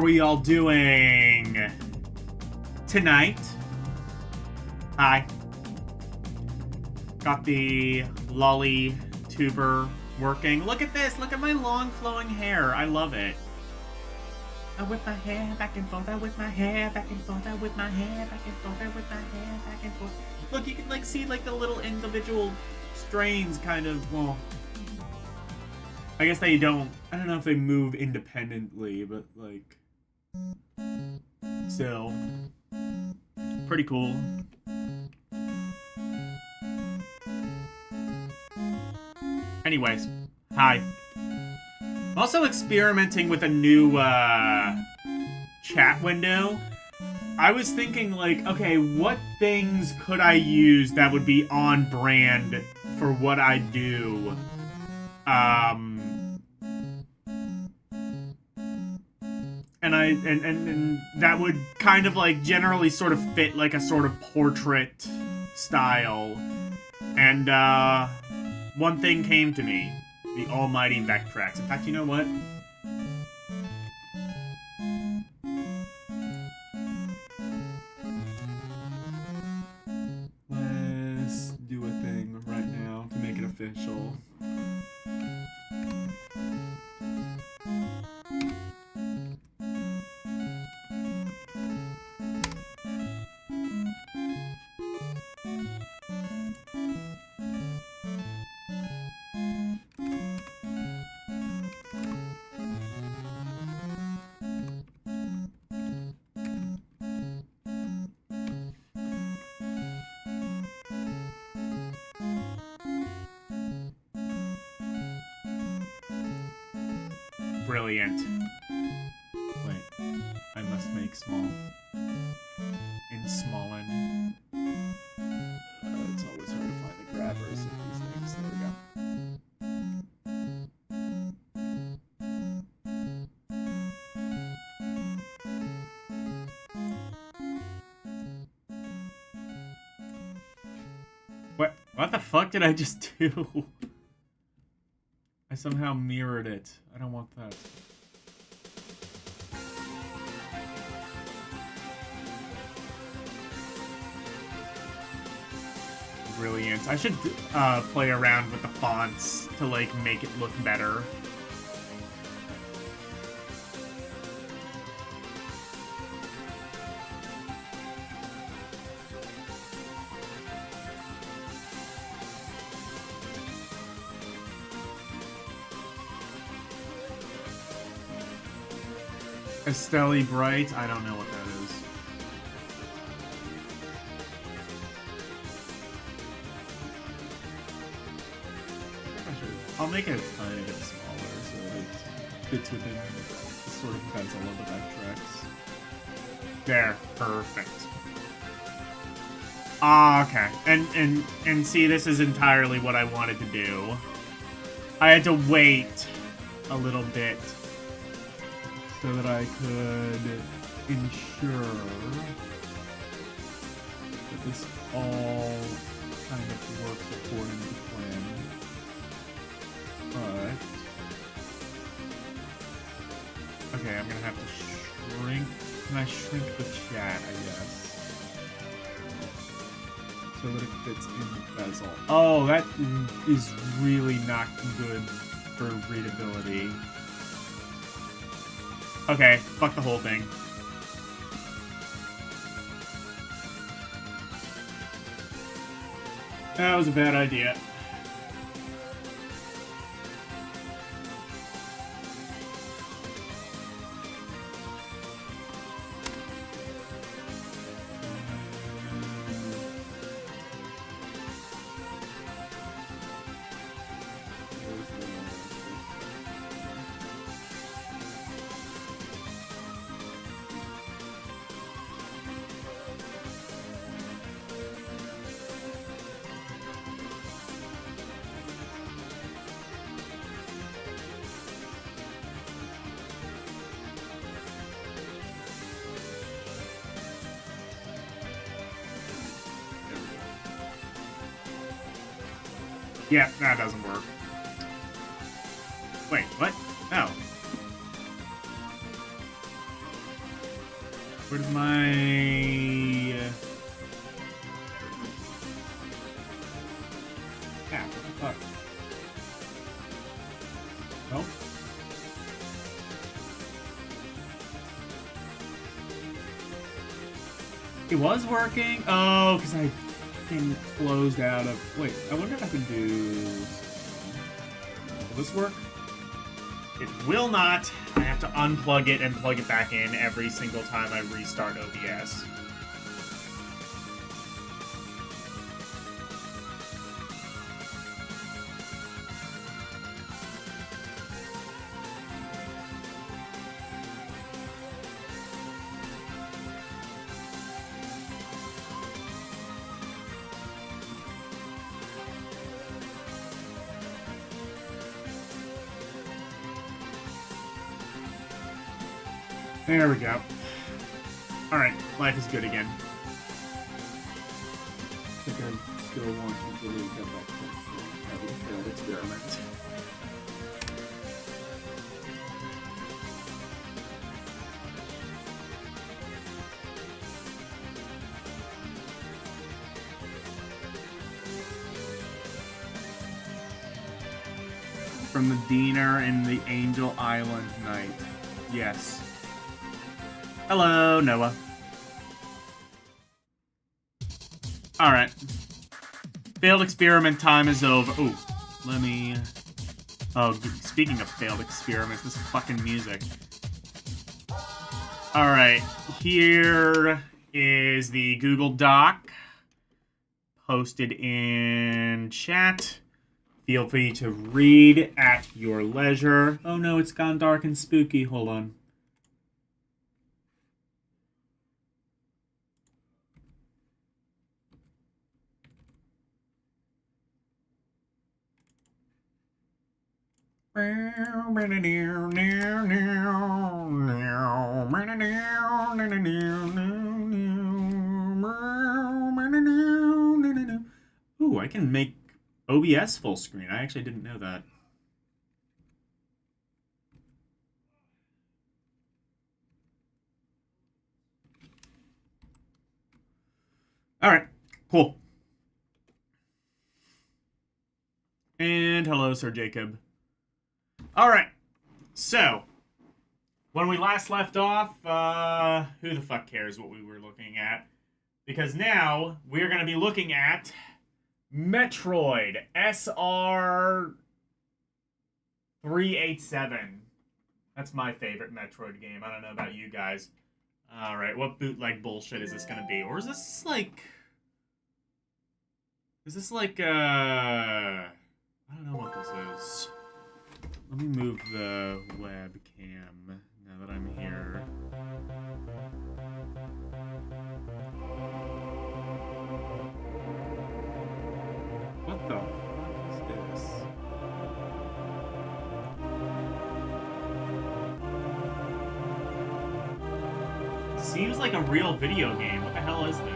are we all doing tonight? Hi. Got the lolly tuber working. Look at this. Look at my long flowing hair. I love it. I whip my hair back and forth. I whip my hair back and forth. I whip my hair back and forth. I whip my hair back and forth. Look, you can like see like the little individual strains kind of, well, I guess they don't, I don't know if they move independently, but like, still, pretty cool. Anyways, hi. I'm also experimenting with a new chat window. I was thinking like, okay, what things could I use that would be on brand for what I do? And that would kind of like generally sort of fit like a sort of portrait style. And one thing came to me. The almighty Vectrex. In fact, you know what? Let's do a thing right now to make it official. Brilliant. Wait, I must make small. In smallin. It's always hard to find the grabbers of these things. There we go. What the fuck did I just do? I somehow mirrored it. I don't want that. Brilliant. I should play around with the fonts to like make it look better. Estelle Bright? I don't know what that is. I'll make it a tiny bit smaller so it fits within the sort of bezel of the Vectrex. There. Perfect. Ah, okay. And see, this is entirely what I wanted to do. I had to wait a little bit so that I could ensure that this all kind of works according to plan. But okay, I'm gonna have to shrink. Can I shrink the chat, I guess? So that it fits in the bezel. Oh, that is really not good for readability. Okay, fuck the whole thing. That was a bad idea. Yeah, that doesn't work. Wait, what? Oh. Where's my... Yeah, what the fuck? Nope. It was working? Oh, because I fucking closed out of... Wait, I wonder if I can do... Will this work? It will not. I have to unplug it and plug it back in every single time I restart OBS. There we go. Alright, life is good again. I think I still want to delete that failed experiment. From the Diener and the Angel Island Night. Yes. Hello, Noah. Alright. Failed experiment time is over. Ooh, let me... Oh, speaking of failed experiments, this fucking music. Alright, here is the Google Doc. Posted in chat. Feel free to read at your leisure. Oh no, it's gone dark and spooky. Hold on. Ooh, I can make OBS full screen. I actually didn't know that. Alright, cool. And hello, Sir Jacob. Alright, so, when we last left off, who the fuck cares what we were looking at? Because now, we're going to be looking at Metroid SR387. That's my favorite Metroid game. I don't know about you guys. Alright, what bootleg bullshit is this going to be? Or is this like... Is this like, I don't know what this is. Let me move the webcam now that I'm here. What the fuck is this? Seems like a real video game. What the hell is this?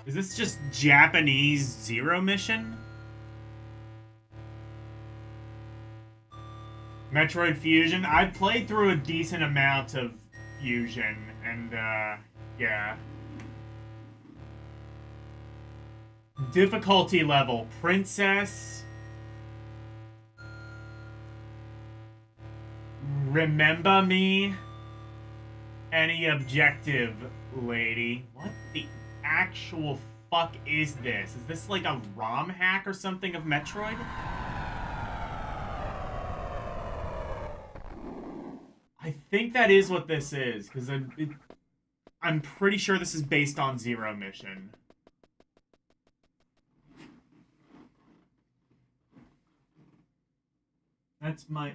Is this just Japanese Zero Mission? Metroid Fusion? I've played through a decent amount of Fusion, and, yeah. Difficulty level, Princess. Remember me? Any objective, lady? What the actual fuck is this? Is this like a ROM hack or something of Metroid? I think that is what this is, because I'm pretty sure this is based on Zero Mission. That's my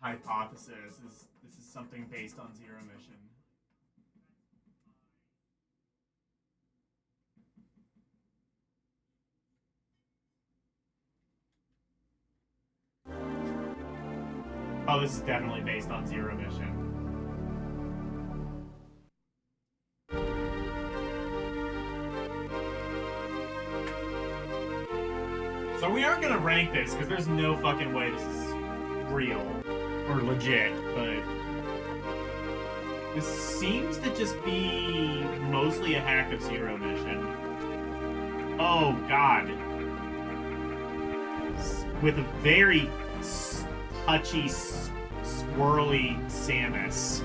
hypothesis, is this is something based on Zero Mission. Oh, this is definitely based on Zero Mission. So we aren't gonna rank this, because there's no fucking way this is real. Or legit, but... This seems to just be mostly a hack of Zero Mission. Oh, God. With a very touchy, swirly Samus.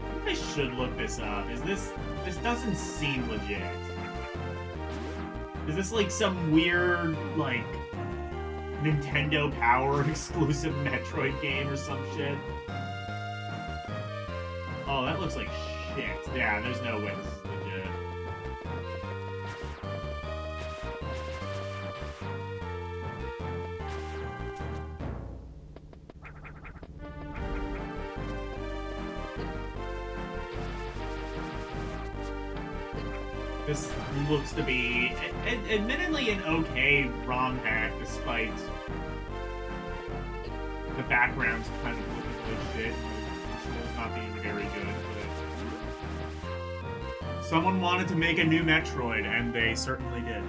I think I should look this up. This doesn't seem legit. Is this like some weird, like, Nintendo Power exclusive Metroid game or some shit? Oh, that looks like shit. Yeah, there's no way this is legit. This looks to be, admittedly, an okay ROM hack, despite the background's kind of looking like shit. It's not being very good, but someone wanted to make a new Metroid, and they certainly did.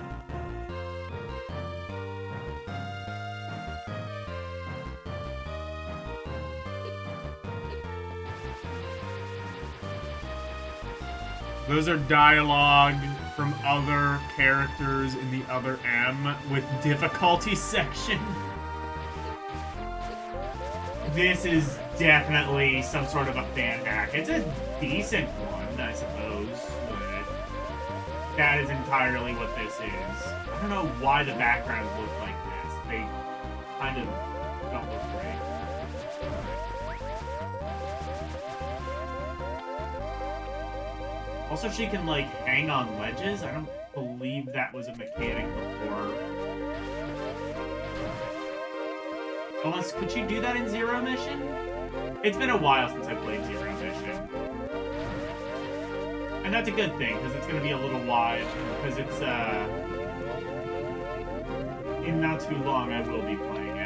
Those are dialogue from other characters in the other M with difficulty section. This is definitely some sort of a fan hack. It's a decent one, I suppose, but that is entirely what this is. I don't know why the backgrounds look like this. They kind of don't look great. Also, she can, like, hang on ledges. I don't believe that was a mechanic before. Unless, could she do that in Zero Mission? It's been a while since I played Zero Mission. And that's a good thing, because it's going to be a little wide. Because it's, in not too long, I will be playing it.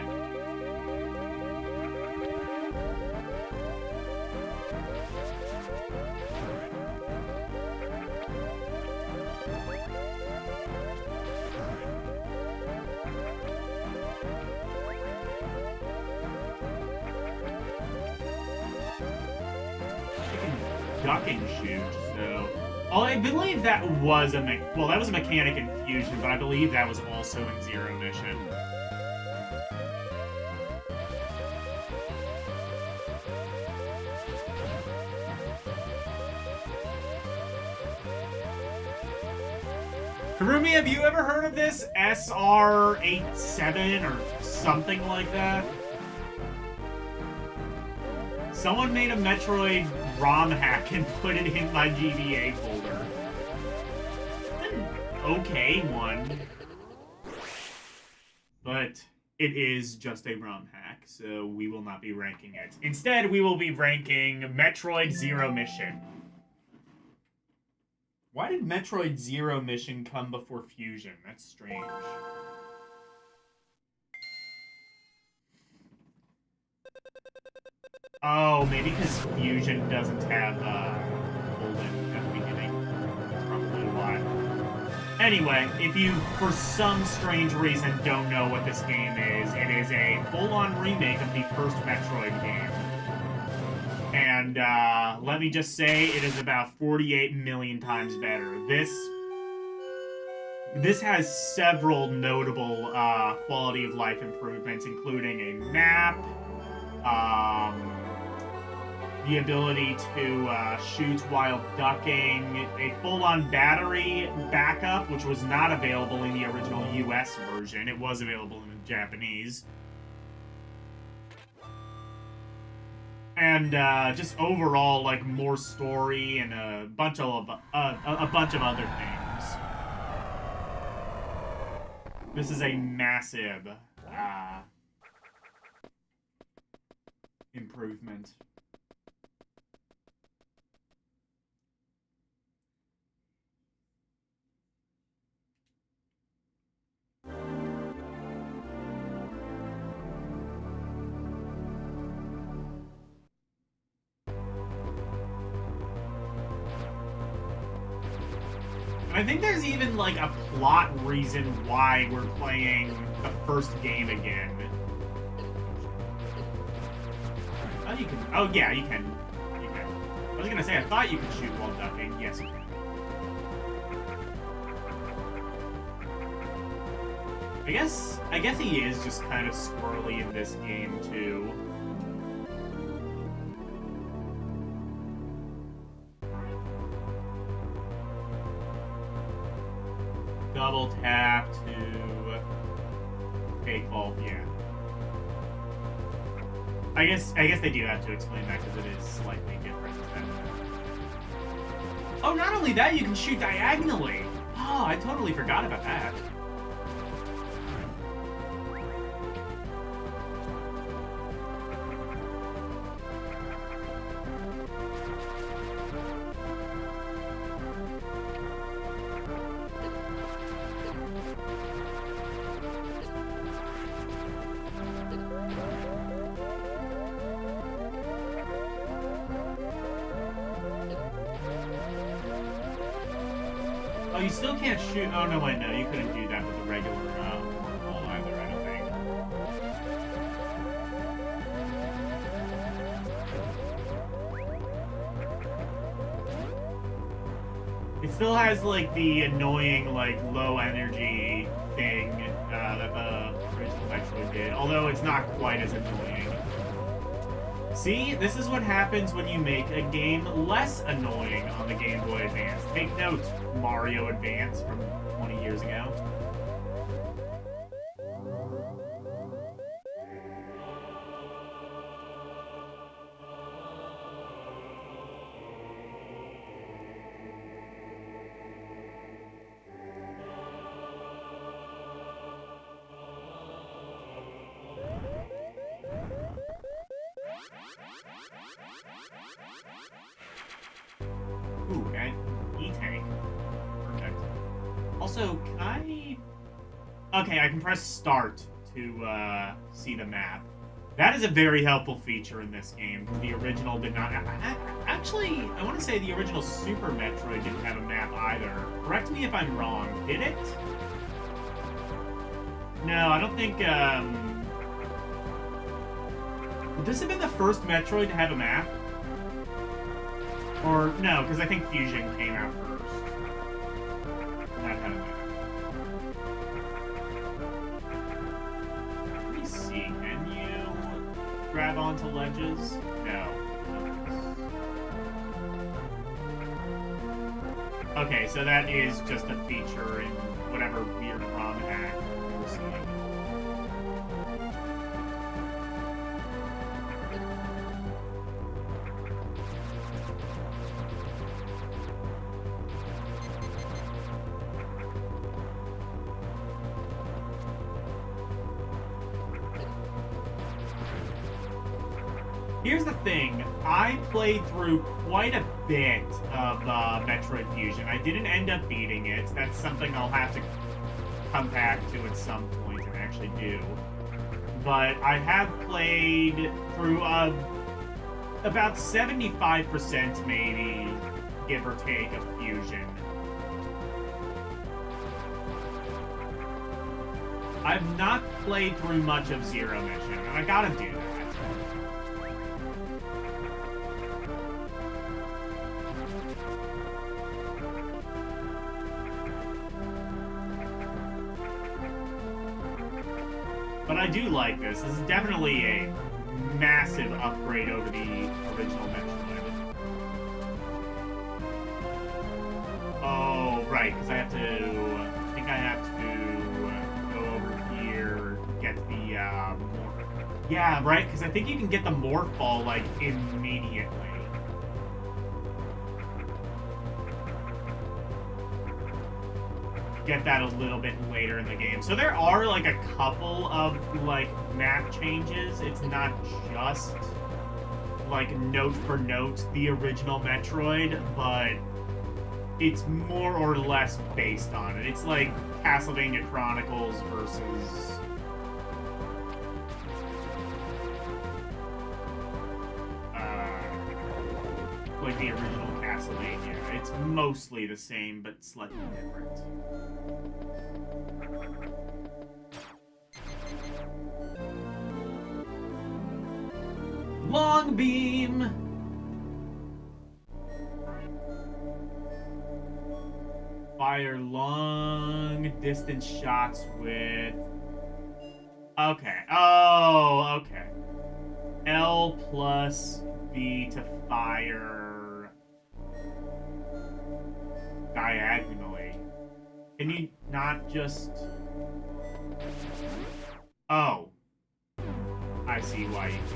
Duck and shoot, so... Oh, I believe that was a well, that was a mechanic in Fusion, but I believe that was also in Zero Mission. Karumi, have you ever heard of this? SR387 or something like that? Someone made a Metroid ROM hack and put it in my GBA folder. An okay one. But it is just a ROM hack, so we will not be ranking it. Instead, we will be ranking Metroid Zero Mission. Why did Metroid Zero Mission come before Fusion? That's strange. Oh, maybe because Fusion doesn't have Golden at the beginning. That's probably why. Anyway, if you, for some strange reason, don't know what this game is, it is a full-on remake of the first Metroid game. And let me just say, it is about 48 million times better. This has several notable quality of life improvements, including a map, the ability to shoot while ducking, a full-on battery backup, which was not available in the original US version. It was available in Japanese. And just overall, like, more story and a bunch of other things. This is a massive improvement. I think there's even, like, a plot reason why we're playing the first game again. Oh, you can... Oh, yeah, you can. I was gonna say, I thought you could shoot while ducking. Yes, you can. I guess he is just kind of squirrely in this game, too. Double tap to fake vault, yeah. I guess they do have to explain that because it is slightly different. Oh, not only that, you can shoot diagonally. Oh, I totally forgot about that. Oh, you still can't shoot. Oh, no, wait, no. You couldn't do that with the regular ball either, I don't think. It still has, like, the annoying, like, low energy thing that the original Metroid did, although it's not quite as annoying. See, this is what happens when you make a game less annoying on the Game Boy Advance. Take note, Mario Advance from 20 years ago. Ooh, and E-Tank. Perfect. Also, can I... Okay, I can press start to see the map. That is a very helpful feature in this game. The original did not... Actually, I want to say the original Super Metroid didn't have a map either. Correct me if I'm wrong. Did it? No, I don't think... Would this have been the first Metroid to have a map? Or, no, because I think Fusion came out first. That had a map. Let me see, can you grab onto ledges? No. Okay, so that is just a feature in whatever weird ROM hack we're seeing. Here's the thing, I played through quite a bit of Metroid Fusion. I didn't end up beating it. That's something I'll have to come back to at some point and actually do. But I have played through about 75% maybe, give or take, of Fusion. I've not played through much of Zero Mission, and I gotta do that. But I do like this. This is definitely a massive upgrade over the original Metroid. Oh, right, because I think I have to go over here, get the, yeah, right, because I think you can get the Morph Ball, like, immediately. Get that a little bit later in the game. So there are, like, a couple of, like, map changes. It's not just, like, note for note the original Metroid, but it's more or less based on it. It's like Castlevania Chronicles versus... like the original Castlevania. It's mostly the same, but slightly different. Long beam! fire long distance shots with... Okay. Oh, okay. L plus B to fire diagonally. Can you not just... Oh. I see why you do.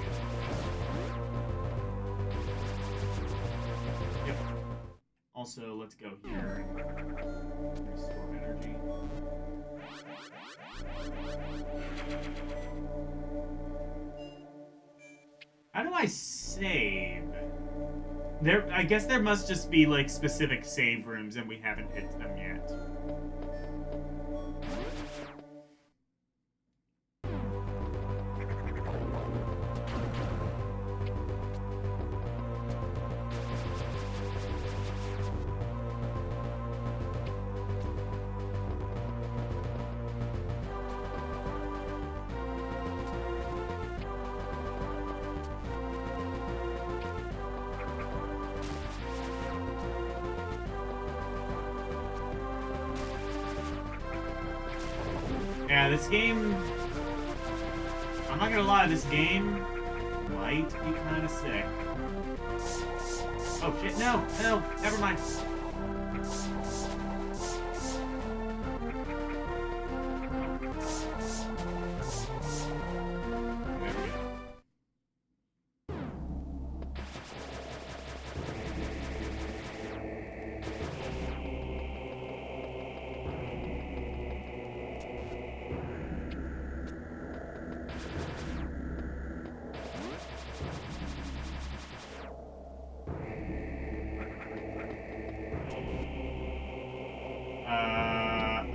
Yep. Also, let's go here and restore energy. How do I save? I guess there must just be, like, specific save rooms and we haven't hit them yet. Yeah, this game... I'm not gonna lie, this game might be kind of sick. Oh shit, no, never mind.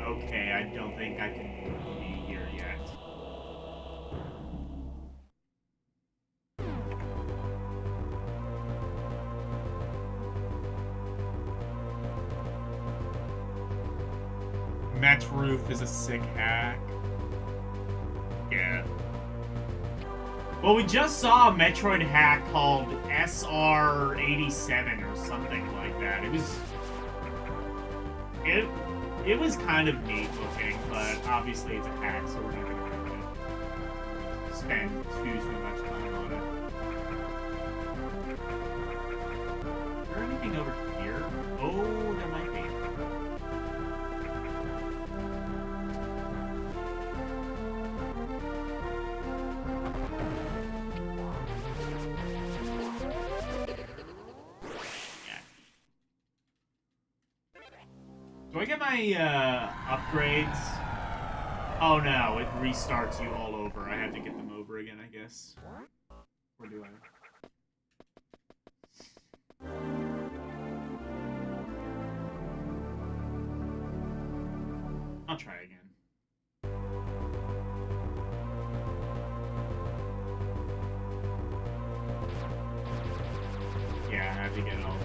Okay, I don't think I can be here yet. Metroid is a sick hack. Yeah. Well, we just saw a Metroid hack called SR387 or something like that. It was kind of neat looking, but obviously it's a hack, so we're not gonna really spend too much time on it. Is there anything over here? Oh, there might be. Do I get my upgrades? Oh no, it restarts you all over. I have to get them over again, I guess. Or do I? I'll try again. Yeah, I have to get it all.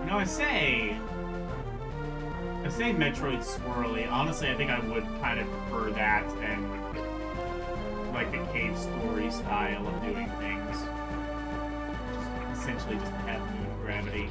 No, I say Metroid Swirly. Honestly, I think I would kind of prefer that than like the cave story style of doing things. Essentially just have moon gravity.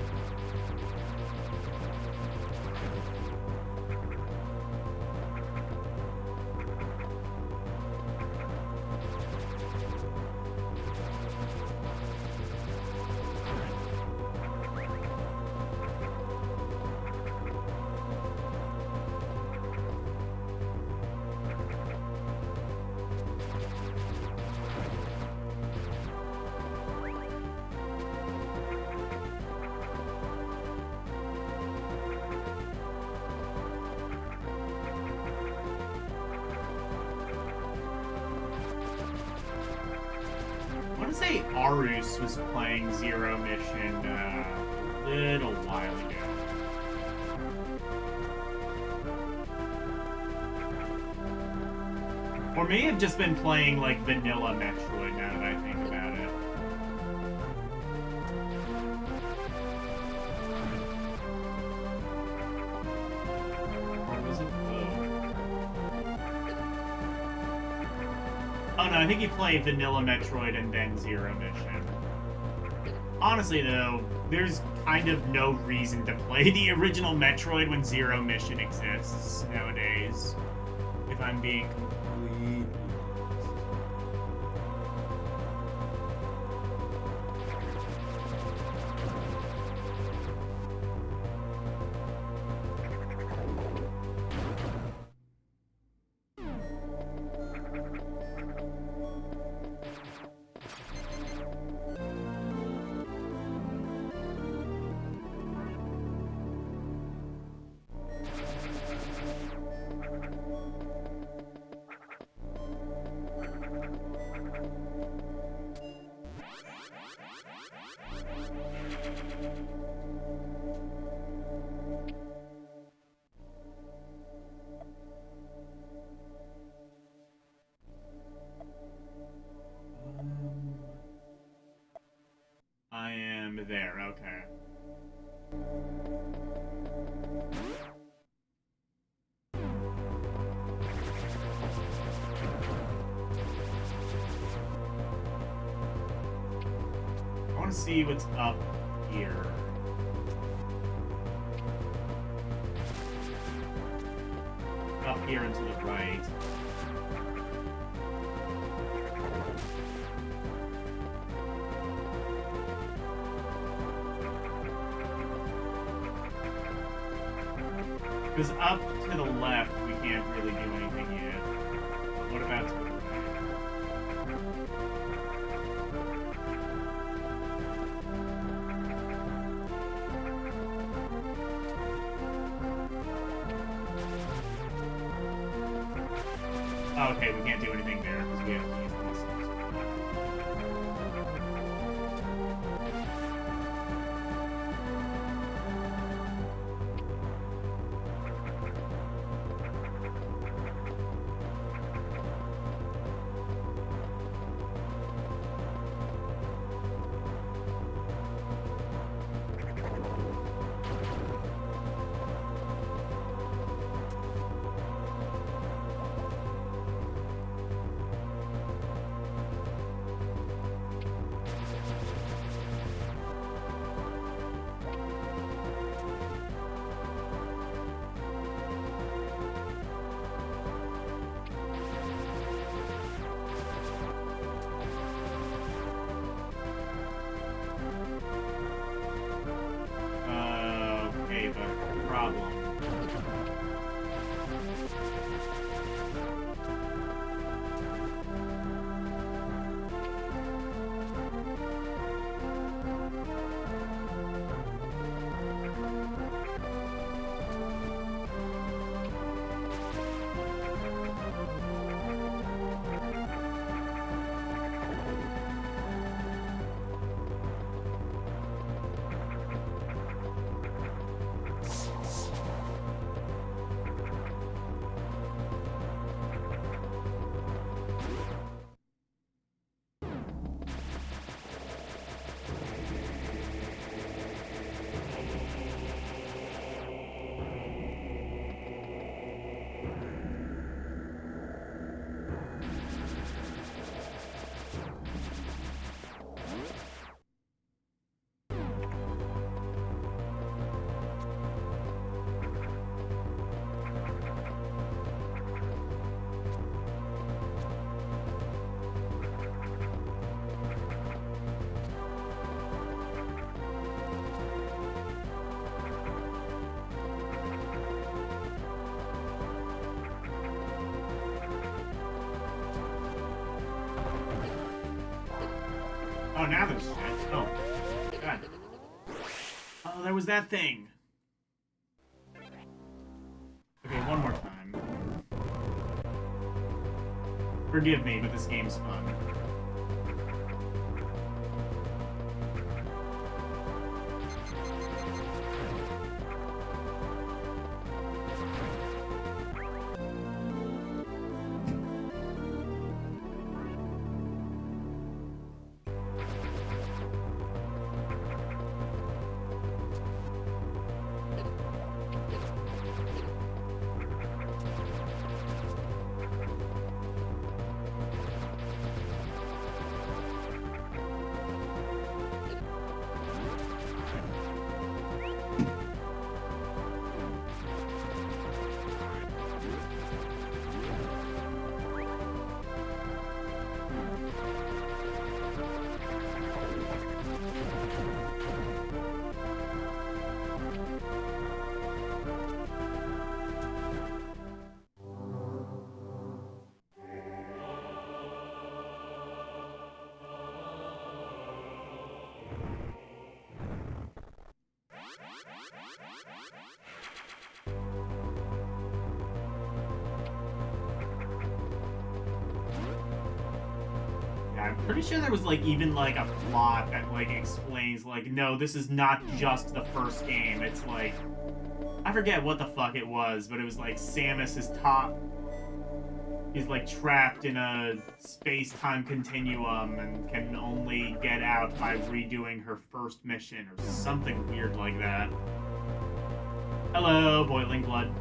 I want to say Arus was playing Zero Mission a little while ago. Or may have just been playing like vanilla Metroid now that I think about it. Or was it Oh no, I think he played Vanilla Metroid and then Zero Mission. Honestly though, there's kind of no reason to play the original Metroid when Zero Mission exists nowadays. If I'm being completely I am there, okay. I want to see what's up here. Up here and to the right. Because up to the left, we can't really do anything yet. What about to the right? Oh, okay, we can't do anything there because we have to use this. Oh, now there's shit. Oh. God. Oh, there was that thing. Okay, one more time. Forgive me, but this game's fun. I'm pretty sure there was, like, even, like, a plot that, like, explains, like, no, this is not just the first game. It's, like, I forget what the fuck it was, but it was, like, Samus is, like, trapped in a space-time continuum and can only get out by redoing her first mission or something weird like that. Hello, boiling blood.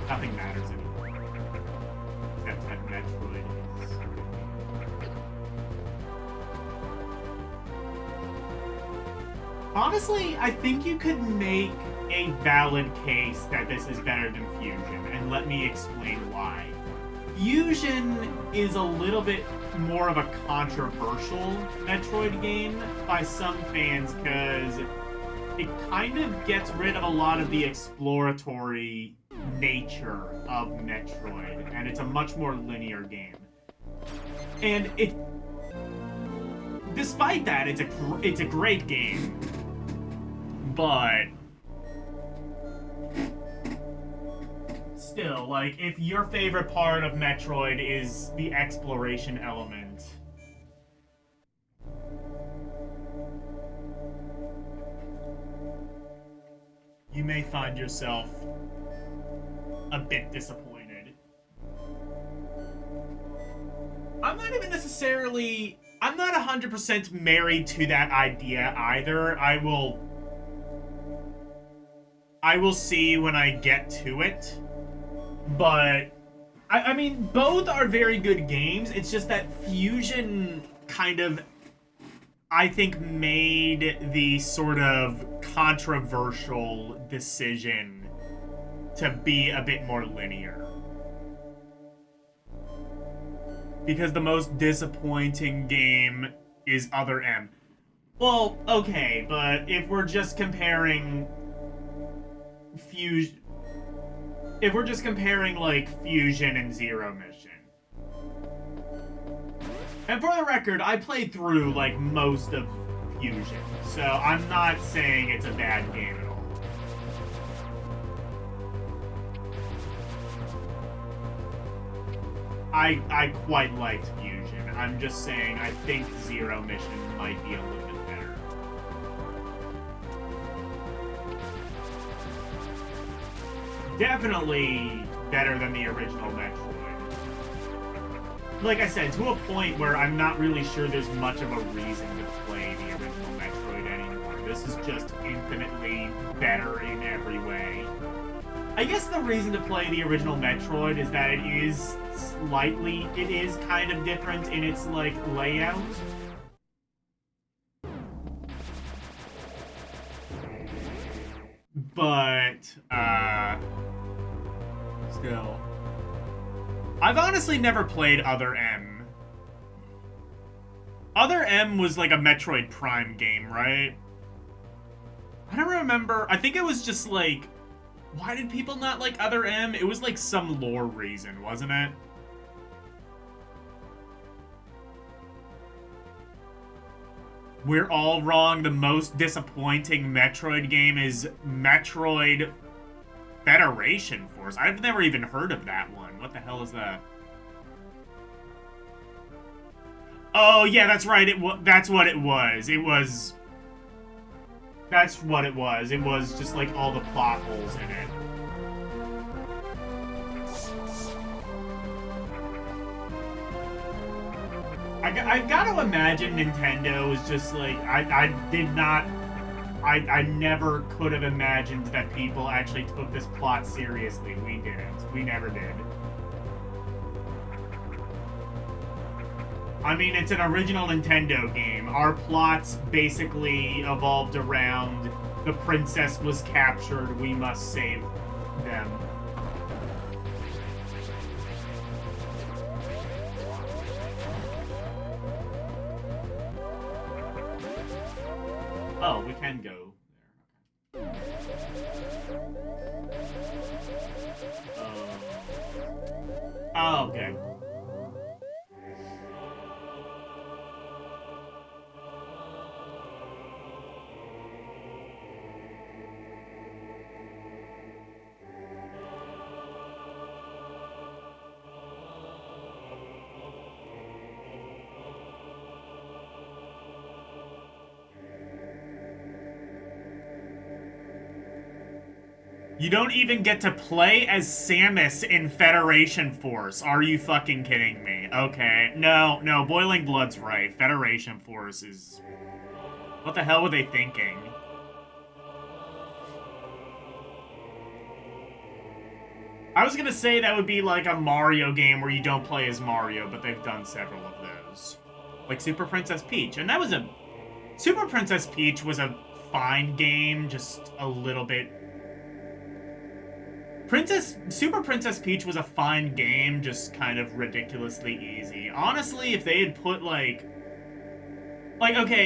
Nothing matters anymore. Except that Metroid is... Honestly, I think you could make a valid case that this is better than Fusion, and let me explain why. Fusion is a little bit more of a controversial Metroid game by some fans, because it kind of gets rid of a lot of the exploratory nature of Metroid, and it's a much more linear game. And despite that, it's a great game. But still, like, if your favorite part of Metroid is the exploration element, you may find yourself a bit disappointed. I'm not 100% married to that idea either. I will see when I get to it. But I mean, both are very good games. It's just that Fusion kind of, I think, made the sort of controversial decision to be a bit more linear. Because the most disappointing game is Other M. Well, okay, but if we're just comparing Fusion... If we're just comparing, like, Fusion and Zero Mission. And for the record, I played through, like, most of Fusion, so I'm not saying it's a bad game at all. I quite liked Fusion. I'm just saying I think Zero Mission might be a little bit better. Definitely better than the original Metroid. Like I said, to a point where I'm not really sure there's much of a reason to play the original Metroid anymore. This is just infinitely better in every way. I guess the reason to play the original Metroid is that it is kind of different in its, like, layout. But, still. I've honestly never played Other M. Other M was like a Metroid Prime game, right? I don't remember. I think it was just like, why did people not like Other M? It was like some lore reason, wasn't it? We're all wrong. The most disappointing Metroid game is Metroid Federation Force. I've never even heard of that one. What the hell is that? Oh, yeah, that's right. That's what it was. That's what it was. It was just like all the plot holes in it. I gotta imagine Nintendo was just like, I never could have imagined that people actually took this plot seriously. We didn't. We never did. I mean, it's an original Nintendo game. Our plots basically evolved around the princess was captured, we must save them. Oh, we can go there. Okay. Oh, okay. You don't even get to play as Samus in Federation Force. Are you fucking kidding me? Okay. No, Boiling Blood's right. Federation Force is... What the hell were they thinking? I was gonna say that would be like a Mario game where you don't play as Mario, but they've done several of those. Like Super Princess Peach. And that was a... Super Princess Peach was a fine game, just a little bit... Super Princess Peach was a fine game, just kind of ridiculously easy. Honestly, if they had put, okay,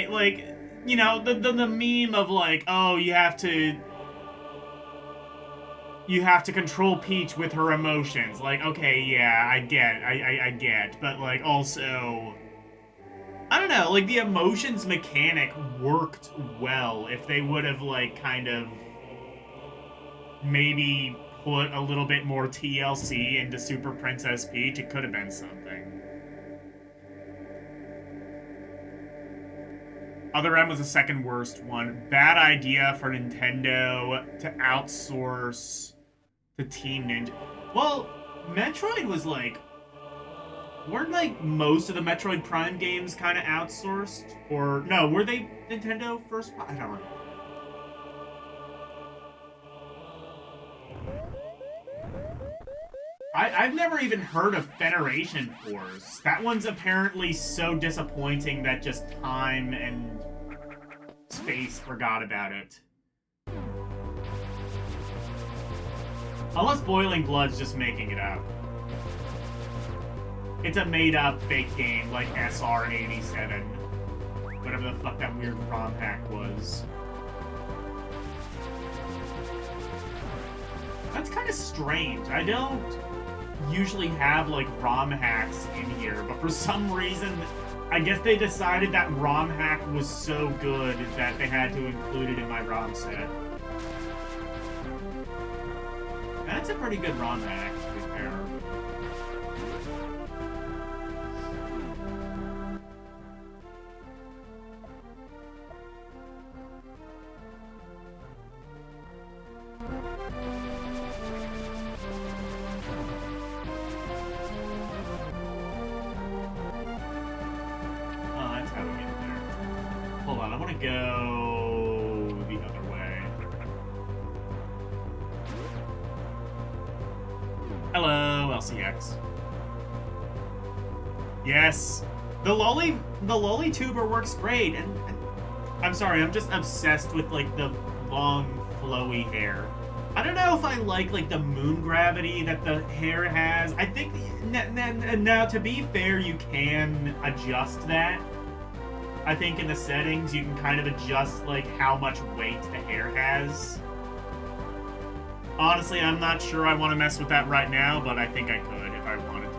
like, you know, the meme of, like, oh, you have to control Peach with her emotions. Like, okay, yeah, I get, but, like, also... I don't know, like, the emotions mechanic worked well if they would have, like, kind of maybe put a little bit more TLC into Super Princess Peach. It could have been something. Other M was the second worst one. Bad idea for Nintendo to outsource to Team Ninja. Well, Metroid was like... Weren't, like, most of the Metroid Prime games kind of outsourced? Or, no, were they Nintendo first? I don't know. I've never even heard of Federation Force. That one's apparently so disappointing that just time and space forgot about it. Unless Boiling Blood's just making it up. It's a made-up fake game like SR387. Whatever the fuck that weird ROM hack was. That's kind of strange. I don't usually have, like, ROM hacks in here, but for some reason, I guess they decided that ROM hack was so good that they had to include it in my ROM set. That's a pretty good ROM hack, to be fair. Go the other way. Hello, LCX. Yes, the lolly tuber works great, and I'm sorry, I'm just obsessed with like the long flowy hair. I don't know if I like the moon gravity that the hair has. I think now to be fair, you can adjust that. I think in the settings, you can kind of adjust, like, how much weight the hair has. Honestly, I'm not sure I want to mess with that right now, but I think I could if I wanted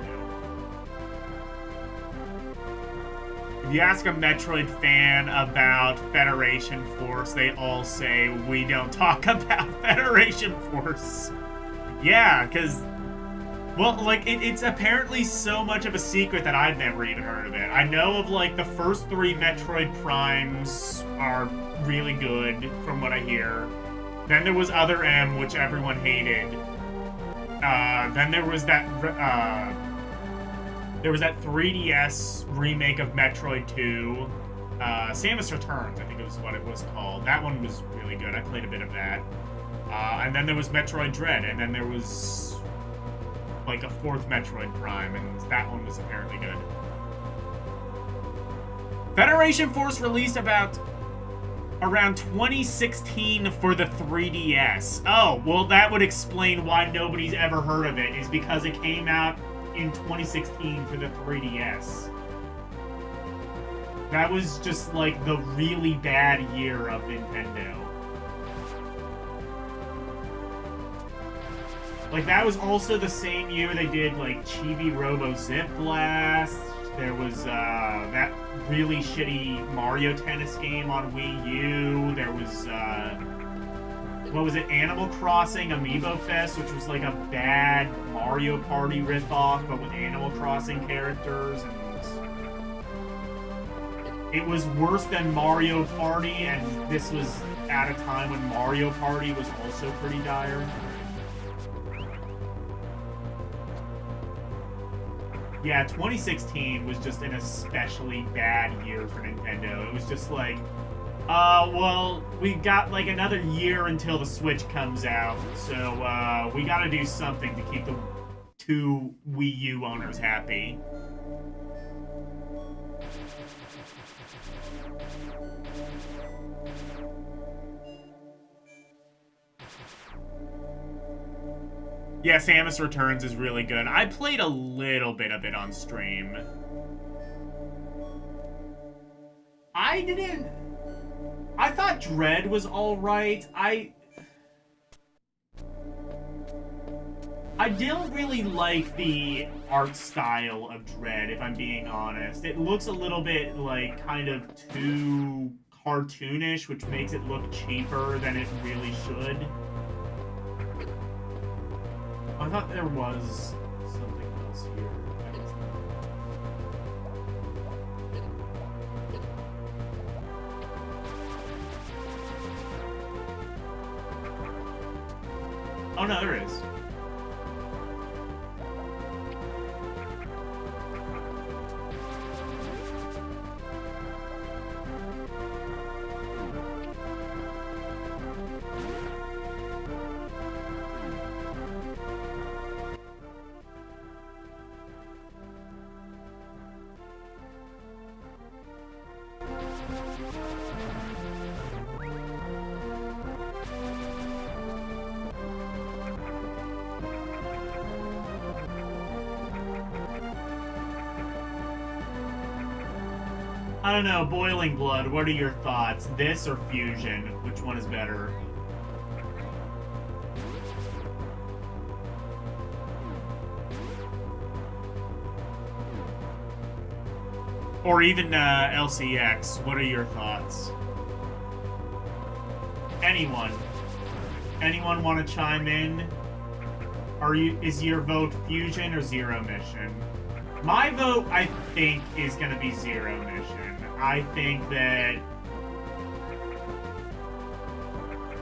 to. If you ask a Metroid fan about Federation Force, they all say, we don't talk about Federation Force. Yeah, because... well, like, it's apparently so much of a secret that I've never even heard of it. I know of, like, the first 3 Metroid Primes are really good, from what I hear. Then there was Other M, which everyone hated. Then there was that 3DS remake of Metroid 2. Samus Returns, I think it was what it was called. That one was really good. I played a bit of that. And then there was Metroid Dread, and then there was... like a 4th Metroid Prime, and that one was apparently good. Federation Force released around 2016 for the 3DS. Oh, well, that would explain why nobody's ever heard of it, is because it came out in 2016 for the 3DS. That was just, like, the really bad year of Nintendo. Like, that was also the same year they did, like, Chibi Robo Zip Blast. There was, that really shitty Mario Tennis game on Wii U. There was, what was it? Animal Crossing Amiibo Fest, which was, like, a bad Mario Party ripoff, but with Animal Crossing characters. And it was worse than Mario Party, and this was at a time when Mario Party was also pretty dire. Yeah, 2016 was just an especially bad year for Nintendo. It was just like, well, we got like another year until the Switch comes out, so we gotta do something to keep the 2 Wii U owners happy. Yeah, Samus Returns is really good. I played a little bit of it on stream. I thought Dread was alright. I don't really like the art style of Dread, if I'm being honest. It looks a little bit, like, kind of too cartoonish, which makes it look cheaper than it really should. I thought there was something else here. Oh no, there is. I don't know, Boiling Blood, what are your thoughts? This or Fusion? Which one is better? Or even LCX. What are your thoughts? Anyone want to chime in? Is your vote Fusion or Zero Mission? My vote, I think, is going to be Zero Mission. I think that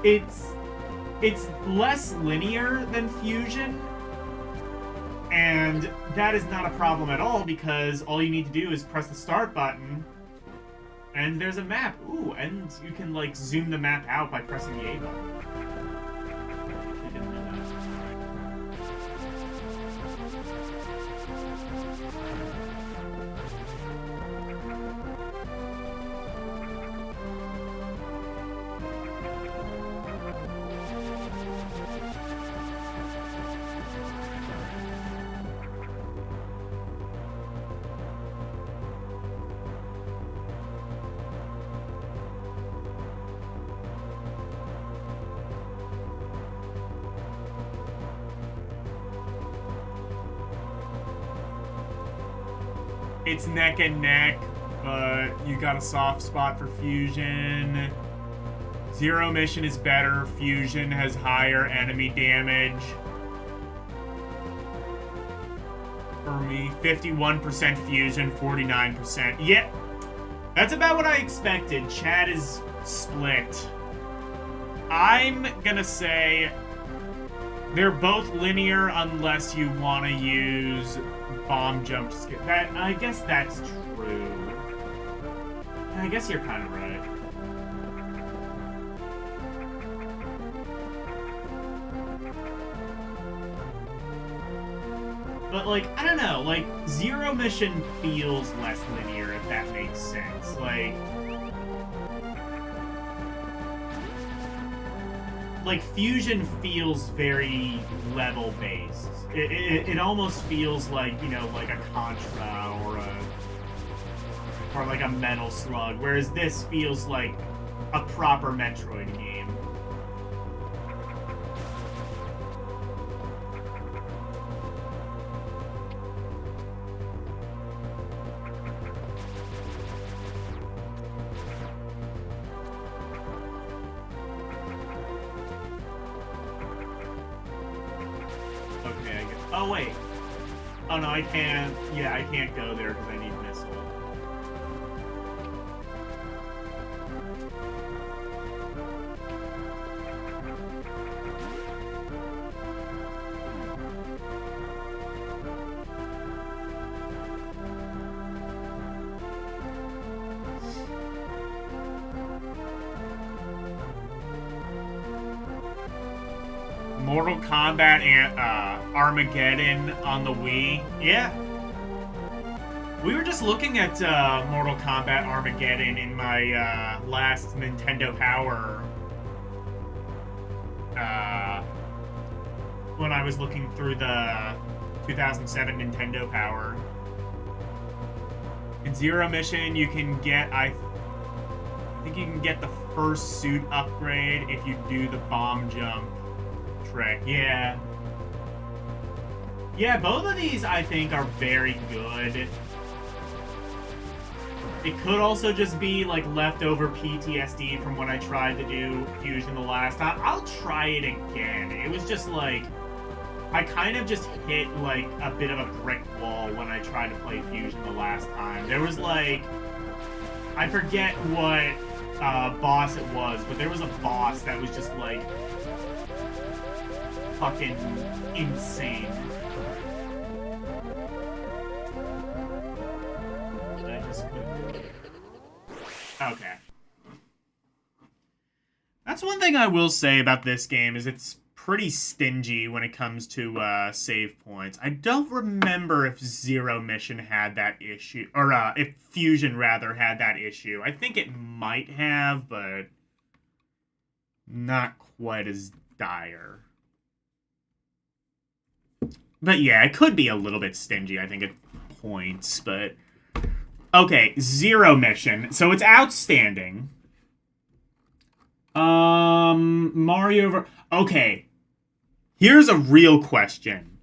it's less linear than Fusion, and that is not a problem at all because all you need to do is press the start button and there's a map. Ooh, and you can like zoom the map out by pressing the A button. I didn't know that. It's neck and neck, but you got a soft spot for Fusion. Zero Mission is better. Fusion has higher enemy damage. For me, 51% Fusion, 49%. Yeah, that's about what I expected. Chat is split. I'm gonna say they're both linear unless you want to use bomb jump to skip. That, I guess that's true. I guess you're kind of right. But, like, I don't know. Like, Zero Mission feels less linear, if that makes sense. Like Fusion feels very level-based. It almost feels like, you know, like a Contra or like a Metal Slug, whereas this feels like a proper Metroid game. Oh, wait. Oh, no, I can't. Yeah, I can't go there because I need missile. Mortal Kombat and Armageddon on the Wii. Yeah. We were just looking at Mortal Kombat Armageddon in my last Nintendo Power. When I was looking through the 2007 Nintendo Power. In Zero Mission, you can get, I think you can get the first suit upgrade if you do the bomb jump trick. Yeah. Yeah, both of these I think are very good. It could also just be like leftover PTSD from when I tried to do Fusion the last time. I'll try it again. It was just like, I kind of just hit like a bit of a brick wall when I tried to play Fusion the last time. There was like, I forget what boss it was, but there was a boss that was just like fucking insane. Did I just quit? Okay. That's one thing I will say about this game is it's pretty stingy when it comes to save points. I don't remember if Zero Mission had that issue, or if Fusion rather had that issue. I think it might have, but not quite as dire. But yeah, it could be a little bit stingy, I think, at points, but... Okay, Zero Mission. So it's outstanding. Mario... Okay. Here's a real question.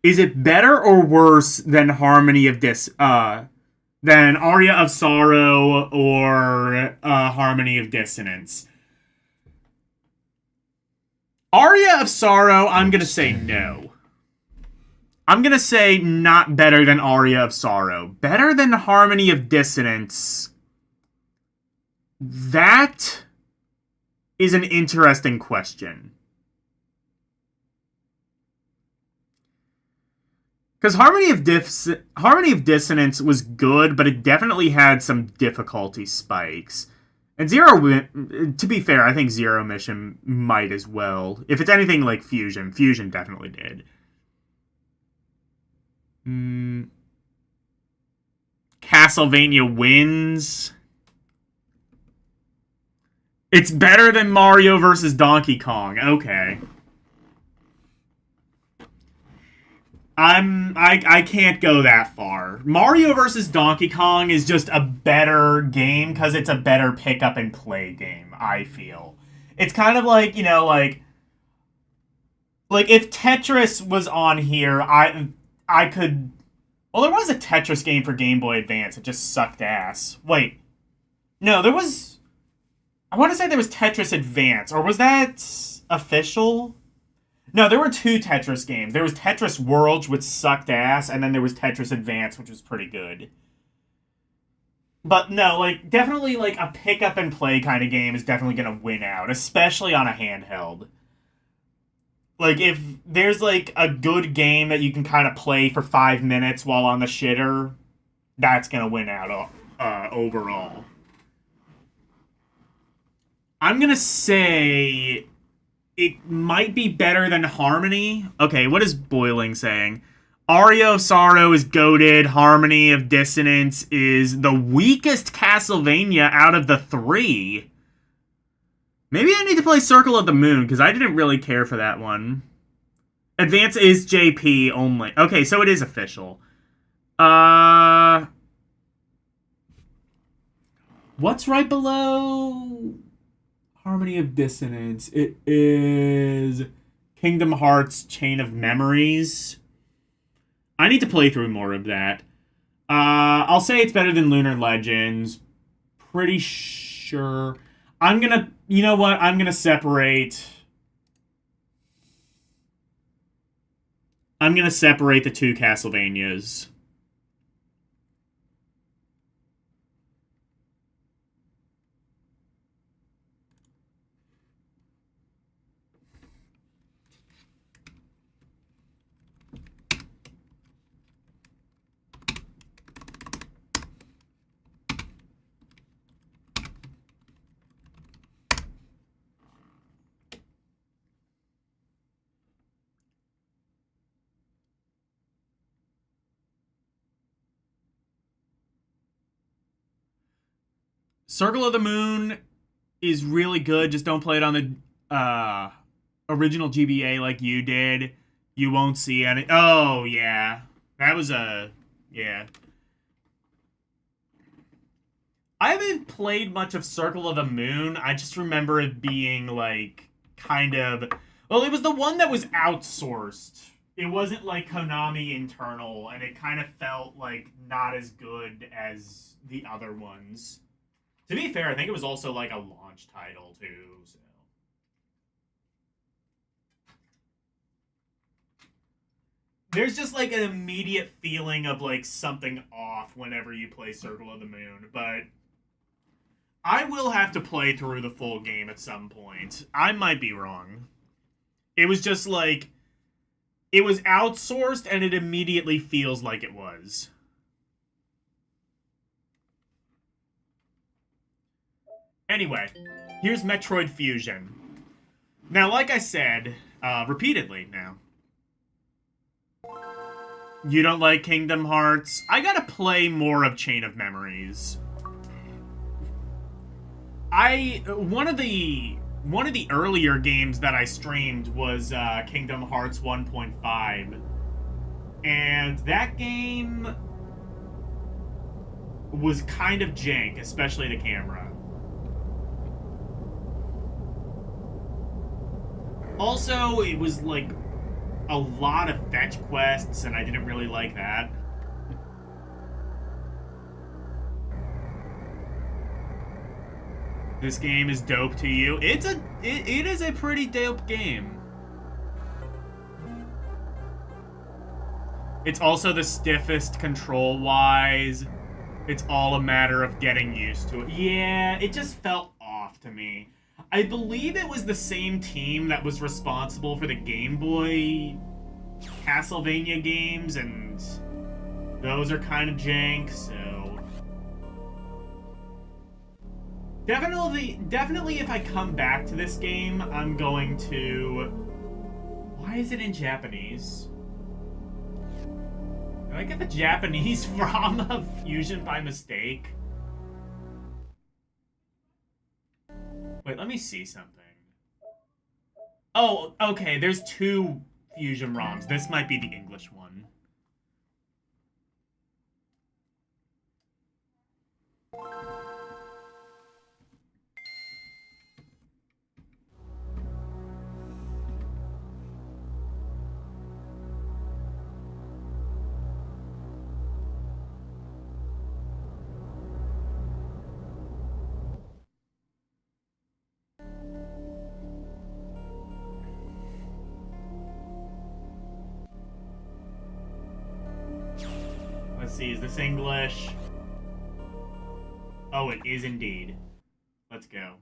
Is it better or worse than Harmony of than Aria of Sorrow or Harmony of Dissonance. Aria of Sorrow, I'm going to say no. I'm going to say not better than Aria of Sorrow. Better than Harmony of Dissonance. That is an interesting question. Because Harmony of Dissonance was good, but it definitely had some difficulty spikes. And to be fair, I think Zero Mission might as well. If it's anything like Fusion, Fusion definitely did. Castlevania wins. It's better than Mario vs. Donkey Kong. Okay. I can't go that far. Mario vs. Donkey Kong is just a better game because it's a better pick up and play game, I feel. It's kind of like, you know, like if Tetris was on here, I could. Well, there was a Tetris game for Game Boy Advance. It just sucked ass. Wait. No, there was. I want to say there was Tetris Advance, or was that official? No, there were two Tetris games. There was Tetris World, which sucked ass, and then there was Tetris Advance, which was pretty good. But no, like, definitely, like, a pick-up-and-play kind of game is definitely going to win out, especially on a handheld. Like, if there's, like, a good game that you can kind of play for 5 minutes while on the shitter, that's going to win out overall. I'm going to say it might be better than Harmony. Okay, what is Boiling saying? Aria of Sorrow is goated. Harmony of Dissonance is the weakest Castlevania out of the three. Maybe I need to play Circle of the Moon, because I didn't really care for that one. Advance is JP only. Okay, so it is official. What's right below Harmony of Dissonance? It is Kingdom Hearts Chain of Memories. I need to play through more of that. I'll say it's better than Lunar Legends. Pretty sure. You know what? I'm gonna separate the two Castlevanias. Circle of the Moon is really good. Just don't play it on the original GBA like you did. You won't see any. Oh, yeah. That was yeah. I haven't played much of Circle of the Moon. I just remember it being, like, kind of. Well, it was the one that was outsourced. It wasn't, like, Konami internal, and it kind of felt, like, not as good as the other ones. To be fair, I think it was also, like, a launch title, too, so. There's just, like, an immediate feeling of, like, something off whenever you play Circle of the Moon, but I will have to play through the full game at some point. I might be wrong. It was just, like, it was outsourced, and it immediately feels like it was. Anyway, here's Metroid Fusion. Now, like I said, repeatedly now, you don't like Kingdom Hearts? I gotta play more of Chain of Memories. One of the earlier games that I streamed was Kingdom Hearts 1.5. And that game was kind of jank, especially the camera. Also, it was, like, a lot of fetch quests, and I didn't really like that. This game is dope to you. It is a pretty dope game. It's also the stiffest control-wise. It's all a matter of getting used to it. Yeah, it just felt off to me. I believe it was the same team that was responsible for the Game Boy Castlevania games, and those are kind of jank, so... Definitely if I come back to this game, I'm going to... Why is it in Japanese? Did I get the Japanese from Fusion by mistake? Wait, let me see something. Oh, okay, there's two Fusion ROMs. This might be the English one. Let's see, is this English? Oh, it is indeed. Let's go.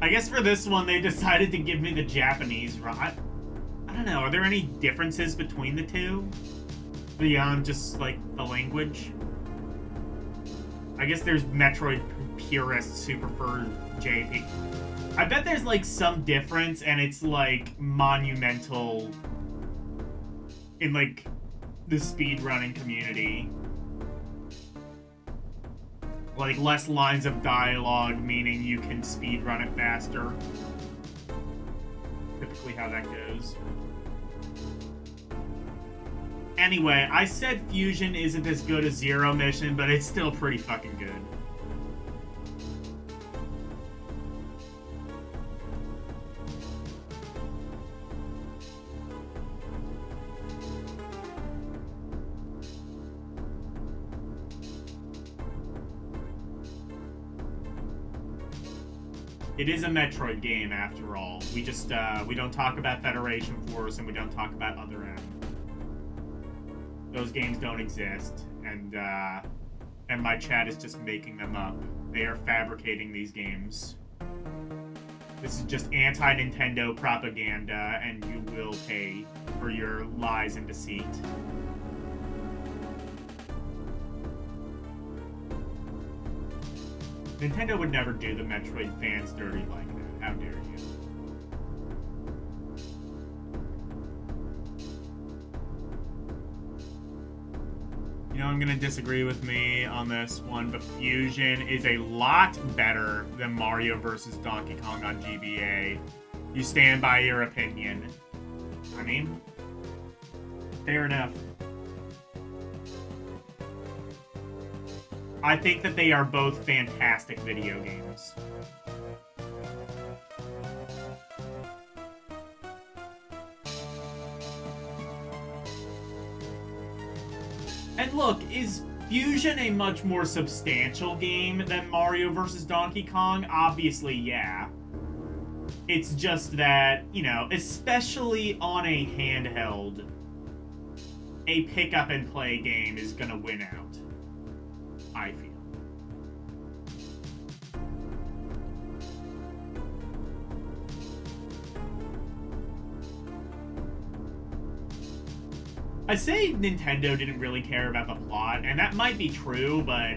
I guess for this one, they decided to give me the Japanese ROM. I don't know, are there any differences between the two? Beyond just, like, the language? I guess there's Metroid purists who prefer JP. I bet there's, like, some difference, and it's, like, monumental in, like, the speedrunning community. Like, less lines of dialogue, meaning you can speedrun it faster. Typically how that goes. Anyway, I said Fusion isn't as good as Zero Mission, but it's still pretty fucking good. It is a Metroid game, after all. We just, we don't talk about Federation Force, and we don't talk about Other M. Those games don't exist, and my chat is just making them up. They are fabricating these games. This is just anti-Nintendo propaganda, and you will pay for your lies and deceit. Nintendo would never do the Metroid fans dirty like that. How dare you? You know, I'm gonna disagree with me on this one, but Fusion is a lot better than Mario vs. Donkey Kong on GBA. You stand by your opinion. I mean, fair enough. I think that they are both fantastic video games. And look, is Fusion a much more substantial game than Mario vs. Donkey Kong? Obviously, yeah. It's just that, you know, especially on a handheld, a pick-up-and-play game is gonna win out. I feel. I say Nintendo didn't really care about the plot, and that might be true, but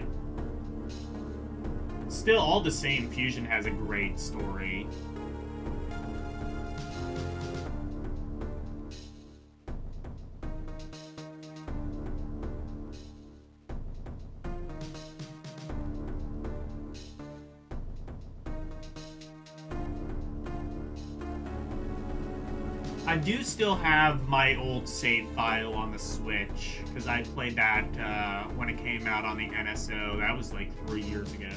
still, all the same, Fusion has a great story. I do still have my old save file on the Switch, because I played that when it came out on the NSO. That was like 3 years ago.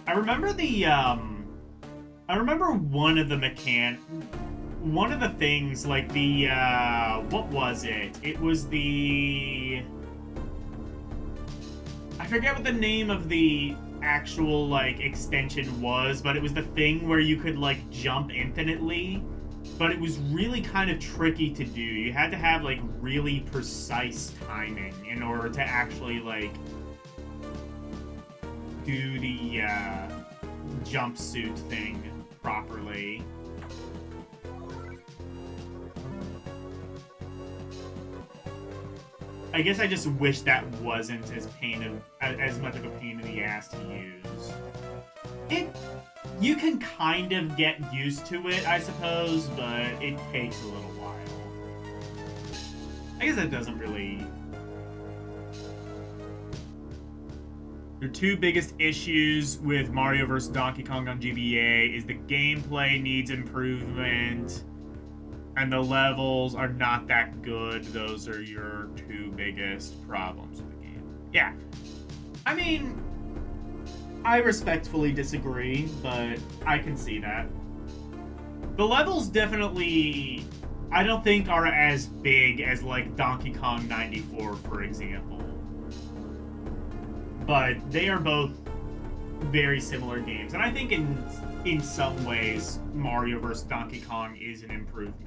I remember I remember one of the things, like the, what was it? It was the... I forget what the name of the actual, like, extension was, but it was the thing where you could, like, jump infinitely, but it was really kind of tricky to do. You had to have, like, really precise timing in order to actually, like, do the, jumpsuit thing properly. I guess I just wish that wasn't as much of a pain in the ass to use. You can kind of get used to it, I suppose, but it takes a little while. I guess that doesn't really... The two biggest issues with Mario vs. Donkey Kong on GBA is the gameplay needs improvement, and the levels are not that good. Those are your two biggest problems with the game. Yeah. I mean, I respectfully disagree, but I can see that. The levels definitely, I don't think, are as big as, like, Donkey Kong 94, for example. But they are both very similar games. And I think in some ways, Mario vs. Donkey Kong is an improvement.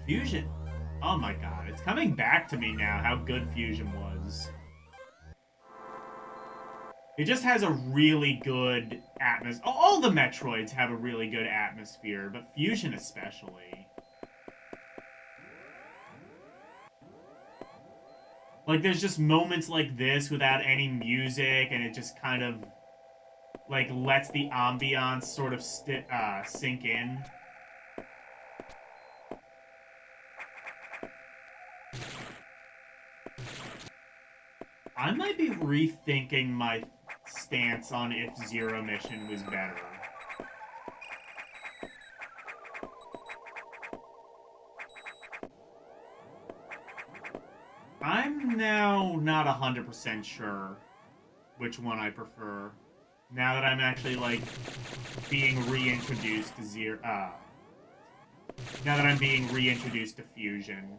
Fusion. Oh my god, it's coming back to me now how good Fusion was. It just has a really good atmosphere. All the Metroids have a really good atmosphere, but Fusion especially. Like, there's just moments like this without any music, and it just kind of, like, lets the ambiance sort of sink in. I might be rethinking my stance on if Zero Mission was better. I'm now not 100% sure which one I prefer. Now that I'm actually, like, being reintroduced to now that I'm being reintroduced to Fusion.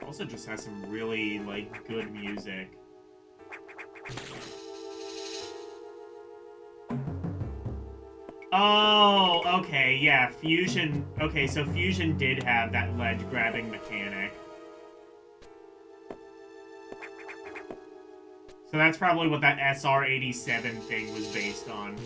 Also just has some really, like, good music. Oh, okay, yeah, Fusion... Okay, so Fusion did have that ledge-grabbing mechanic. So that's probably what that SR387 thing was based on.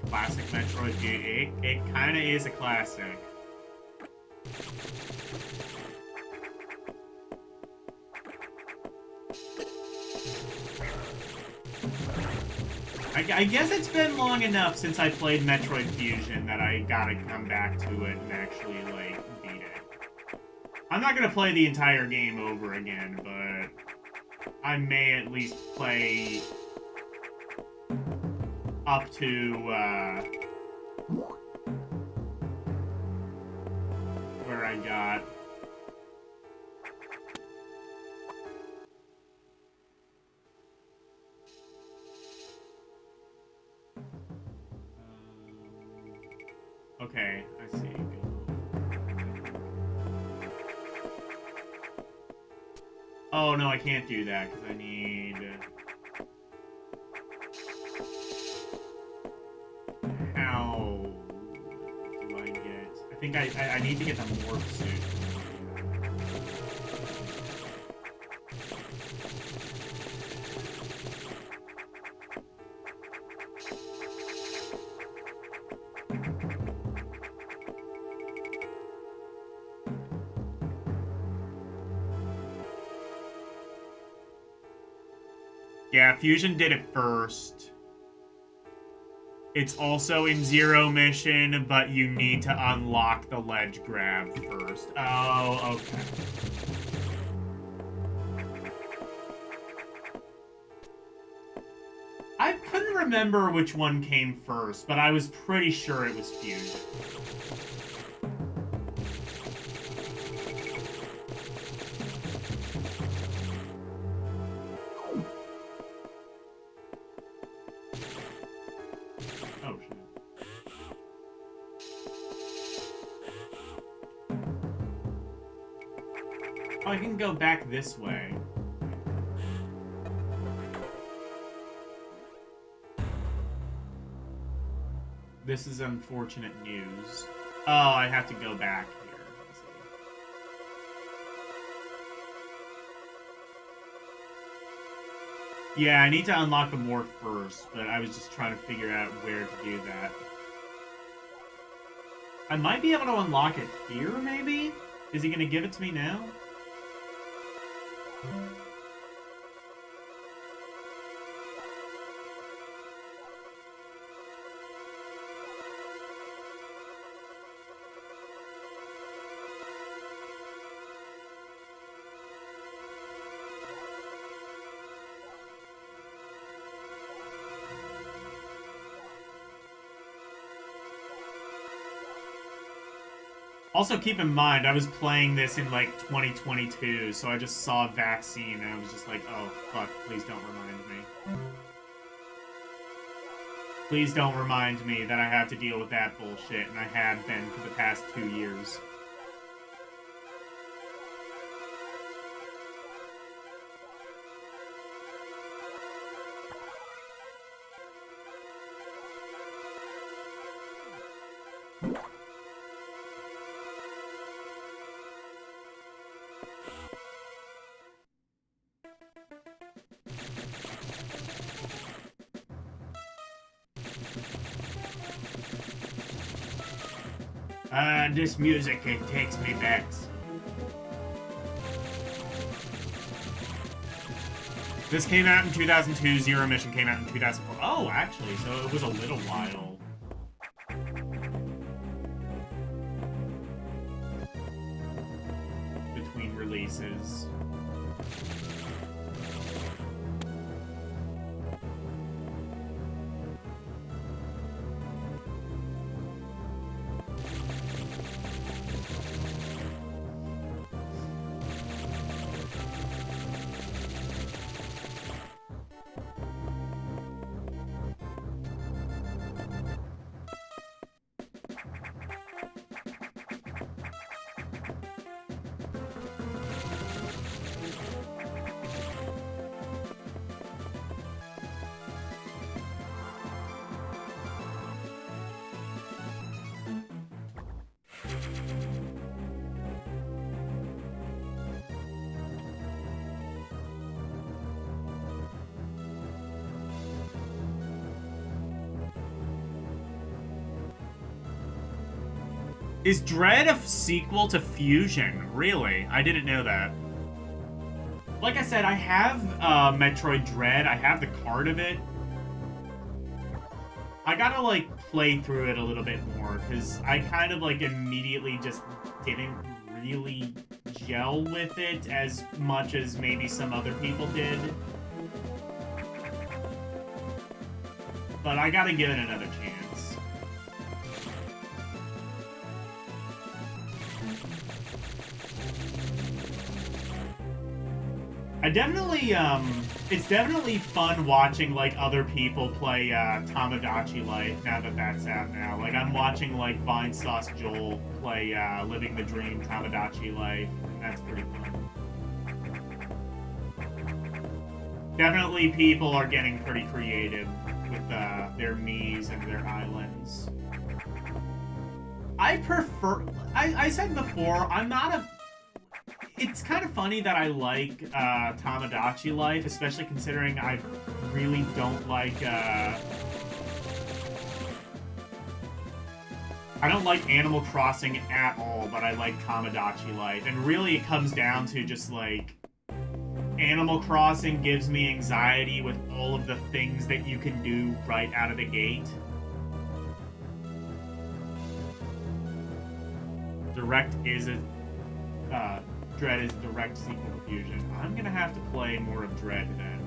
Classic Metroid, dude. It kind of is a classic. I guess it's been long enough since I played Metroid Fusion that I gotta come back to it and actually, like, beat it. I'm not gonna play the entire game over again, but I may at least play up to, where I got... Okay, I see. Oh, no, I can't do that, because I need... How do I get... I think I need to get the morph suit. Yeah, Fusion did it first. It's also in Zero Mission, but you need to unlock the ledge grab first. Oh, okay. I couldn't remember which one came first, but I was pretty sure it was Fusion. Oh, I can go back this way. This is unfortunate news. Oh, I have to go back here. Let's see. Yeah, I need to unlock the morph first, but I was just trying to figure out where to do that. I might be able to unlock it here, maybe? Is he going to give it to me now? Also, keep in mind, I was playing this in, like, 2022, so I just saw Vaccine, and I was just like, oh, fuck, please don't remind me. Please don't remind me that I have to deal with that bullshit, and I have been for the past 2 years. This music, it takes me back. This came out in 2002, Zero Mission came out in 2004. Oh, actually, so it was a little while. Between releases. Is Dread a sequel to Fusion? Really? I didn't know that. Like I said, I have Metroid Dread. I have the card of it. I gotta, like, play through it a little bit more, because I kind of, like, immediately just didn't really gel with it as much as maybe some other people did. But I gotta give it another chance. I definitely, it's definitely fun watching, like, other people play, Tamagotchi Life now that that's out now. Like, I'm watching, like, Vine Sauce Joel play, Living the Dream Tamagotchi Life, and that's pretty fun. Definitely people are getting pretty creative with, their Miis and their islands. I prefer, I said before, I'm not a... It's kind of funny that I like Tamagotchi Life, especially considering I really don't like I don't like Animal Crossing at all, but I like Tamagotchi Life. And really it comes down to just like Animal Crossing gives me anxiety with all of the things that you can do right out of the gate. Direct is a Dread is a direct sequel to Fusion. I'm gonna have to play more of Dread then.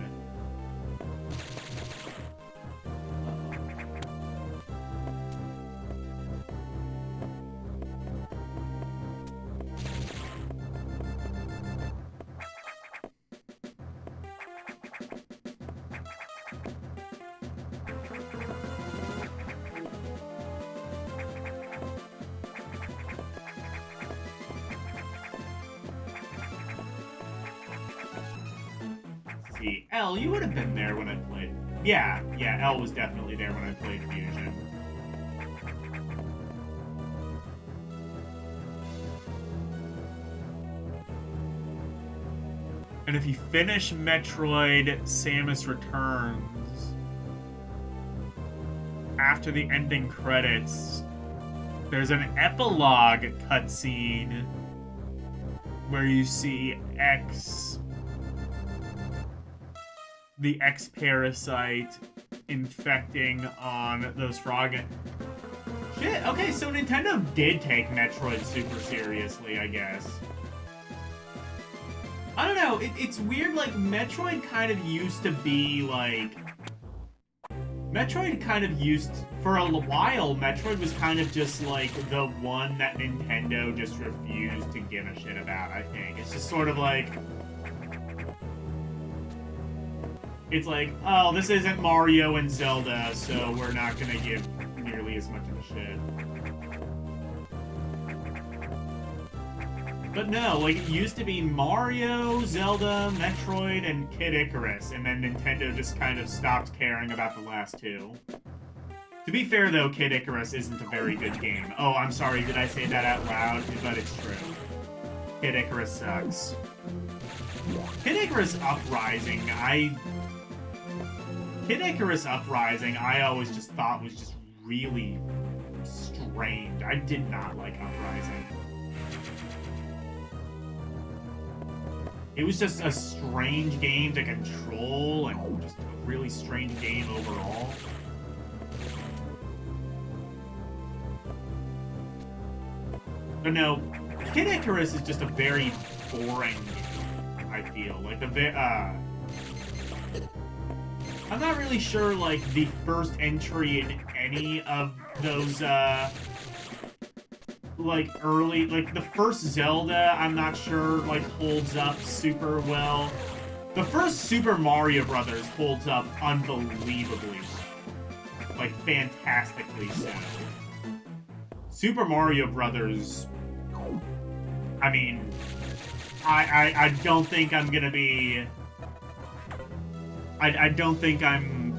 L, you would have been there when I played. Yeah, L was definitely there when I played Fusion. And if you finish Metroid Samus Returns, after the ending credits, there's an epilogue cutscene where you see the X parasite infecting on those frog. Shit, okay, so Nintendo did take Metroid super seriously, I guess. I don't know, it's weird, like, Metroid kind of used to be, like... Metroid kind of used... For a while, Metroid was kind of just, like, the one that Nintendo just refused to give a shit about, I think. It's just sort of like... It's like, oh, this isn't Mario and Zelda, so we're not gonna give nearly as much of a shit. But no, like, it used to be Mario, Zelda, Metroid, and Kid Icarus, and then Nintendo just kind of stopped caring about the last two. To be fair, though, Kid Icarus isn't a very good game. Oh, I'm sorry, did I say that out loud? But it's true. Kid Icarus sucks. Kid Icarus Uprising, Kid Icarus Uprising, I always just thought was just really strange. I did not like Uprising. It was just a strange game to control, and just a really strange game overall. But no, Kid Icarus is just a very boring game, I feel. Like, I'm not really sure, like, the first entry in any of those, like, early... Like, the first Zelda, I'm not sure, like, holds up super well. The first Super Mario Brothers holds up unbelievably well. Like, fantastically so. Super Mario Brothers... I mean... I don't think I'm gonna be... I don't think I'm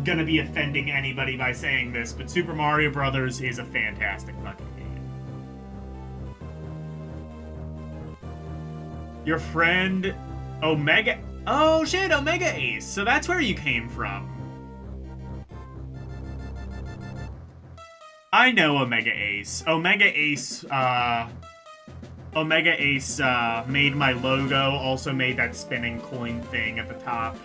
gonna be offending anybody by saying this, but Super Mario Brothers is a fantastic fucking game. Your friend Omega... Oh shit, Omega Ace! So that's where you came from. I know Omega Ace. Omega Ace made my logo, also made that spinning coin thing at the top.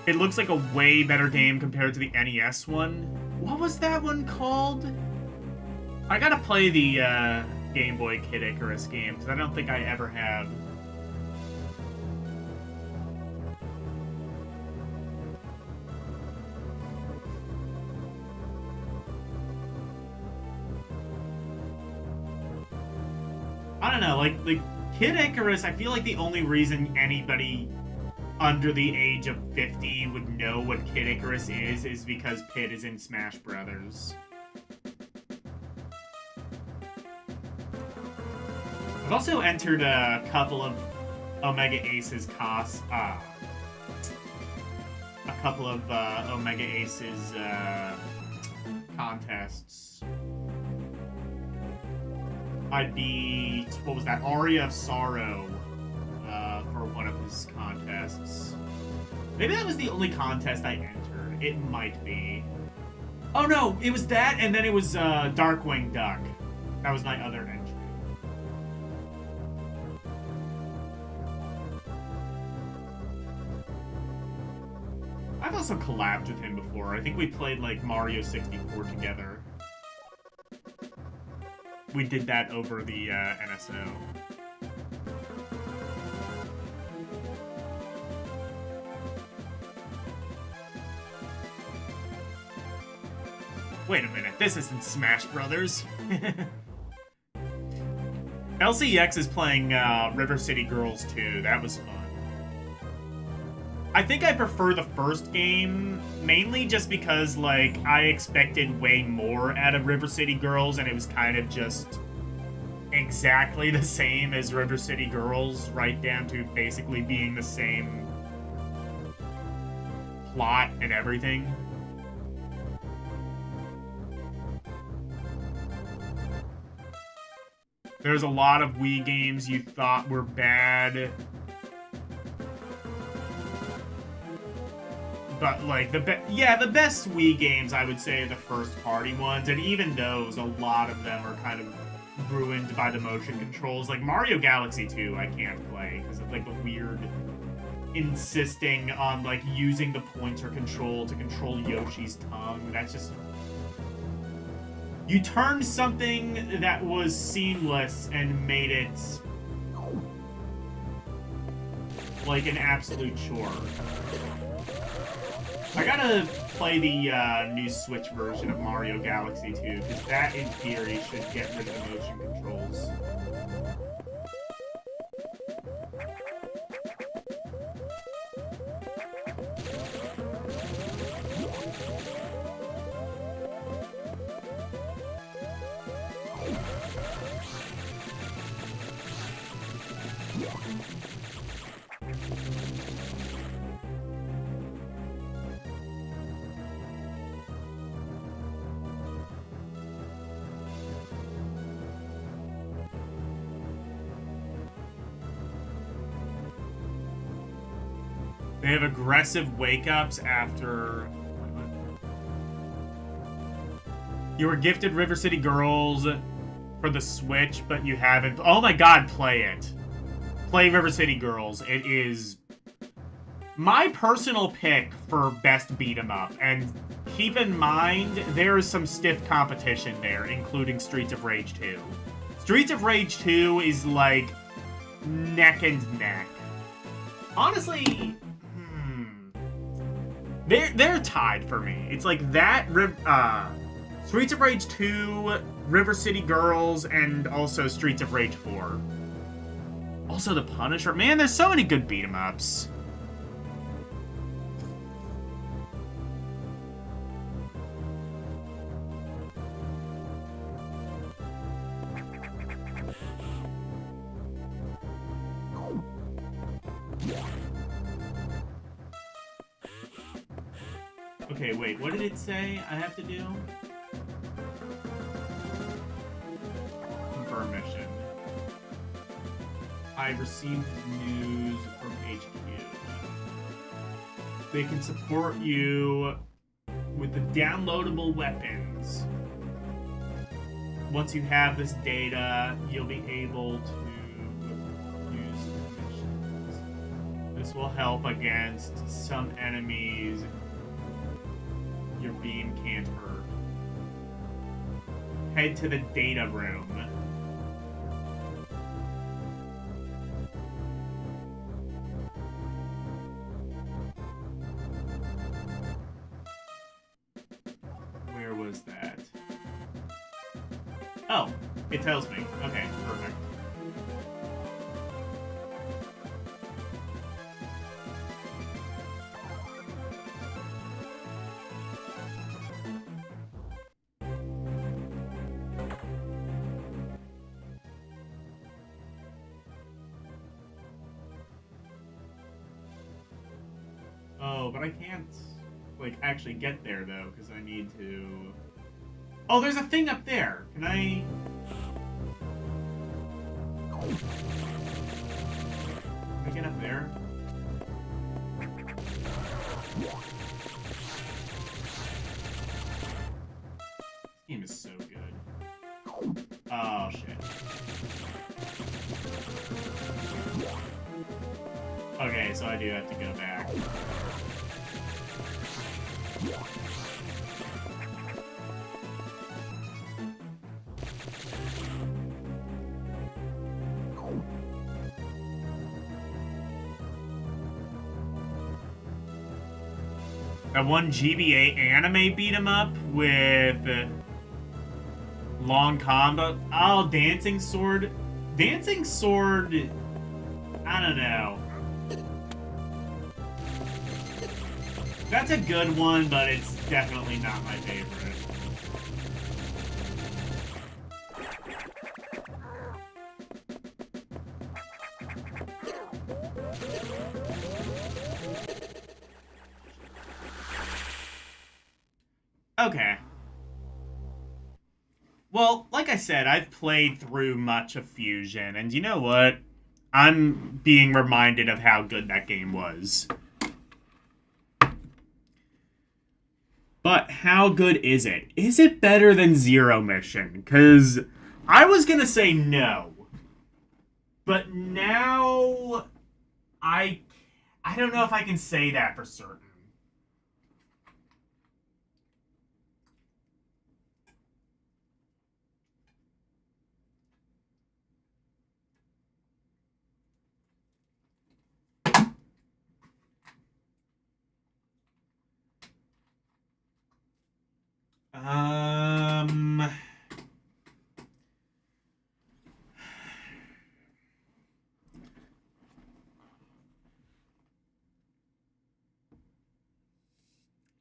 It looks like a way better game compared to the NES one. What was that one called? I gotta play the Game Boy Kid Icarus game, because I don't think I ever have. I don't know, like Kid Icarus, I feel like the only reason anybody under the age of 50 would know what Kid Icarus is because Pit is in Smash Brothers. I've also entered a couple of Omega Aces contests. I beat, what was that, Aria of Sorrow for one of his contests. Maybe that was the only contest I entered. It might be. Oh no, it was that, and then it was Darkwing Duck. That was my other entry. I've also collabed with him before. I think we played like Mario 64 together. We did that over the NSO. Wait a minute, this isn't Smash Brothers. LCX is playing River City Girls 2. That was fun. I think I prefer the first game, mainly just because, like, I expected way more out of River City Girls, and it was kind of just exactly the same as River City Girls, right down to basically being the same plot and everything. There's a lot of Wii games you thought were bad, but like the best Wii games I would say are the first party ones, and even those, a lot of them are kind of ruined by the motion controls. Like Mario Galaxy 2 I can't play because of like the weird insisting on like using the pointer control to control Yoshi's tongue. That's just, you turned something that was seamless and made it like an absolute chore. I gotta play the new Switch version of Mario Galaxy 2, because that, in theory, should get rid of the motion controls. They have aggressive wake-ups after... You were gifted River City Girls for the Switch, but you haven't... Oh my god, play it. Play River City Girls. It is my personal pick for best beat-em-up. And keep in mind, there is some stiff competition there, including Streets of Rage 2. Streets of Rage 2 is like neck and neck. Honestly... They're tied for me. It's like that, Streets of Rage 2, River City Girls, and also Streets of Rage 4. Also The Punisher. Man, there's so many good beat-em-ups. Okay, wait, what did it say I have to do? Confirm mission. I received news from HQ. They can support you with the downloadable weapons. Once you have this data, you'll be able to use the missions. The This will help against some enemies your beam can't hurt. Head to the data room. Where was that? Oh, it tells me. Okay, perfect. Oh, but I can't, like, actually get there, though, because I need to... Oh, there's a thing up there! Can I... Can I get up there? This game is so good. Oh, shit. Okay, so I do have to go back. That one GBA anime beat 'em up with long combo. Oh, Dancing Sword. Dancing Sword, I don't know. That's a good one, but it's definitely not my favorite. Okay. Well, like I said, I've played through much of Fusion, and you know what? I'm being reminded of how good that game was. But how good is it? Is it better than Zero Mission? Because I was going to say no. But now I don't know if I can say that for certain.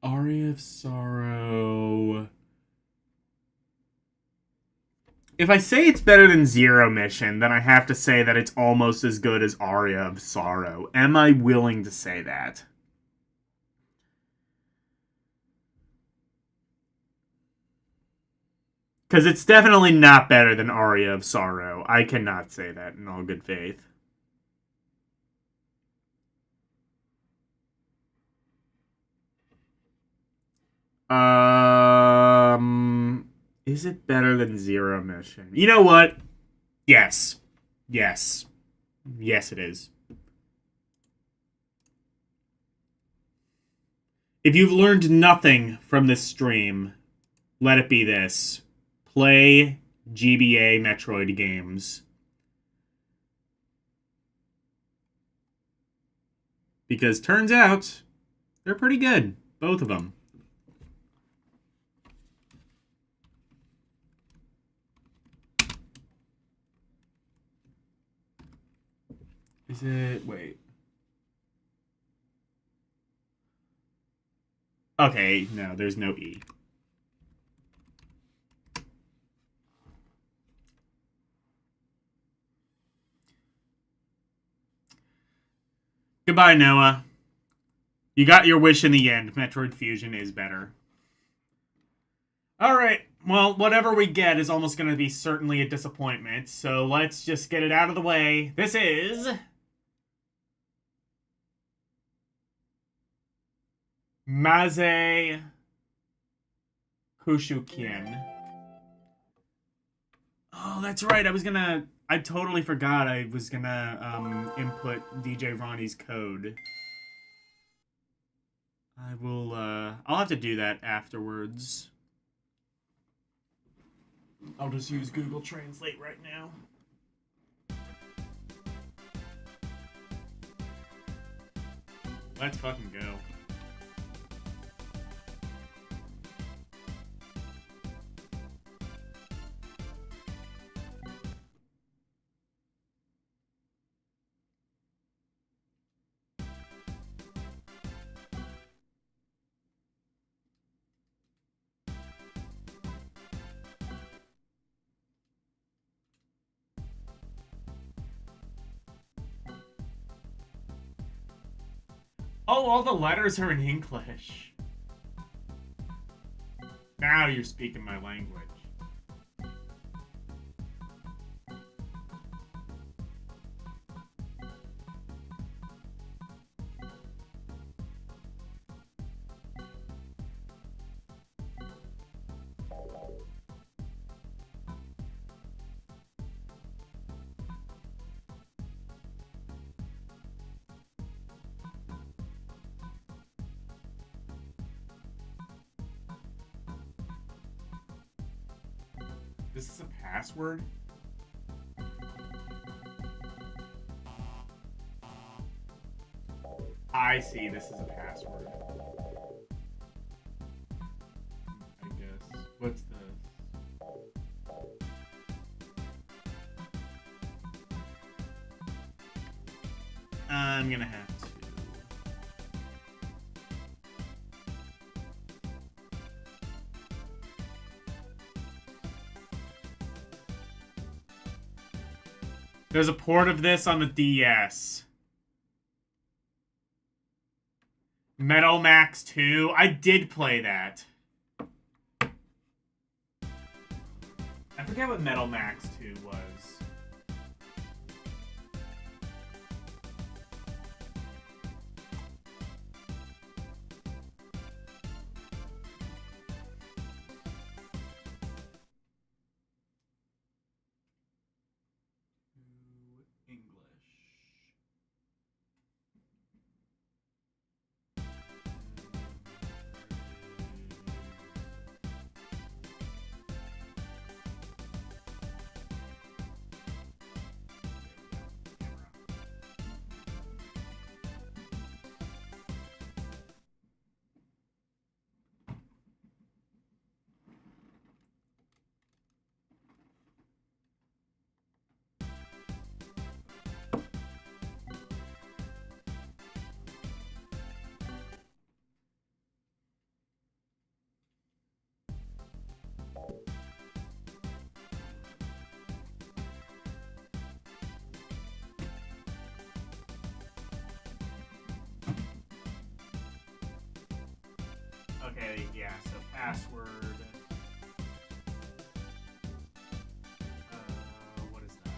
Aria of Sorrow. If I say it's better than Zero Mission, then I have to say that it's almost as good as Aria of Sorrow. Am I willing to say that? Because it's definitely not better than Aria of Sorrow. I cannot say that in all good faith. Is it better than Zero Mission? You know what? Yes. Yes. Yes, it is. If you've learned nothing from this stream, let it be this. Play GBA Metroid games. Because turns out, they're pretty good. Both of them. Is it... Wait. Okay, no, there's no E. Goodbye, Noah. You got your wish in the end. Metroid Fusion is better. Alright, well, whatever we get is almost going to be certainly a disappointment, so let's just get it out of the way. This is... Maze Kushukien. Oh, that's right. I was gonna I totally forgot I was gonna input DJ Ronnie's code. I will I'll have to do that afterwards. I'll just use Google Translate right now. Let's fucking go. Oh, all the letters are in English. Now you're speaking my language. This is a password? I see, this is a password. I guess. What's this? I'm gonna have to. There's a port of this on the DS. Metal Max 2. I did play that. I forget what Metal Max 2 was. Okay, yeah, so password. What is that?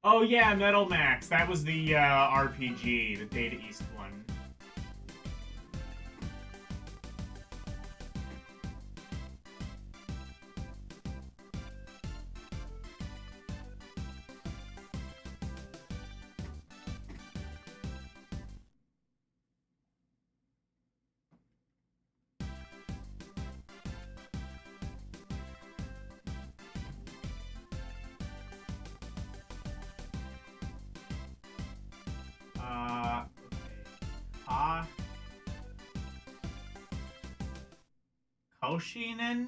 Oh yeah, Metal Max. That was the RPG, the Data East one. Koshinen?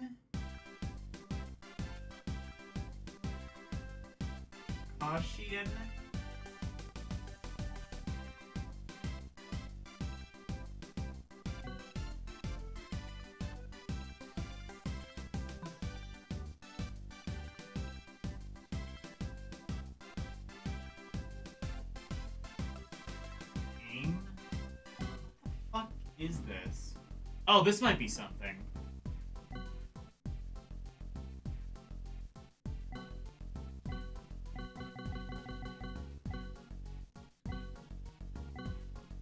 Koshian? Game? What the fuck is this? Oh, this might be something.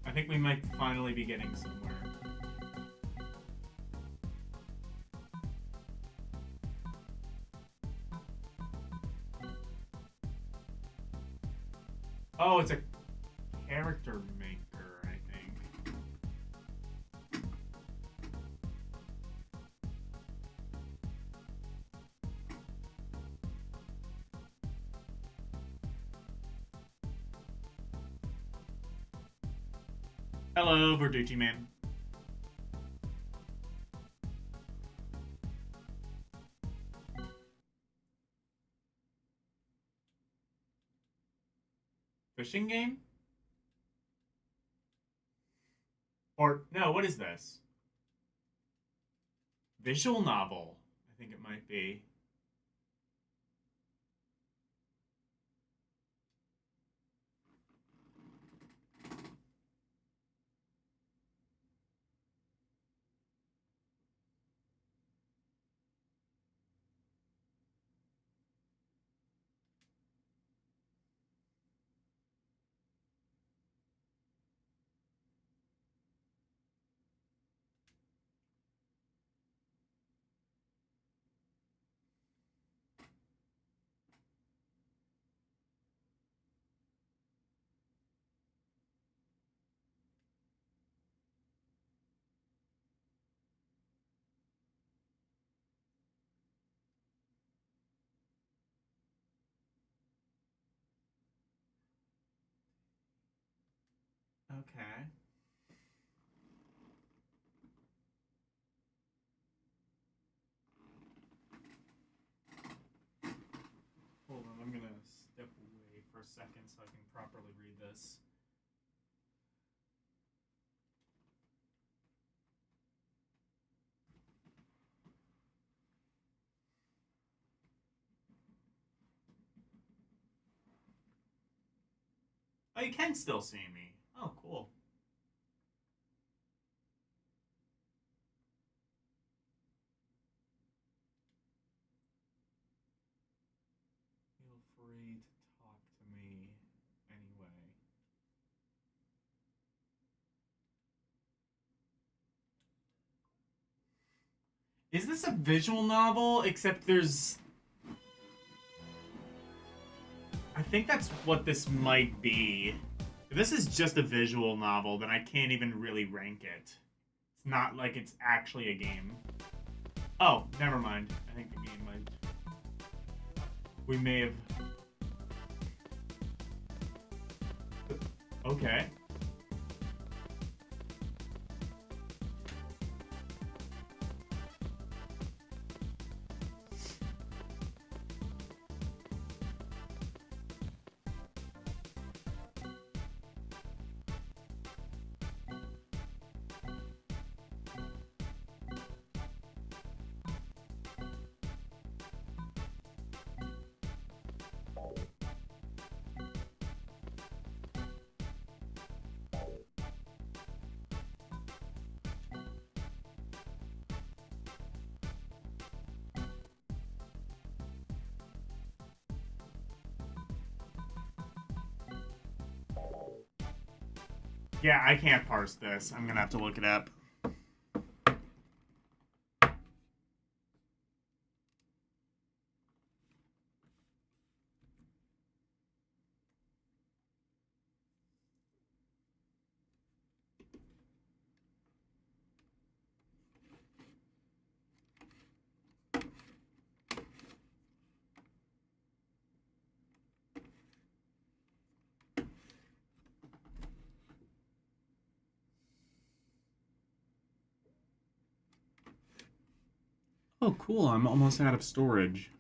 I think we might finally be getting somewhere. Oh, it's a character maker, I think. Hello, Verducci man. Fishing game? Or, no, what is this? Visual novel, I think it might be. Okay. Hold on, I'm gonna step away for a second so I can properly read this. Oh, you can still see me. Oh, cool. Feel free to talk to me anyway. Is this a visual novel? Except there's... I think that's what this might be. If this is just a visual novel, then I can't even really rank it. It's not like it's actually a game. Oh, never mind. I think the game might... We may have... Okay. Yeah, I can't parse this. I'm gonna have to look it up. Oh, cool. I'm almost out of storage.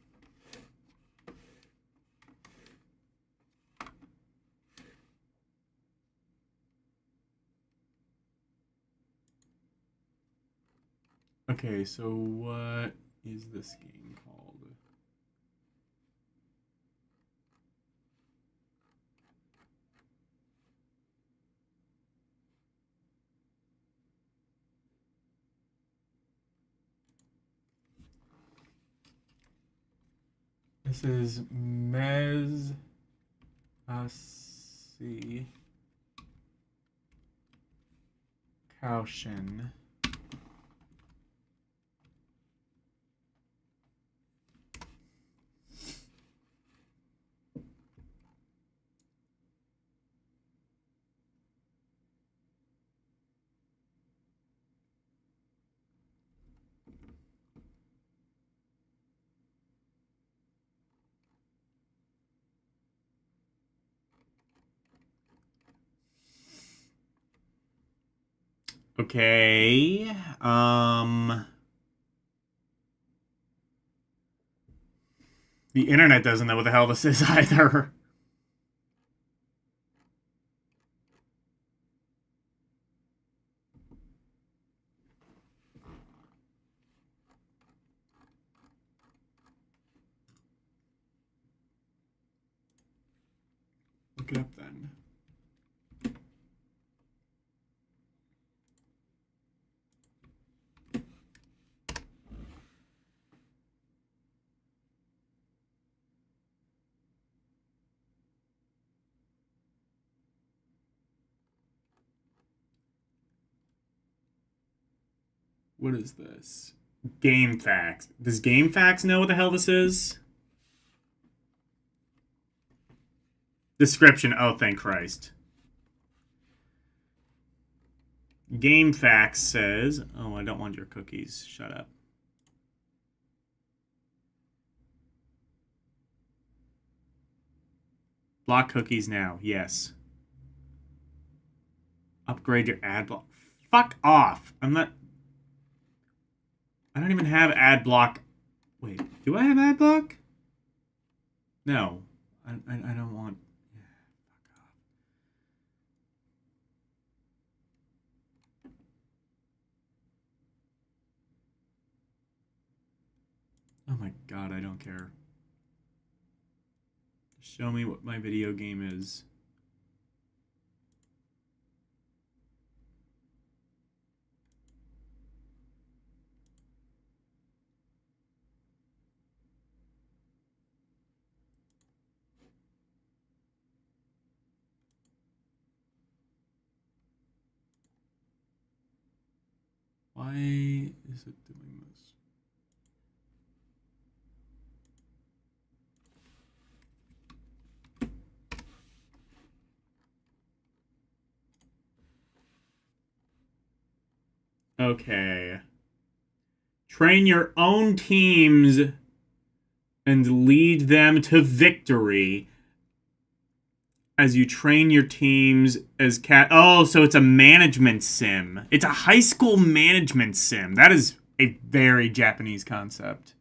Okay, so what is this game called? This is Caution. Okay. The internet doesn't know what the hell this is either. Look it up then. What is this? GameFAQs. Does GameFAQs know what the hell this is? Description. Oh, thank Christ. GameFAQs says... Oh, I don't want your cookies. Shut up. Block cookies now. Yes. Upgrade your ad block. Fuck off. I'm not... I don't even have ad block. Wait, do I have ad block? No. I don't want... Yeah, fuck off. Oh my god, I don't care. Show me what my video game is. Why is it doing this? Okay. Train your own teams and lead them to victory as you train your teams as Oh, so it's a management sim. It's a high school management sim. That is a very Japanese concept.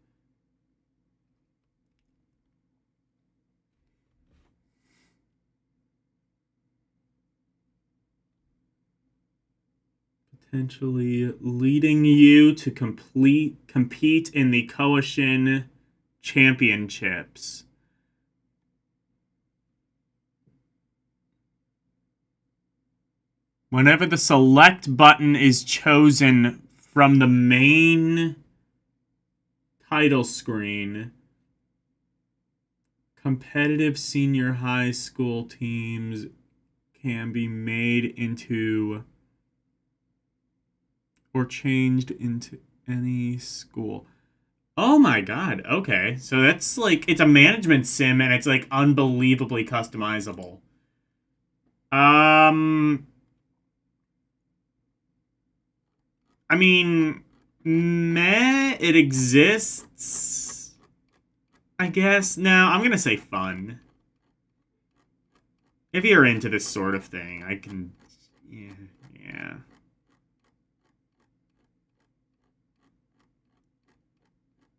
Potentially leading you to compete in the Koishin Championships. Whenever the select button is chosen from the main title screen, competitive senior high school teams can be made into or changed into any school. Oh my god, okay. So that's like, it's a management sim and it's like unbelievably customizable. I mean, meh, it exists. I guess. No, I'm gonna say fun. If you're into this sort of thing, I can... Yeah.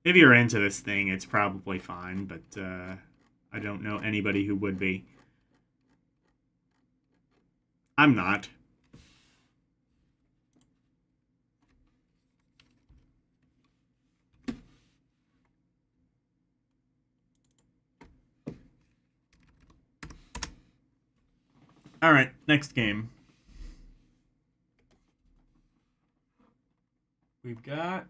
If you're into this thing, it's probably fine, but I don't know anybody who would be. I'm not. Alright, next game. We've got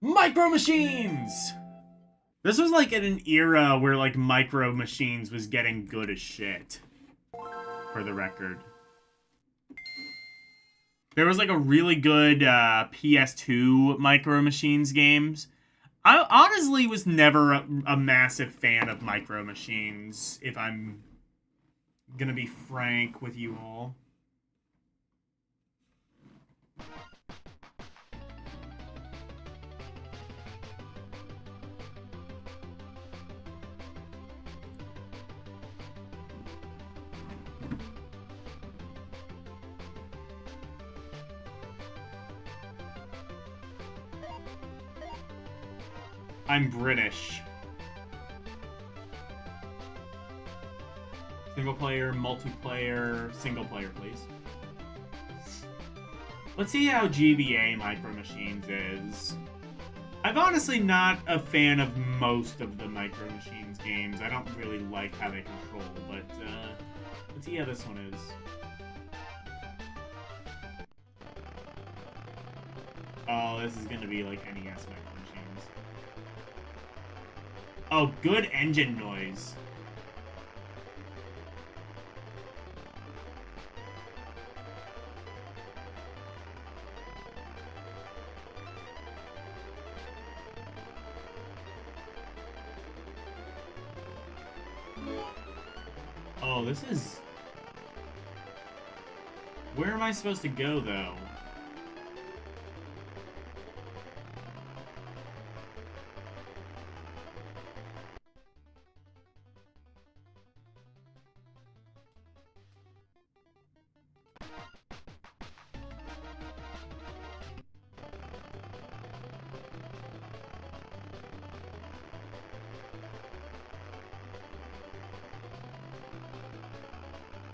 Micro Machines! This was like in an era where like Micro Machines was getting good as shit. For the record. There was like a really good PS2 Micro Machines games. I honestly was never a massive fan of Micro Machines, if I'm gonna be frank with you all. I'm British. Single player, multiplayer, single player, please. Let's see how GBA Micro Machines is. I'm honestly not a fan of most of the Micro Machines games. I don't really like how they control, but let's see how this one is. Oh, this is gonna be like NES Micro Machines. Oh, good engine noise. Oh, this is... Where am I supposed to go, though?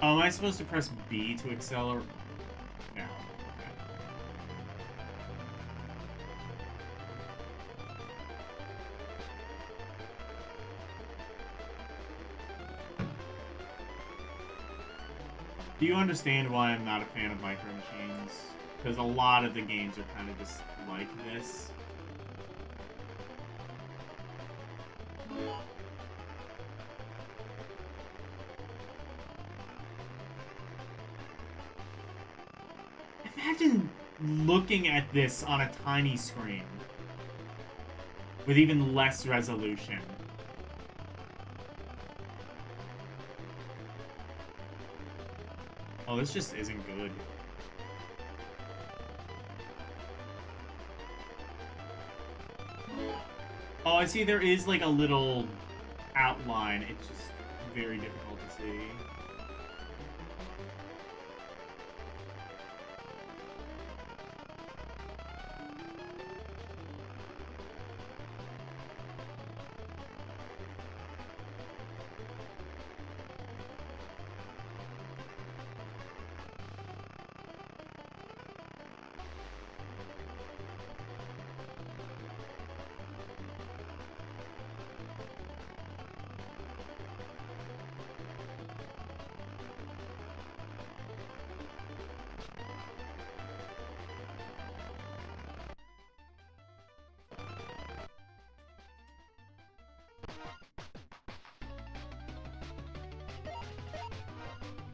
Oh, am I supposed to press B to accelerate? No. Okay. Do you understand why I'm not a fan of Micro Machines? Because a lot of the games are kind of just like this. Imagine looking at this on a tiny screen with even less resolution. Oh, this just isn't good. Oh, I see there is like a little outline. It's just very difficult to see.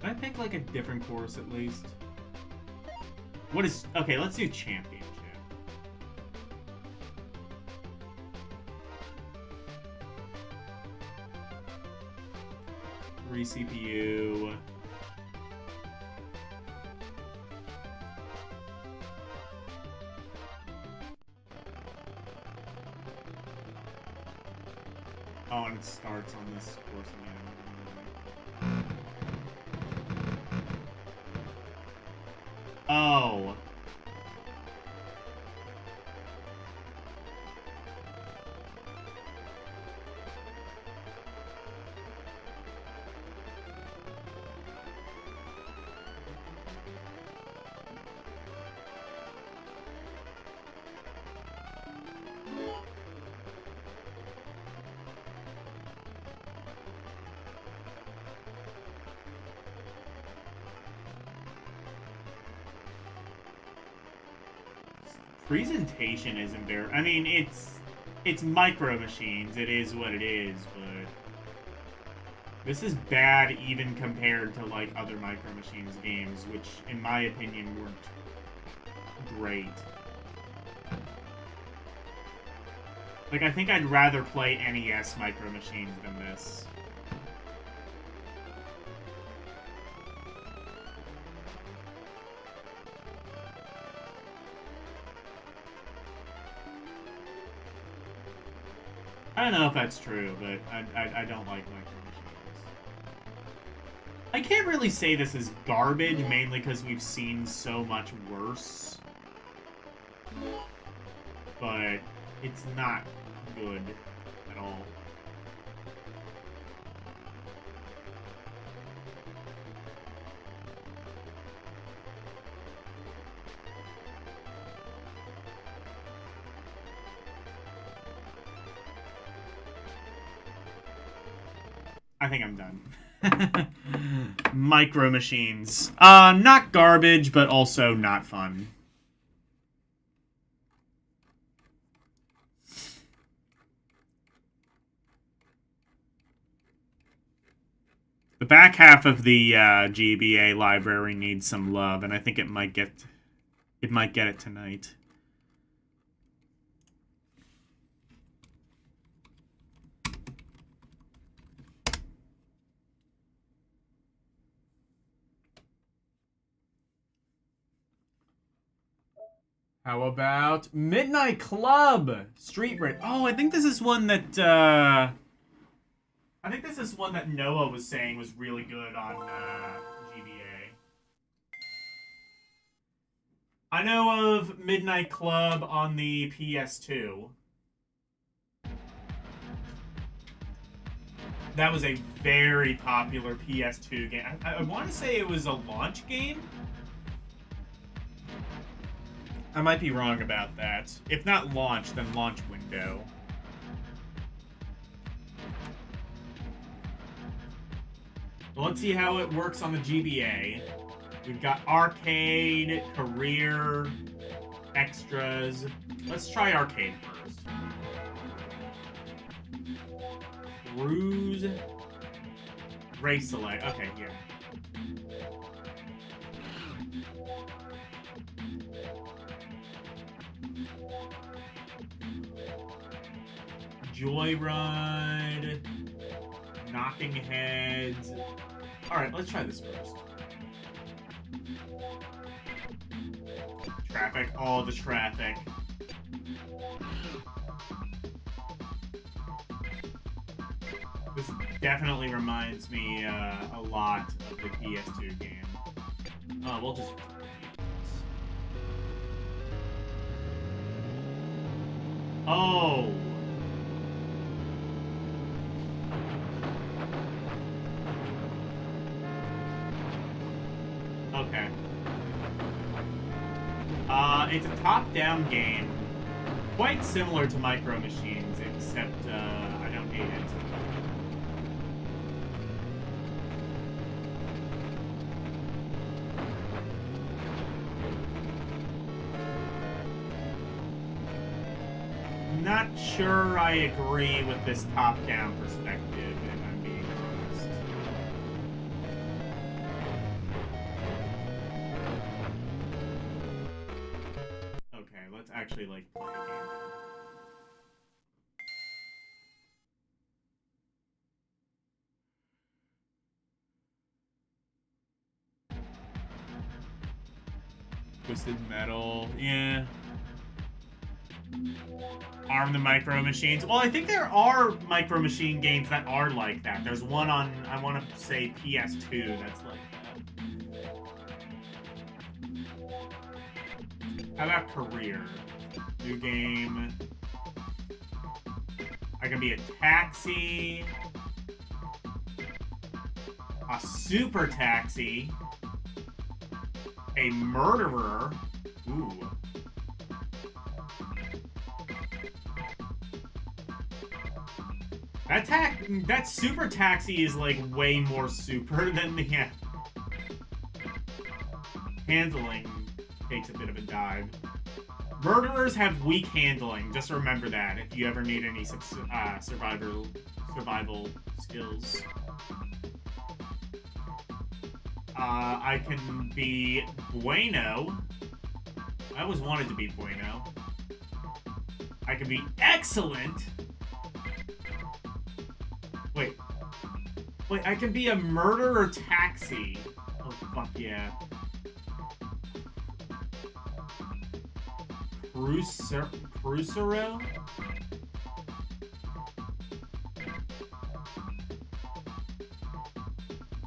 Can I pick like a different course at least? What is... Okay, let's do championship. 3 CPU. Oh, and it starts on this course again. Oh. Presentation isn't there. I mean, it's Micro Machines. It is what it is, but this is bad even compared to like other Micro Machines games, which in my opinion weren't great. Like, I think I'd rather play NES Micro Machines than this. I don't know if that's true, but I don't like Micro Machines. I can't really say this is garbage, mainly because we've seen so much worse. But it's not good at all. I think I'm done. Micro Machines. Not garbage, but also not fun. The back half of the GBA library needs some love, and I think it might get it tonight. How about Midnight Club? Street Race. Oh, I think this is one that Noah was saying was really good on GBA. I know of Midnight Club on the PS2. That was a very popular PS2 game. I want to say it was a launch game. I might be wrong about that. If not launch, then launch window. Well, let's see how it works on the GBA. We've got arcade, career, extras. Let's try arcade first. Cruise. Race select. Okay, here. Joyride, knocking heads. Alright, let's try this first. Traffic, all the traffic. This definitely reminds me a lot of the PS2 game. We'll just... Oh! Okay. It's a top-down game, quite similar to Micro Machines, except I don't hate it. Not sure I agree with this top-down perspective, if I'm being honest. Okay, let's actually, like, play a game. Twisted Metal, yeah. Arm the Micro Machines. Well, I think there are Micro Machine games that are like that. There's one on, I want to say, PS2 that's like that. How about Career? New game. I can be a taxi. A super taxi. A murderer. Ooh. That super taxi is like way more super than the handling takes a bit of a dive. Murderers have weak handling. Just remember that if you ever need any survival skills. I can be bueno. I always wanted to be bueno. I can be excellent. Wait, I can be a murderer taxi. Oh, fuck yeah. Crucero?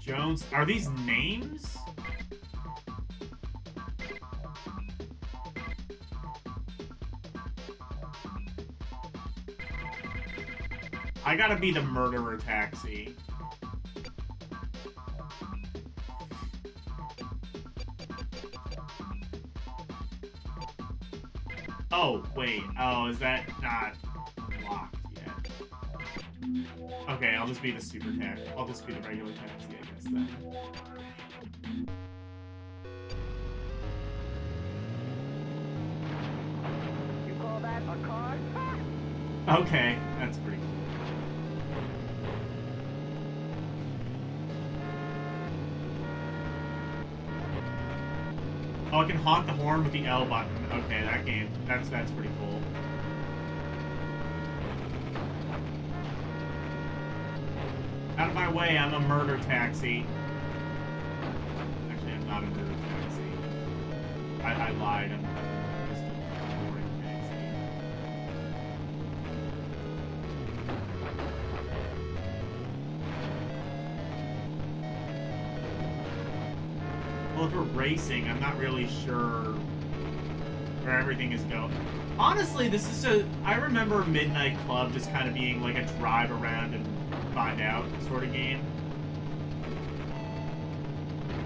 Jones. Are these names? I gotta be the murderer taxi. Oh, wait. Oh, is that not unlocked yet? Okay, I'll just be the super taxi. I'll just be the regular taxi, I guess, then. You call that a car? Okay, that's pretty cool. Oh, I can honk the horn with the L button. Okay, that game. That's pretty cool. Out of my way, I'm a murder taxi. Actually, I'm not a murder taxi. I lied. I'm just a boring taxi. Well, if we're racing, I'm not really sure where everything is going. Honestly, this is I remember Midnight Club just kind of being like a drive around and find out sort of game.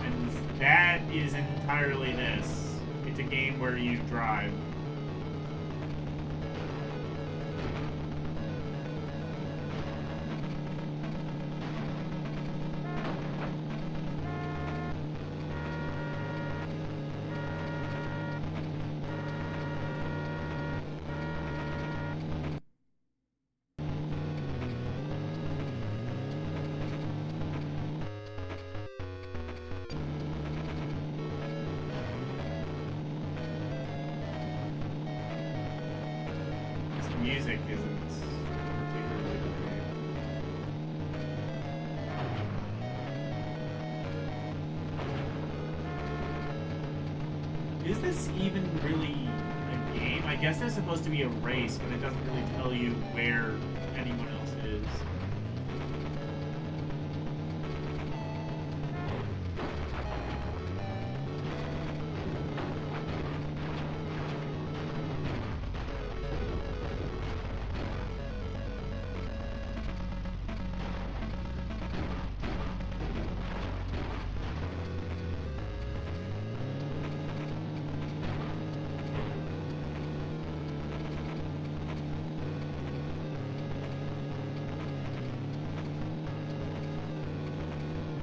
And that is entirely this. It's a game where you drive. Music isn't particularly okay. Is this even really a game? I guess there's supposed to be a race, but it doesn't really tell you where anyone else is.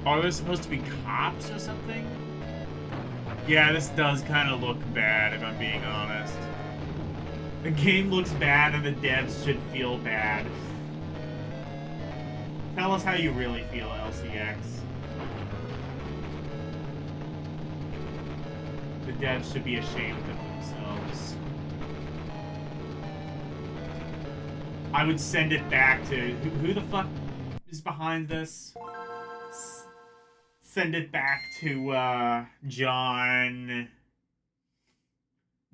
Are there supposed to be cops or something? Yeah, this does kind of look bad, if I'm being honest. The game looks bad and the devs should feel bad. Tell us how you really feel, LCX. The devs should be ashamed of themselves. I would send it back to... Who the fuck is behind this? Send it back to, John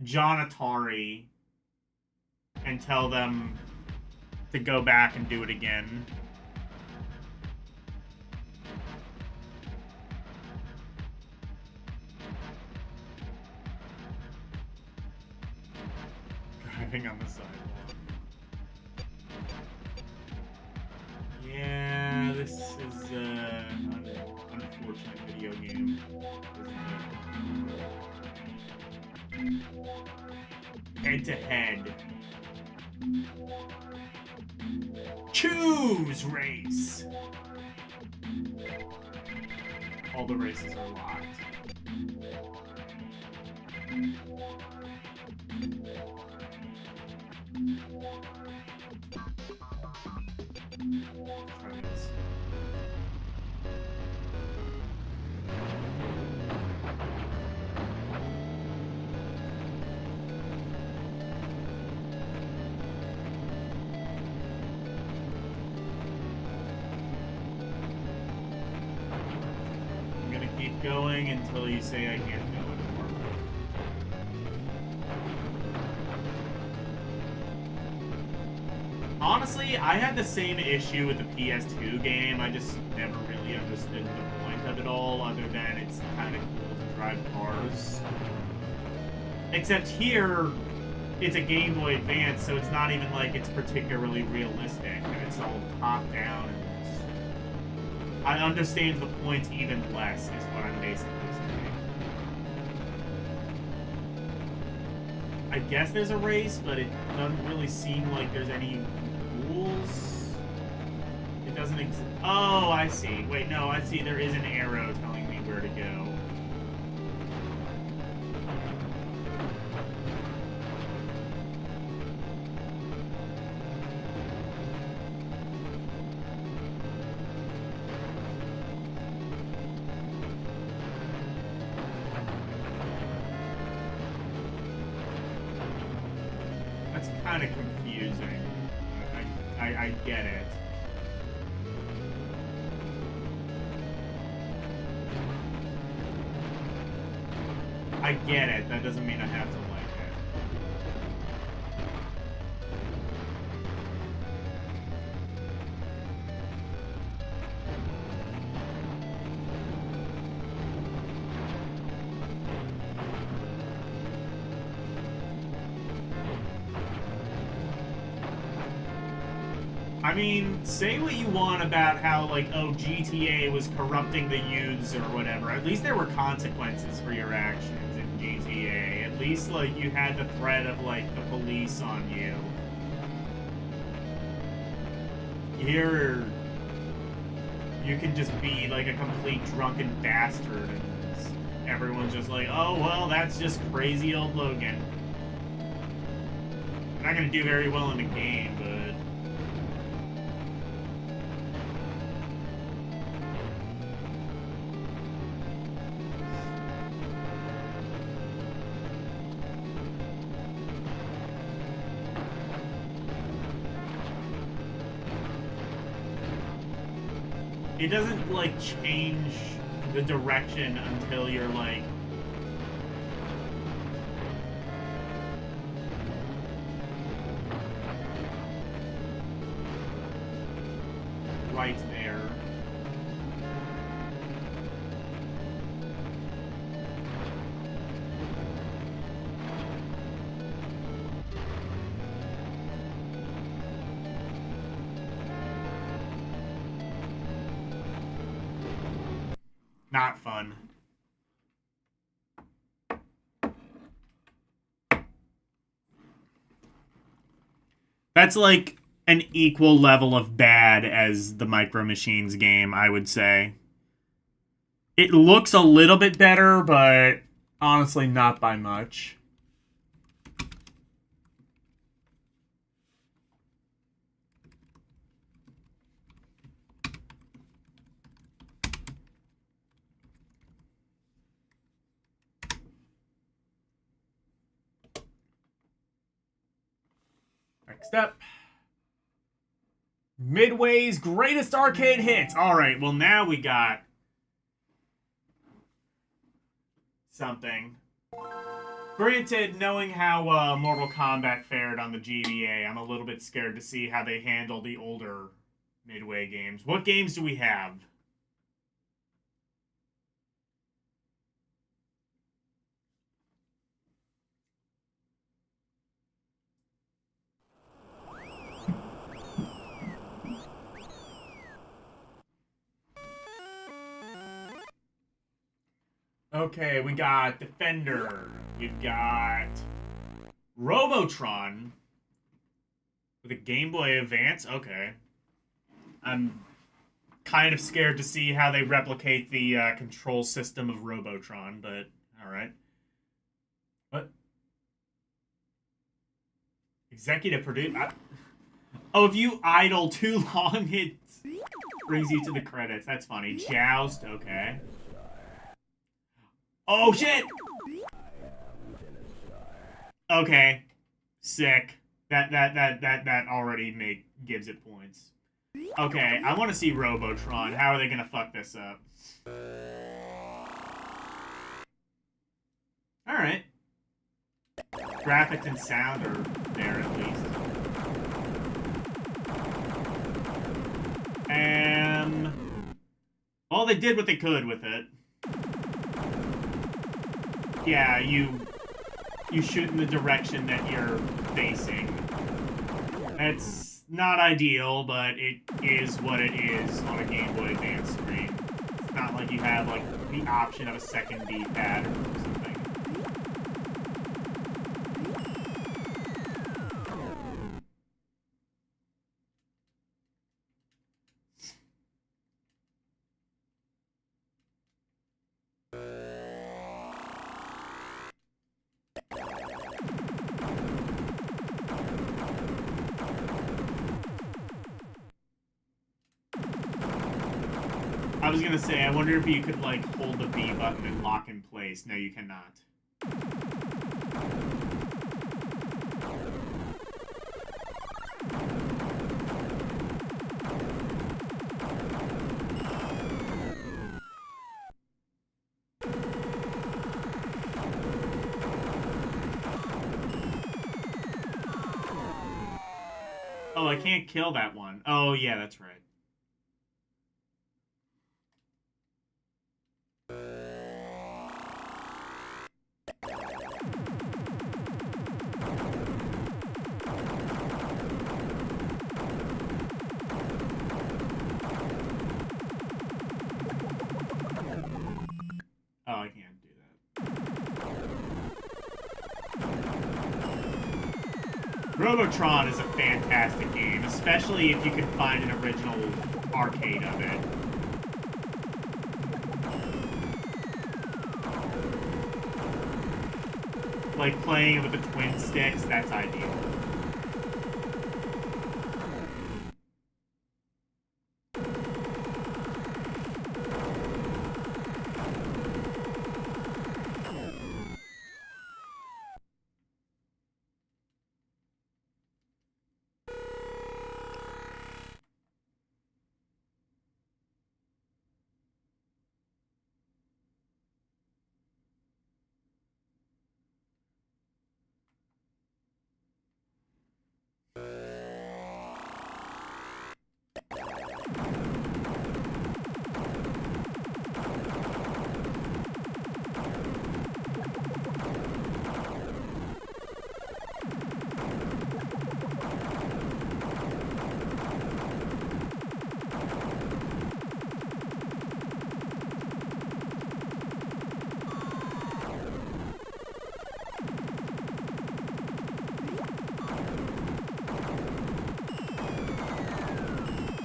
Atari and tell them to go back and do it again. Driving on the sidewalk. Yeah, this is, an unfortunate video game, isn't it? Head-to-head. Choose race! All the races are locked. Try this. I'm gonna keep going until you say I can't go anymore. Honestly, I had the same issue with the PS2 game. I just never really understood the point of it all, other than it's kind of cool to drive cars. Except here, it's a Game Boy Advance, so it's not even like it's particularly realistic, and it's all top-down. I understand the point even less, is what I'm basically saying. I guess there's a race, but it doesn't really seem like there's any rules. It doesn't exist. Oh, I see. Wait, no, I see. There is an arrow telling me where to go. That's kind of confusing. I get it. I get it. That doesn't mean I have to like it. I mean, say what you want about how, like, oh, GTA was corrupting the youths or whatever. At least there were consequences for your actions in GTA. At least, like, you had the threat of, like, the police on you. Here, you can just be, like, a complete drunken bastard, and everyone's just like, oh, well, that's just crazy old Logan. Not gonna do very well in the game, but... It doesn't, like, change the direction until you're, like... right there. Not fun. That's like an equal level of bad as the Micro Machines game, I would say. It looks a little bit better, but honestly not by much. Next up. Midway's greatest arcade hits. Alright, well now we got something. Granted, knowing how Mortal Kombat fared on the GBA, I'm a little bit scared to see how they handle the older Midway games. What games do we have? Okay, we got Defender. We've got Robotron with a Game Boy Advance. Okay. I'm kind of scared to see how they replicate the control system of Robotron, but alright. What? Executive producer? Oh, if you idle too long, it brings you to the credits. That's funny. Joust, okay. Oh, shit! Okay. Sick. That already gives it points. Okay, I want to see Robotron. How are they gonna fuck this up? Alright. Graphics and sound are there at least. Well, they did what they could with it. Yeah, you shoot in the direction that you're facing. That's not ideal, but it is what it is on a Game Boy Advance screen. It's not like you have, like, the option of a second D-pad or something. I was gonna say, I wonder if you could, like, hold the B button and lock in place. No, you cannot. Oh, I can't kill that one. Oh, yeah, that's right. Oh, I can't do that. Robotron is a fantastic game, especially if you can find an original arcade of it. Like playing with the twin sticks, that's ideal.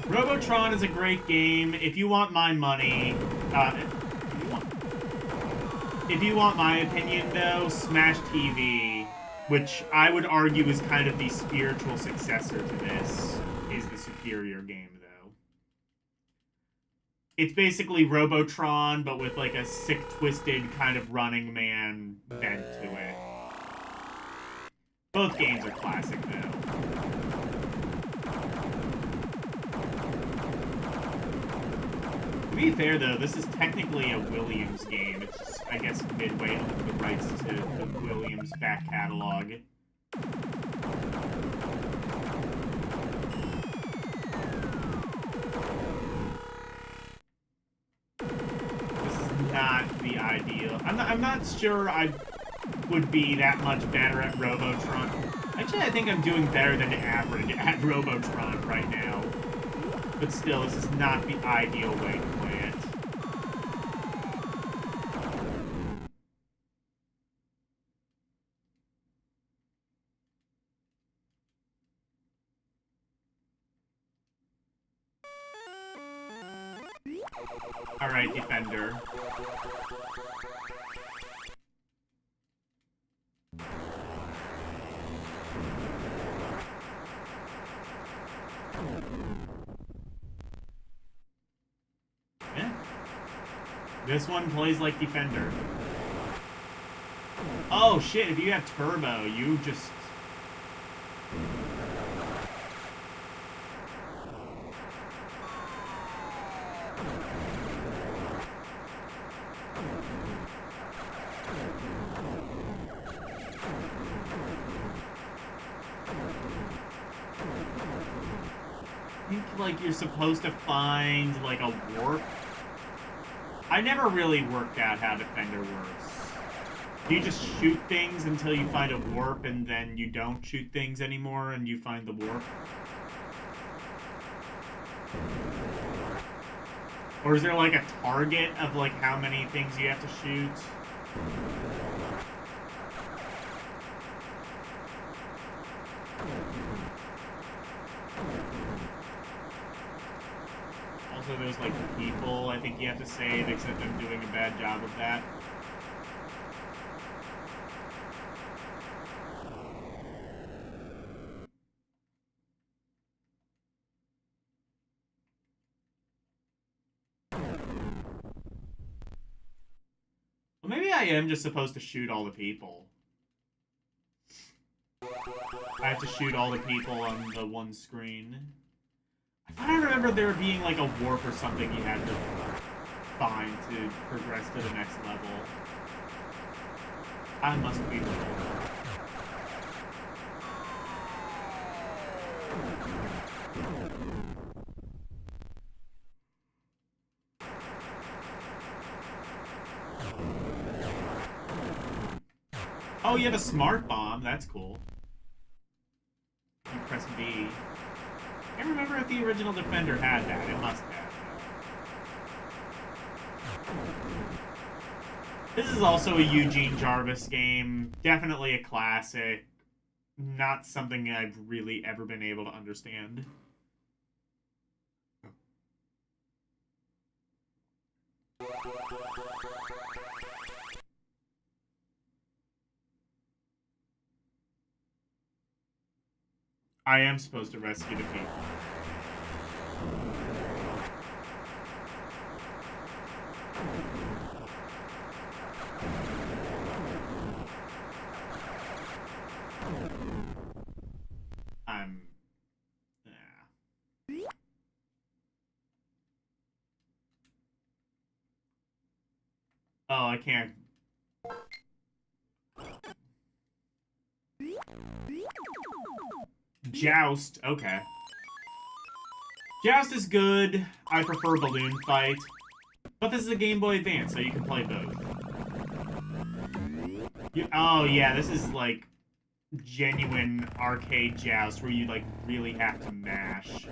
Robotron is a great game. If you want my money, if you want my opinion, though, Smash TV, which I would argue is kind of the spiritual successor to this, is the superior game, though. It's basically Robotron, but with, like, a sick, twisted kind of Running Man bent to it. Both games are classic, though. To be fair, though, this is technically a Williams game. It's just, I guess, Midway owns the rights to the Williams back catalog. This is not the ideal. I'm not sure I would be that much better at Robotron. Actually, I think I'm doing better than average at Robotron right now. But still, this is not the ideal way to play it. Alright, Defender. This one plays like Defender. Oh shit, if you have turbo, you just... I think, like, you're supposed to find, like, a warp. I never really worked out how Defender works. Do you just shoot things until you find a warp and then you don't shoot things anymore and you find the warp? Or is there, like, a target of, like, how many things you have to shoot? Also, there's, like, people I think you have to save, except I'm doing a bad job of that. Well, maybe I am just supposed to shoot all the people. I have to shoot all the people on the one screen. I thought I remember there being like a warp or something you had to find to progress to the next level. I must be wrong. Oh, you have a smart bomb. That's cool. You press B. I can't remember if the original Defender had that. It must have. This is also a Eugene Jarvis game. Definitely a classic. Not something I've really ever been able to understand. I am supposed to rescue the people. Yeah. Oh, I can't. Joust, okay. Joust is good. I prefer Balloon Fight. But this is a Game Boy Advance, so you can play both. Oh, yeah, this is, like, genuine arcade Joust where you, like, really have to mash.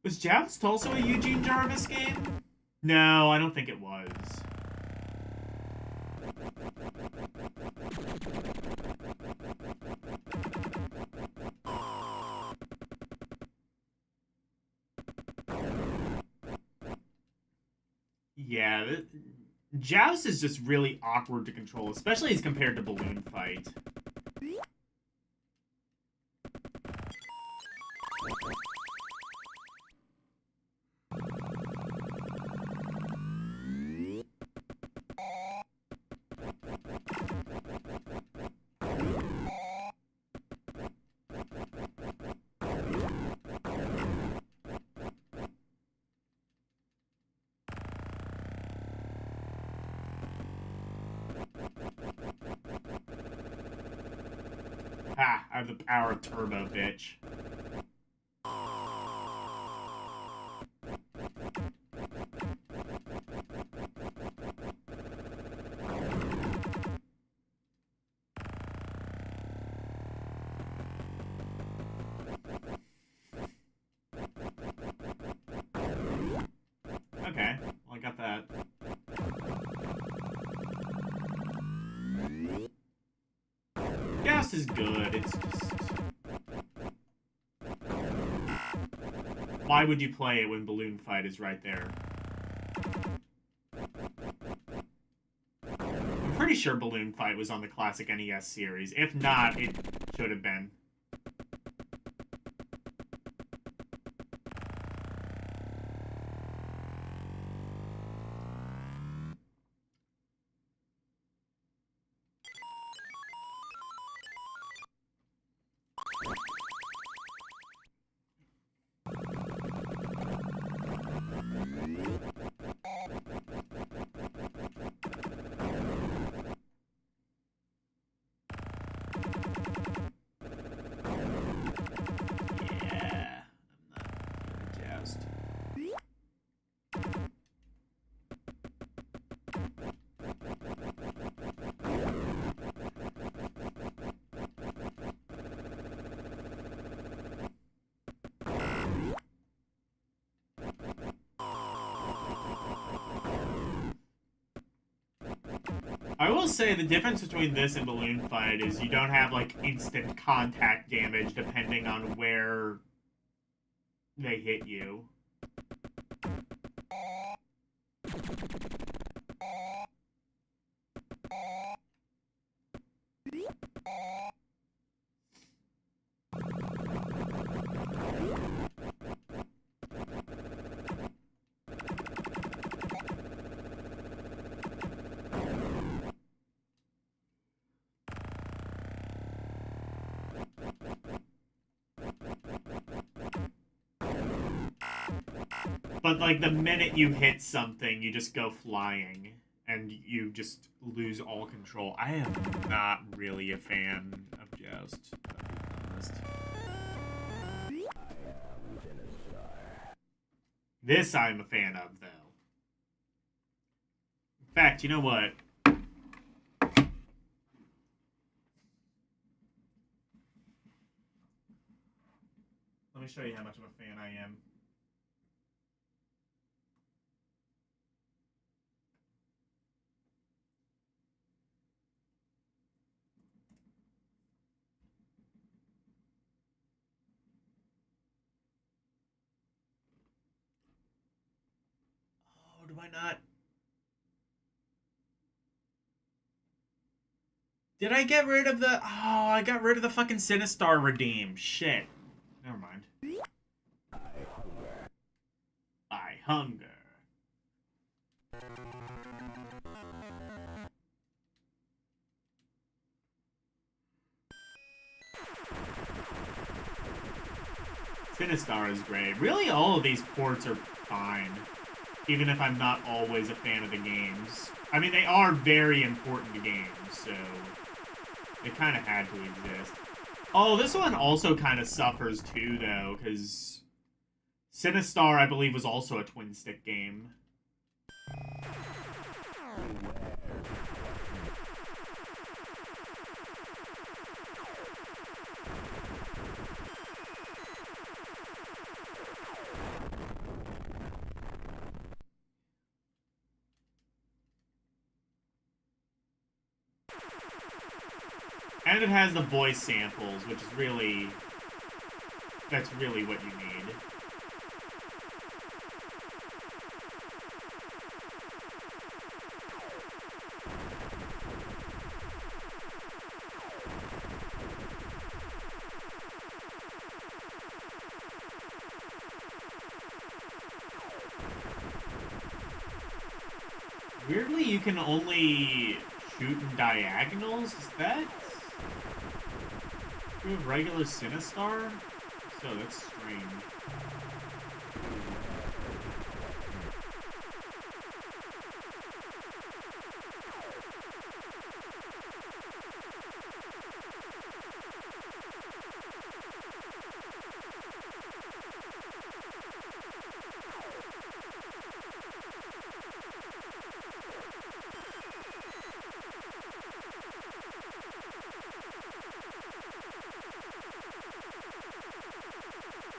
Was Joust also a Eugene Jarvis game? No, I don't think it was. Yeah, Joust is just really awkward to control, especially as compared to Balloon Fight. Ha! I have the power of turbo, bitch. Okay, well, I got that. Joust is good, it's just... Why would you play it when Balloon Fight is right there? I'm pretty sure Balloon Fight was on the classic NES series. If not, it should have been. I will say the difference between this and Balloon Fight is you don't have, like, instant contact damage depending on where they hit you. But, like, the minute you hit something, you just go flying. And you just lose all control. I am not really a fan of Joust, to be honest. This I'm a fan of, though. In fact, you know what? Let me show you how much of a fan I am. Oh, do I not? Did I get rid of the... Oh, I got rid of the fucking Sinistar redeem. Shit. Never mind. I hunger. Sinistar is great. Really, all of these ports are fine. Even if I'm not always a fan of the games. I mean, they are very important games, so... They kind of had to exist. Oh, this one also kind of suffers too, though, because Sinistar, I believe, was also a twin-stick game. And it has the voice samples, which is really... That's really what you need. Weirdly, you can only shoot in diagonals? Is that... Do you have regular Sinistar? So that's strange.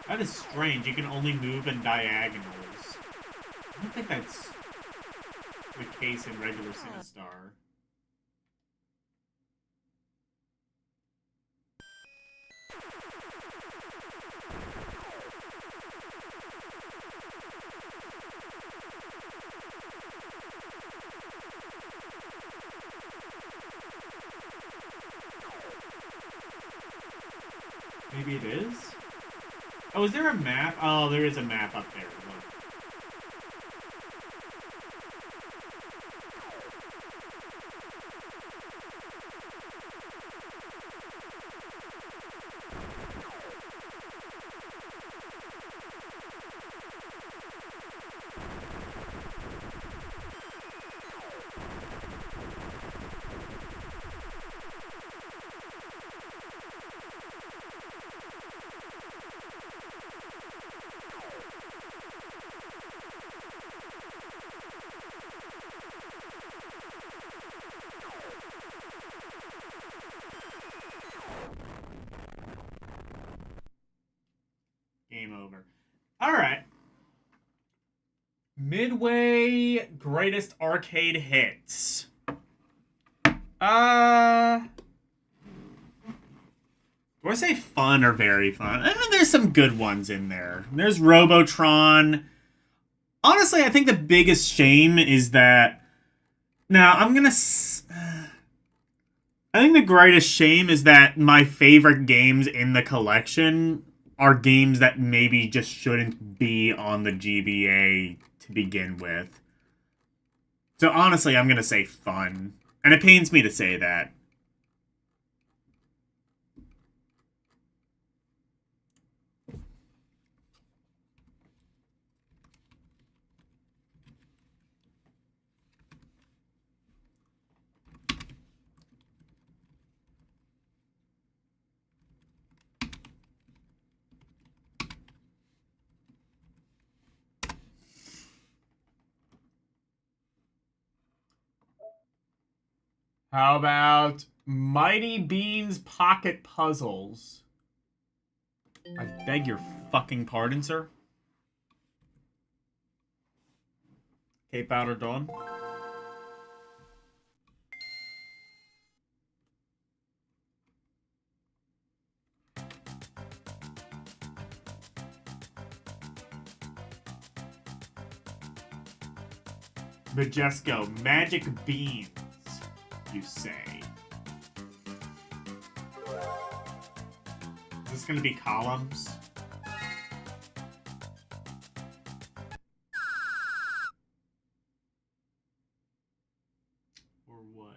That is strange. You can only move in diagonals. I don't think that's the case in regular Sinistar. Maybe it is? Oh, is there a map? Oh, there is a map up there. Look. Game over. Alright. Midway Greatest Arcade Hits. Do I say fun or very fun? There's some good ones in there. There's Robotron. Honestly, I think the biggest shame is that... Now, I think the greatest shame is that my favorite games in the collection are games that maybe just shouldn't be on the GBA to begin with. So honestly, I'm gonna say fun. And it pains me to say that. How about Mighty Bean's Pocket Puzzles? I beg your fucking pardon, sir? Cape Outer Dawn? Majesco, magic beans, you say. Is this gonna be columns? Or what?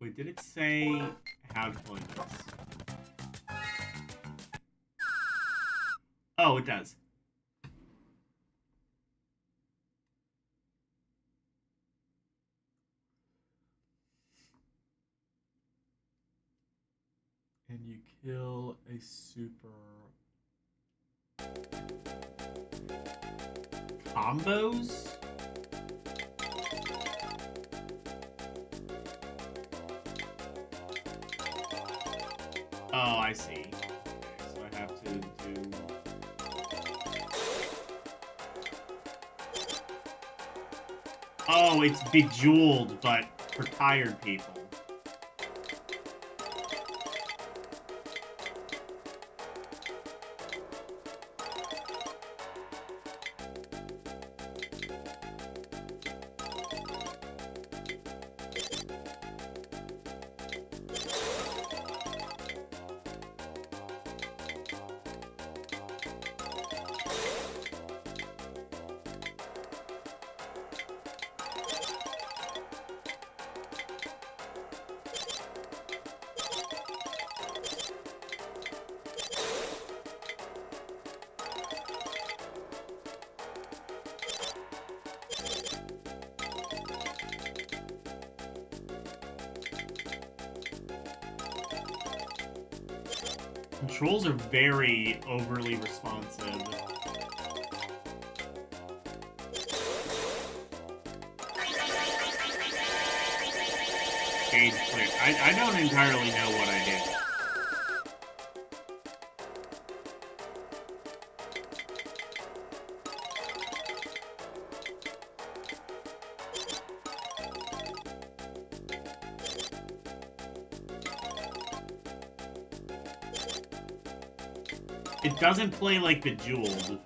Wait, did it say how to play this? Oh, it does. And you kill a super... Combos? Oh, I see. Okay, so I have to do... Oh, it's Bejeweled, but for tired people. Controls are very overly responsive. Stage clear. I don't entirely know what I did. It doesn't play like Bejeweled.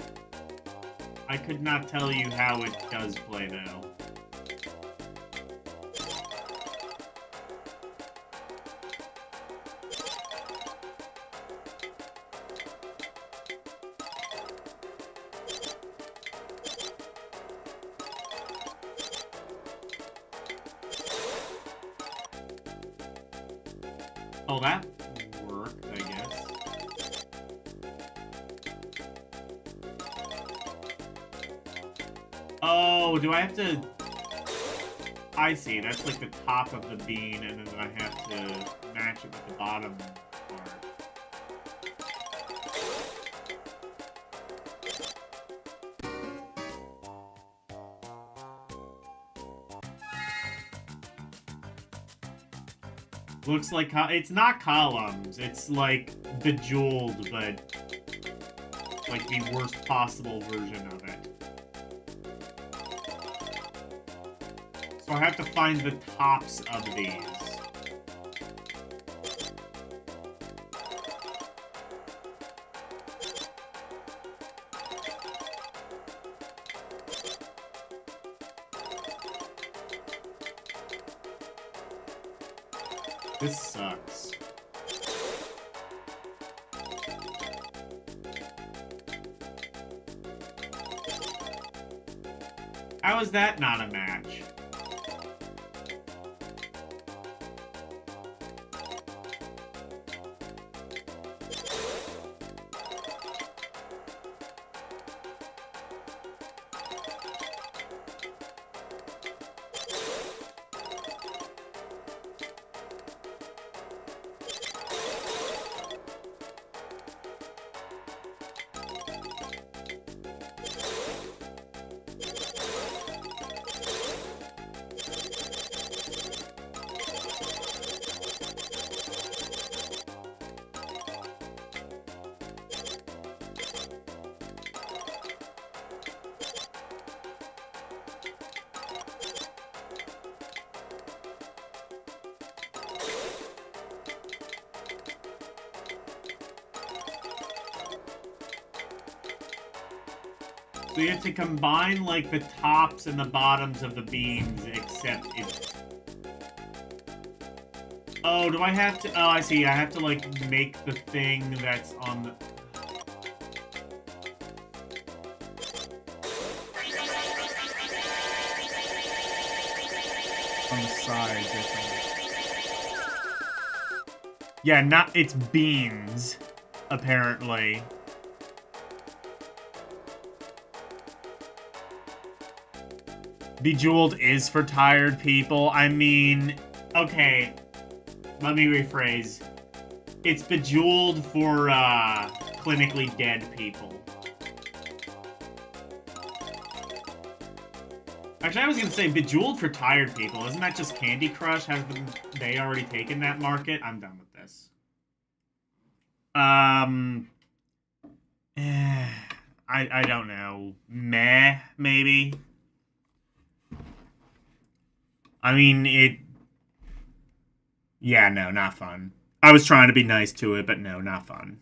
I could not tell you how it does play, though. Oh, that worked, I guess. Oh, do I have to... I see, that's like the top of the bean, and then I have to match it with the bottom part. Looks like it's not columns. It's like Bejeweled, but like the worst possible version of it. So I have to find the tops of these. This sucks. How is that not a match? So you have to combine, like, the tops and the bottoms of the beans, except it's... Oh, do I have to... Oh, I see. I have to, like, make the thing that's on the... On the sides, I think. Yeah, not... It's beans, apparently. Bejeweled is for tired people. I mean, okay, let me rephrase. It's Bejeweled for, clinically dead people. Actually, I was gonna say Bejeweled for tired people. Isn't that just Candy Crush? Haven't they already taken that market? I'm done with this. I don't know. Meh, maybe? I mean, yeah, no, not fun. I was trying to be nice to it, but no, not fun.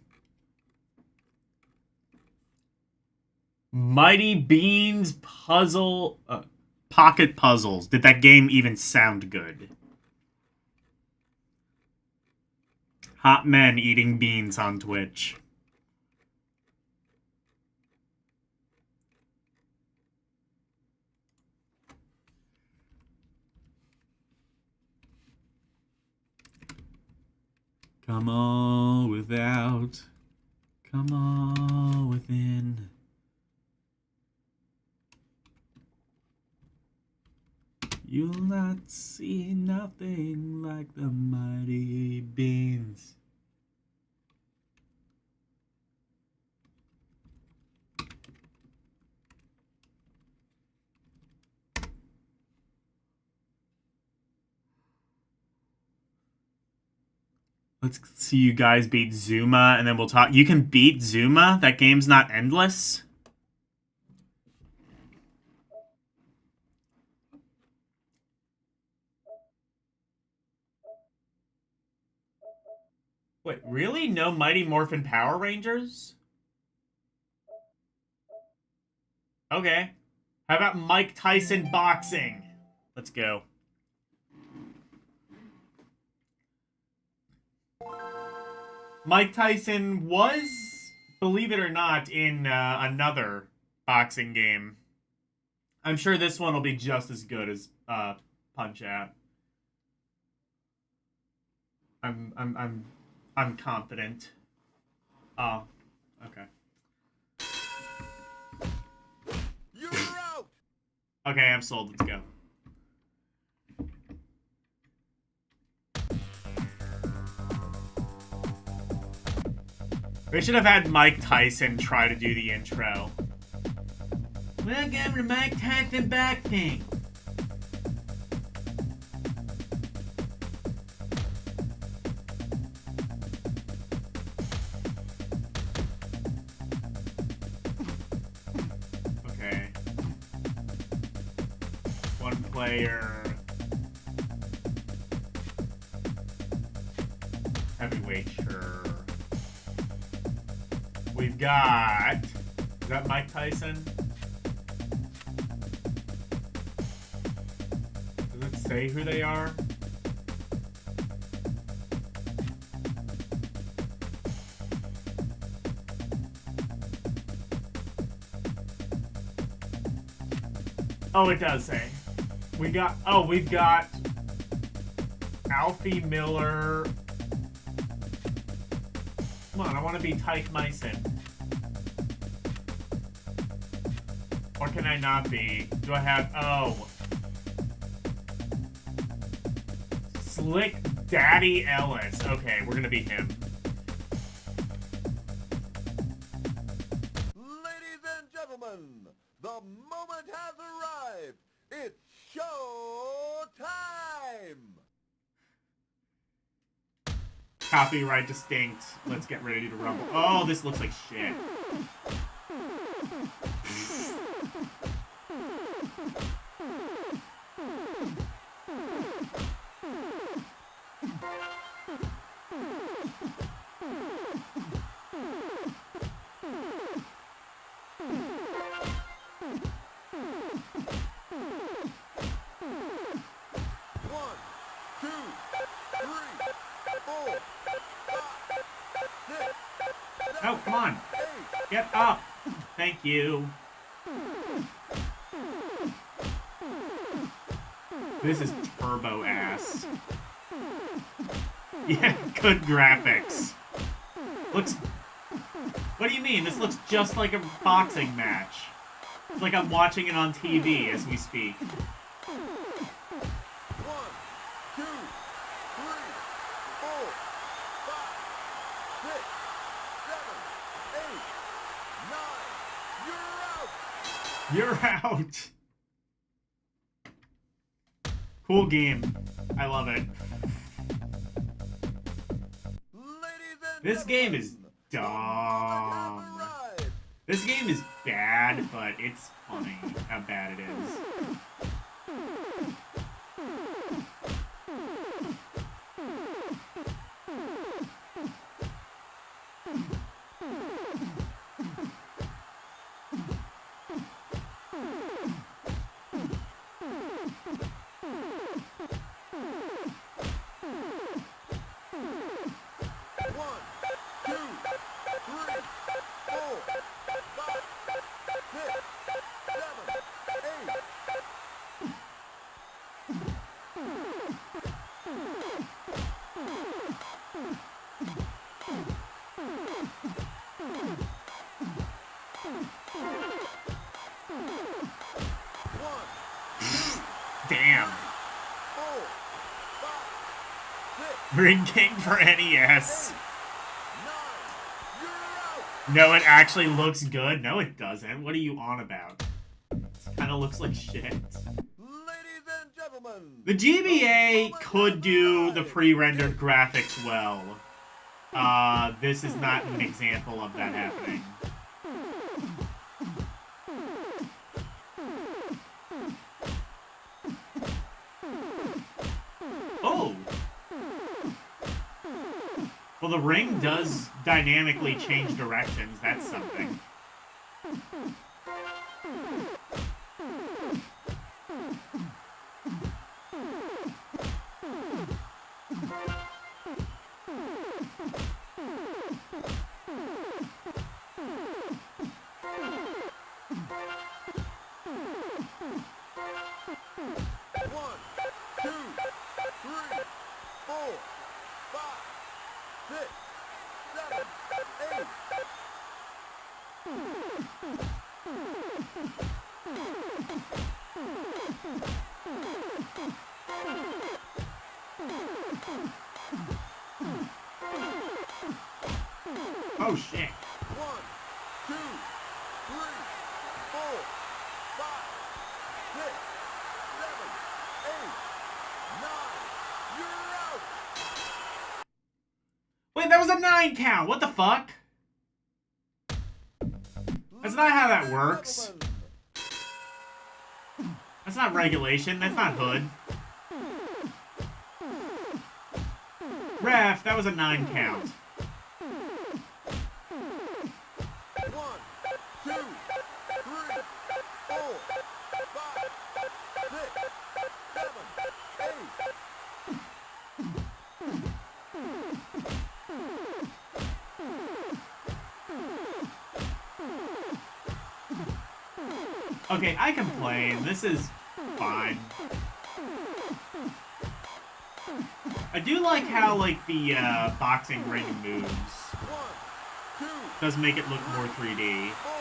Mighty Beans Puzzle... Pocket Puzzles. Did that game even sound good? Hot men eating beans on Twitch. Come all without, come all within. You'll not see nothing like the mighty beans. Let's see you guys beat Zuma, and then we'll talk. You can beat Zuma? That game's not endless? Wait, really? No Mighty Morphin Power Rangers? Okay. How about Mike Tyson boxing? Let's go. Mike Tyson was, believe it or not, in another boxing game. I'm sure this one will be just as good as Punch-Out. I'm confident. Oh, okay. You're out. Okay, I'm sold. Let's go. We should have had Mike Tyson try to do the intro. Welcome to Mike Tyson Boxing. player. Heavyweight, sure. We've got... Is that Mike Tyson? Does it say who they are? Oh, it does say. We've got Alfie Miller. Come on, I want to be Tyke Myson. Or can I not be? Do I have... Oh. Slick Daddy Ellis. Okay, we're gonna be him. Ladies and gentlemen, the moment has arrived. It's show time. Copyright distinct. Let's get ready to rumble. Oh, this looks like shit. Oh, come on. Get up. Thank you. This is turbo ass. Yeah, good graphics. Looks... What do you mean? This looks just like a boxing match. It's like I'm watching it on TV as we speak. 1, 2, 3, 4, 5, 6, 7, 8, 9. You're out. You're out. Cool game. I love it. This game is dumb. This game is bad, but it's funny how bad it is. Damn. Ring King for NES. No, it actually looks good. No, it doesn't. What are you on about? It kind of looks like shit. Ladies and gentlemen, The GBA could do the pre-rendered graphics well. This is not an example of that happening. Oh! Well, the ring does dynamically change directions. That's something. Oh shit. 1, 2, 3, 4, 5, 6, 7, 8, 9. You're out. Wait, that was a 9 count. What the fuck? That's not how that works. That's That's not regulation. That's not hood. Ref, that was a 9 count. 1, 2, 3, 4, 5, 6, 7, 8. Okay, I complain. This is fine. I do like how, like, the boxing ring moves 1, 2, does make it look more 3D. 4,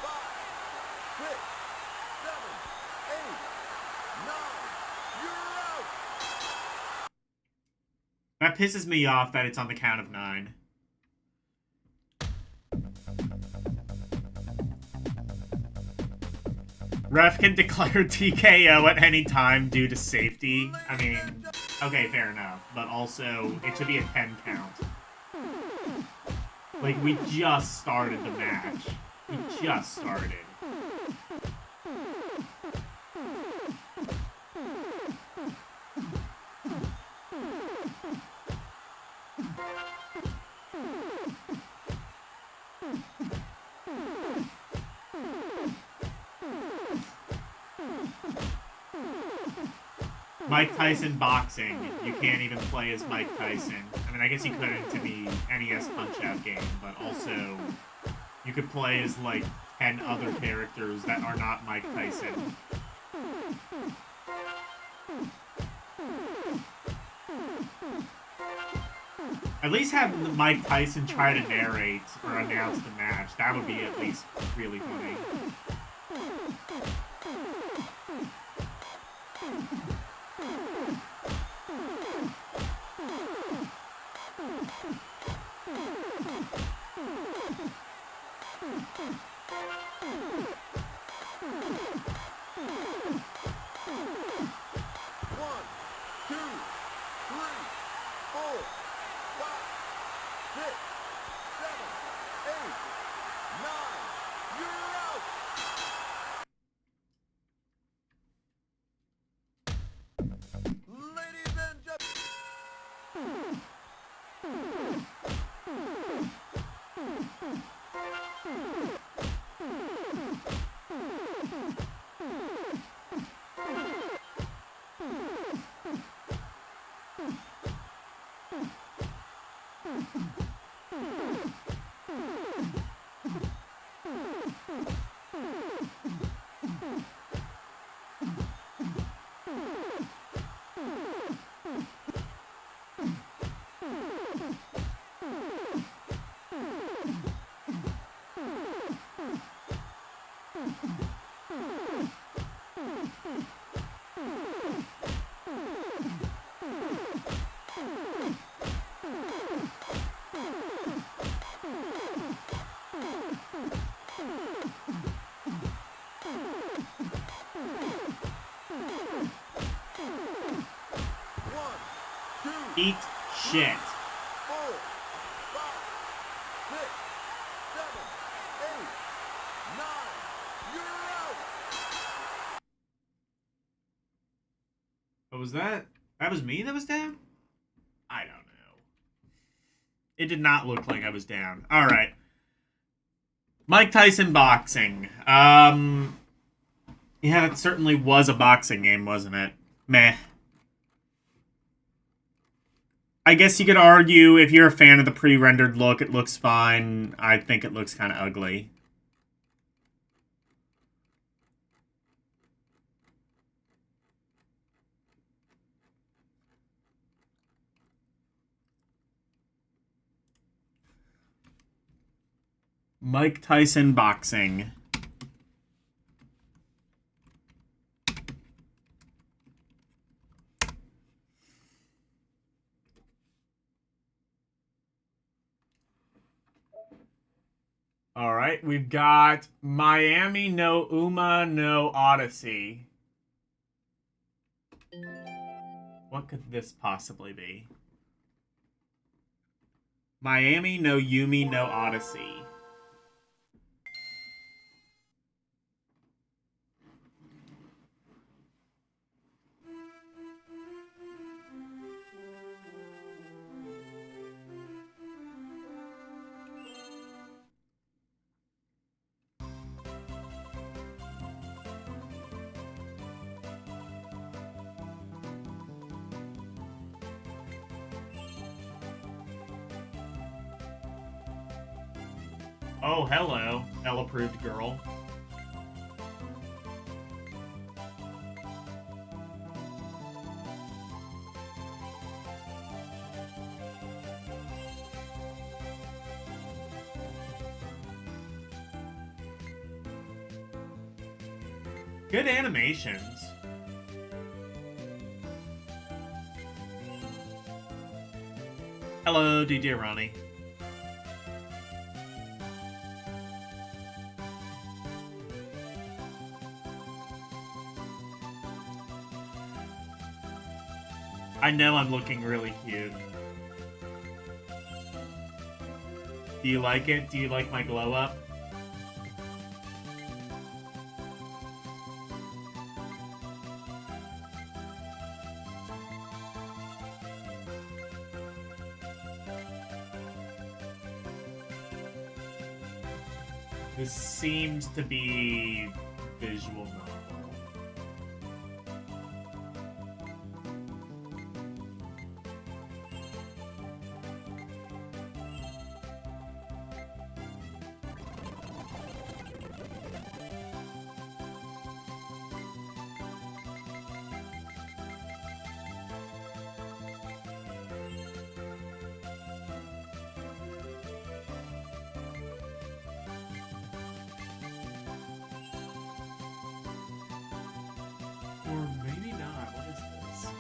5, 6, 7, 8, 9. You're out. That pisses me off that it's on the count of 9. Ref can declare TKO at any time due to safety. I mean, okay, fair enough. But also, it should be a 10 count. Like, we just started the match. We just started. Mike Tyson boxing. You can't even play as Mike Tyson. I mean, I guess you could into the NES Punch-Out game, but also you could play as, like, 10 other characters that are not Mike Tyson. At least have Mike Tyson try to narrate or announce the match. That would be at least really funny. Eat shit. 4, 5, 6, 7, 8, 9. You're out. What was that? That was me that was down? I don't know. It did not look like I was down. All right. Mike Tyson boxing. Yeah, it certainly was a boxing game, wasn't it? Meh. I guess you could argue if you're a fan of the pre-rendered look, it looks fine. I think it looks kind of ugly. Mike Tyson boxing. All right, we've got Miami No No Odyssey. What could this possibly be? Miami No Odyssey. Oh, hello, L-approved girl. Good animations. Hello, DJ Ronnie. I know I'm looking really cute. Do you like it? Do you like my glow up? This seems to be visual novel. Or maybe not. What is this?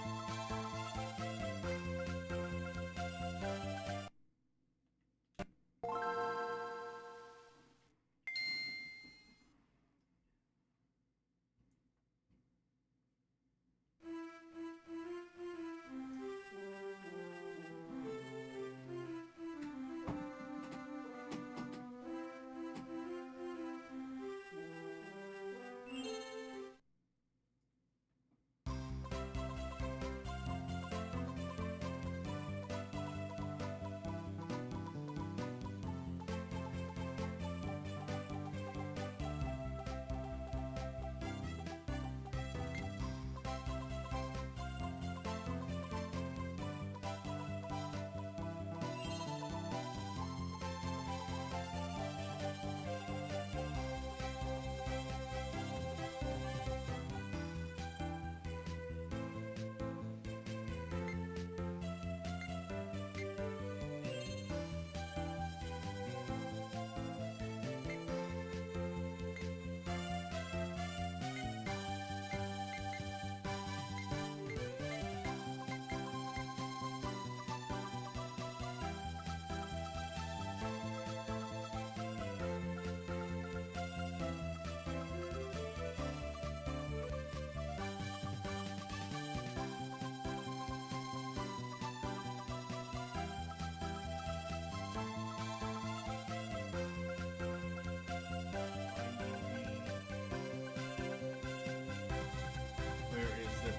Where is it?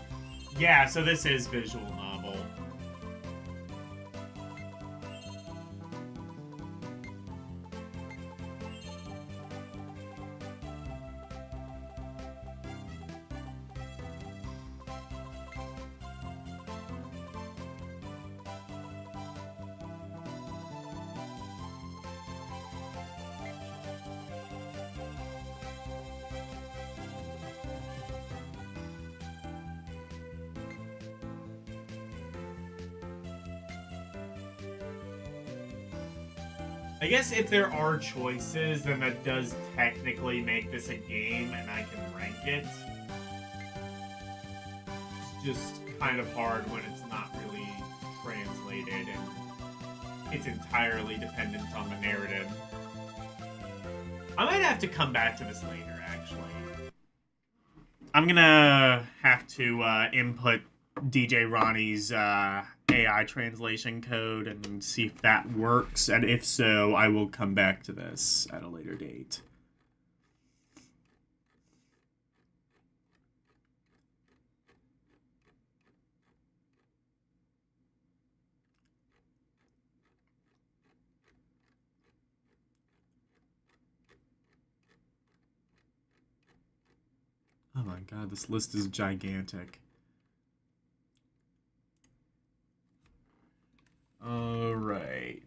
Yeah, so this is visual novel. I guess if there are choices, then that does technically make this a game and I can rank it. It's just kind of hard when it's not really translated and it's entirely dependent on the narrative. I might have to come back to this later, actually. I'm gonna have to input DJ Ronnie's AI translation code and see if that works, and if so, I will come back to this at a later date. Oh my god, this list is gigantic. Alright.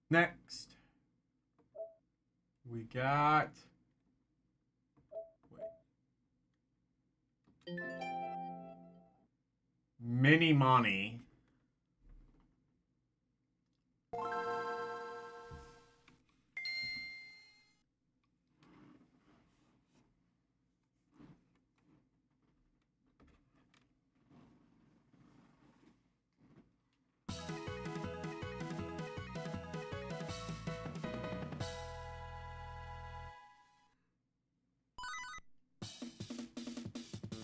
Next, we got. Wait. Mini Money.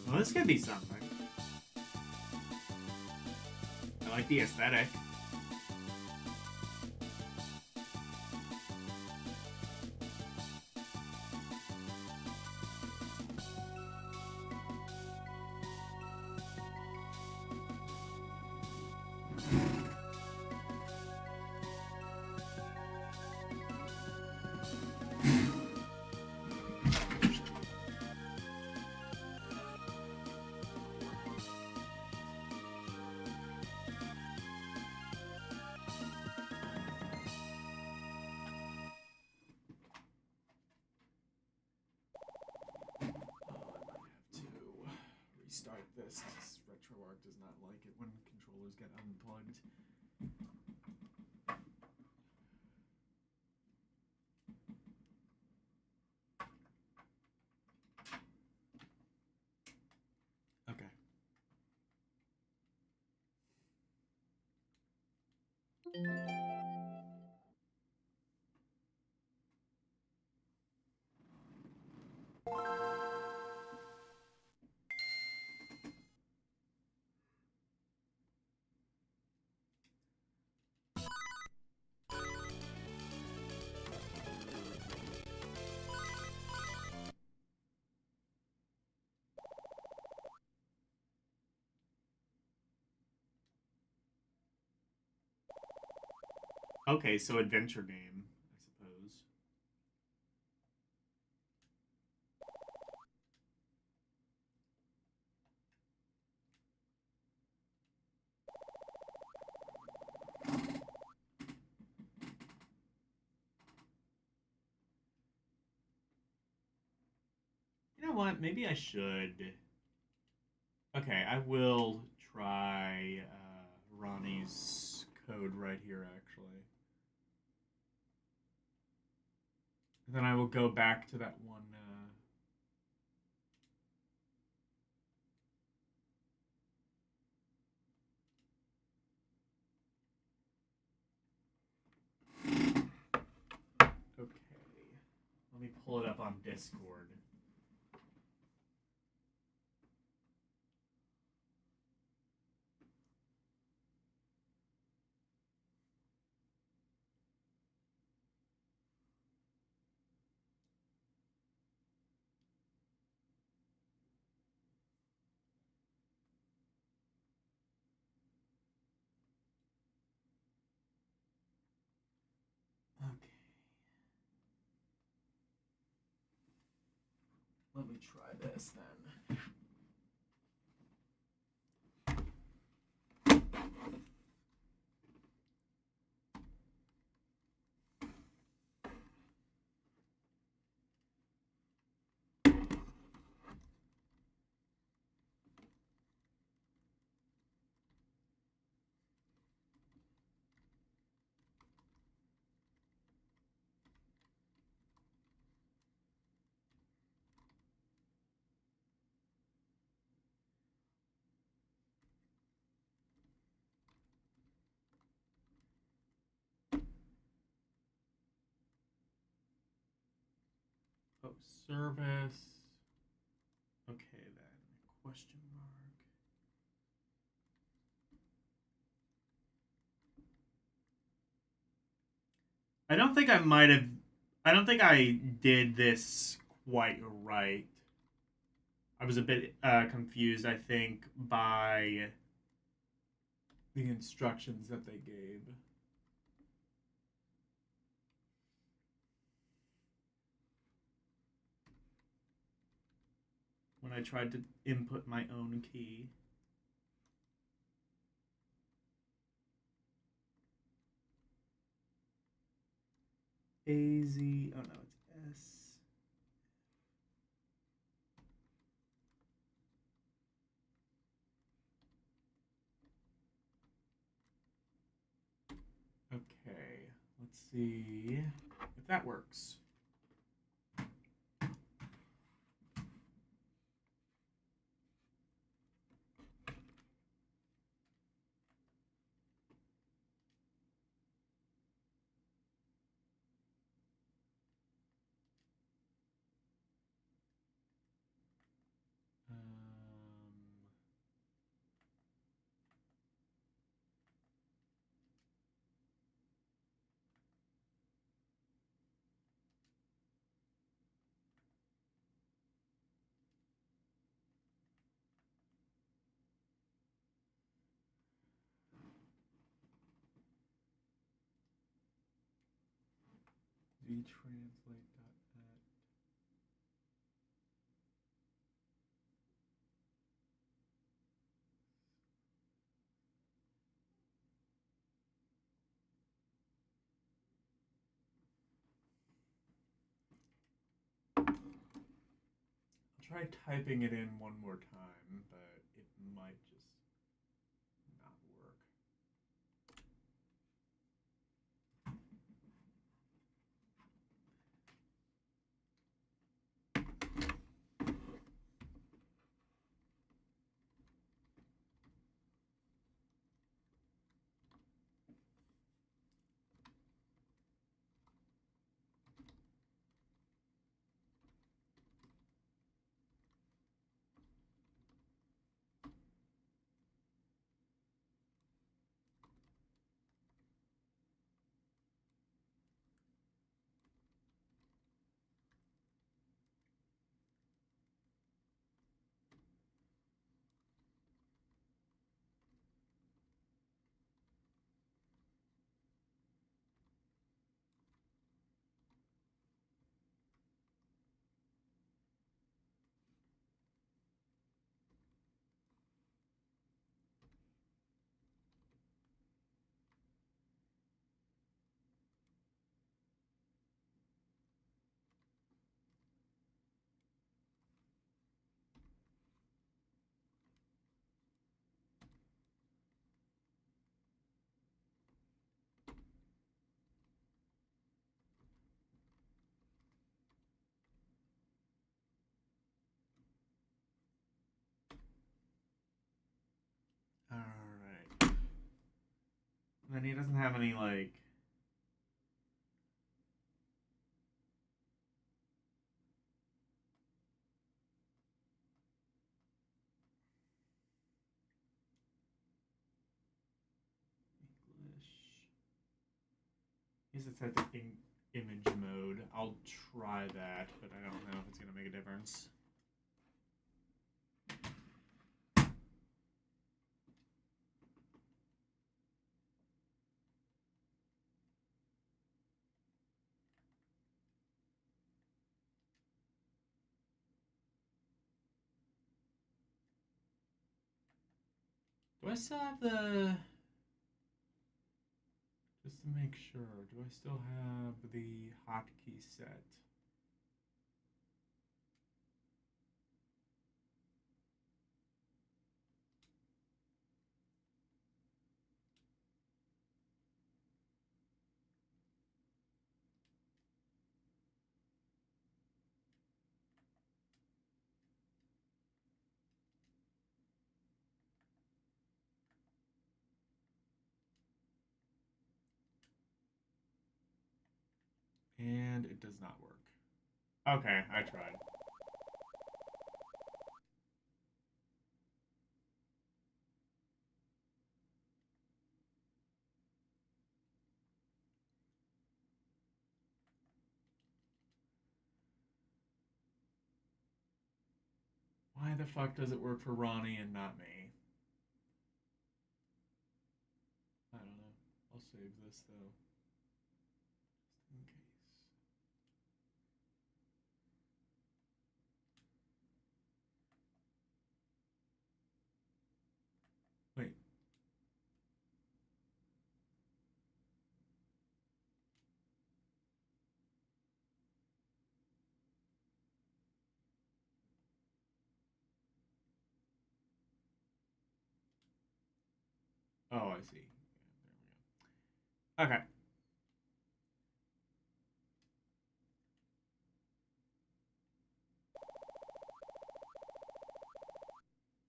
Well, this could be something. I like the aesthetic. Restart this. RetroArch does not like it when controllers get unplugged. Okay. Okay, so adventure game, I suppose. You know what? Maybe I should. Okay, I will try Ronnie's code right here, actually. And then I will go back to that one. Okay. Let me pull it up on Discord. Okay. Let me try this then. Oh, service. Okay, then. Question mark. I don't think I might have. I don't think I did this quite right. I was a bit confused, I think, by the instructions that they gave. When I tried to input my own key. AZ. Oh no, it's S. Okay, let's see if that works. vtranslate.net. I'll try typing it in one more time, but it might just not work. Alright. Then he doesn't have any, like... English. He has it set to image mode. I'll try that, but I don't know if it's going to make a difference. Do I still have the... Just to make sure, do I still have the hotkey set? And it does not work. Okay, I tried. Why the fuck does it work for Ronnie and not me? I don't know. I'll save this though. Just in case. Wait. Oh, I see. There we go. Okay.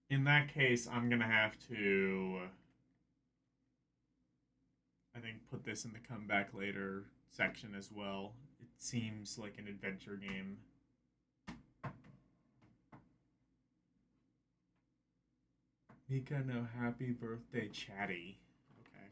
In that case, I'm gonna have to, I think, put this in the come back later section as well. It seems like an adventure game. Mika, no happy birthday, Chatty. Okay.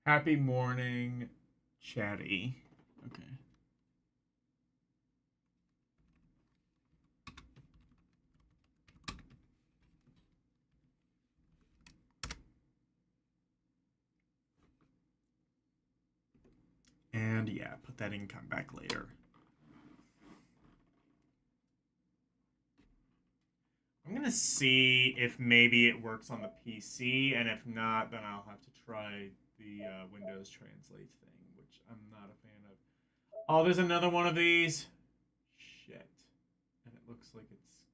Happy morning, Chatty. Okay. And yeah, put that in come back later. I'm gonna see if maybe it works on the PC, and if not, then I'll have to try the Windows Translate thing, which I'm not a fan of. Oh, there's another one of these. Shit. And it looks like it's...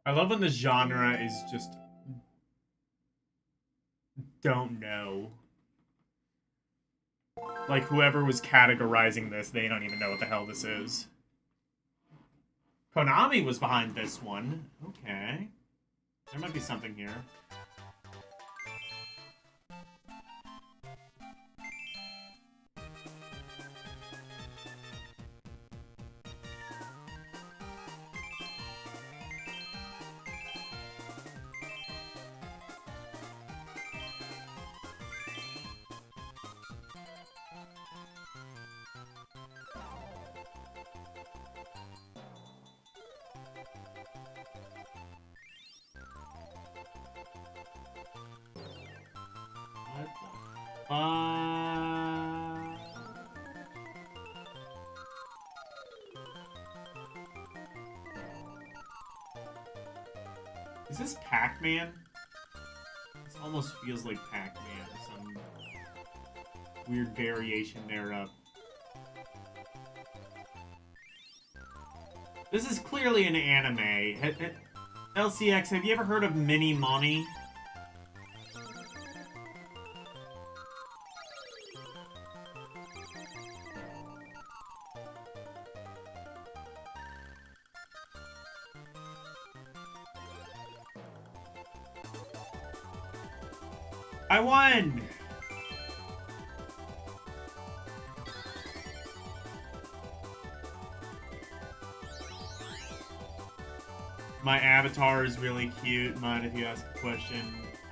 I love when the genre is just... don't know. Like, whoever was categorizing this, they don't even know what the hell this is. Konami was behind this one. Okay. There might be something here. Is this Pac-Man? This almost feels like Pac-Man, some weird variation thereof. This is clearly an anime. LCX, have you ever heard of Mini Money? I won! My avatar is really cute, mind if you ask a question.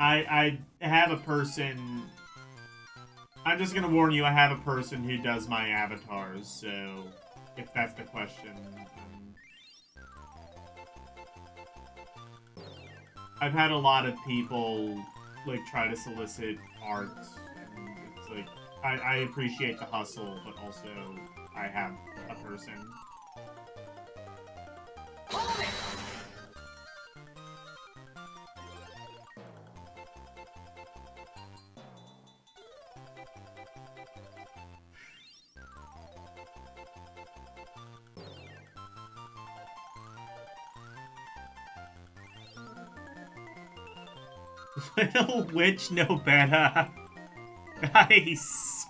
I have a person... I'm just gonna warn you, I have a person who does my avatars, so... if that's the question... I've had a lot of people... like, try to solicit art, and it's like, I appreciate the hustle, but also, I have a person. Little witch no better. Nice.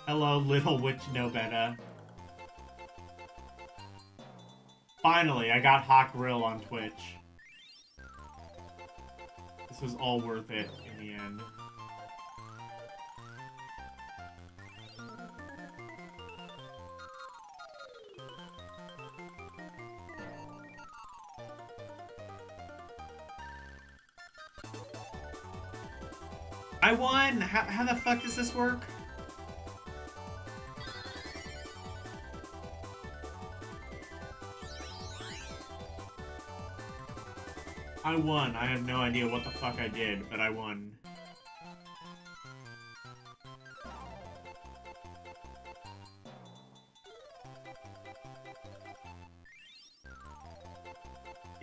Hello, little witch no better. Finally, I got Hot Grill on Twitch. This was all worth it in the end. I won! How the fuck does this work? I won. I have no idea what the fuck I did, but I won.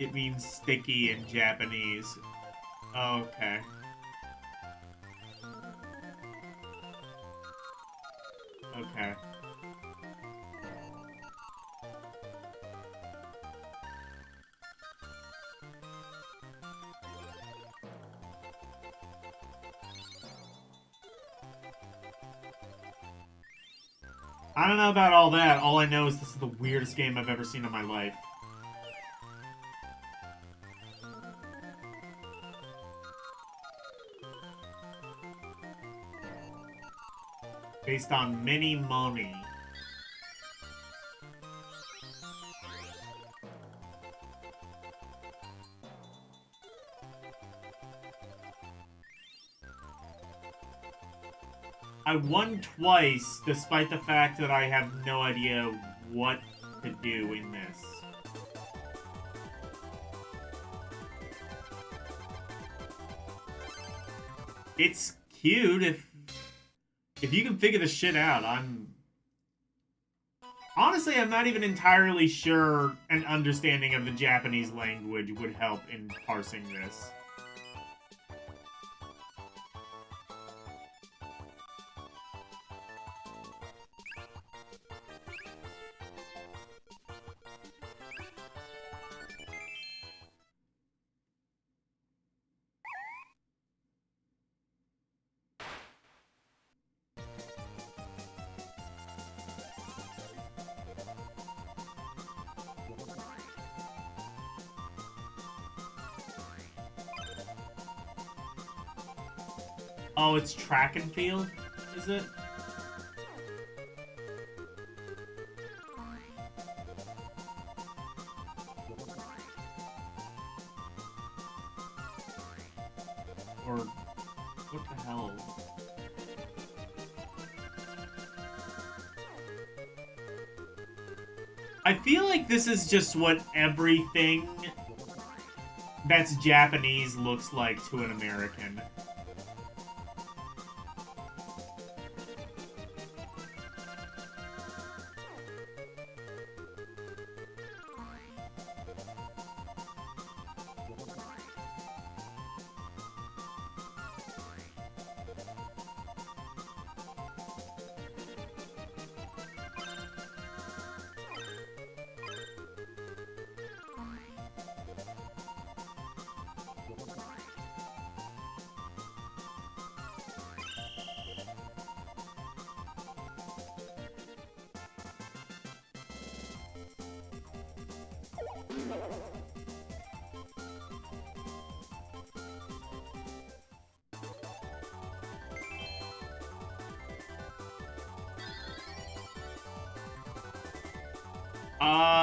It means sticky in Japanese. Oh, okay. Okay. I don't know about all that. All I know is this is the weirdest game I've ever seen in my life. Based on mini money. I won twice, despite the fact that I have no idea what to do in this. It's cute if you can figure the shit out. Honestly, I'm not even entirely sure an understanding of the Japanese language would help in parsing this. Oh, it's track and field, is it? Or what the hell? I feel like this is just what everything that's Japanese looks like to an American.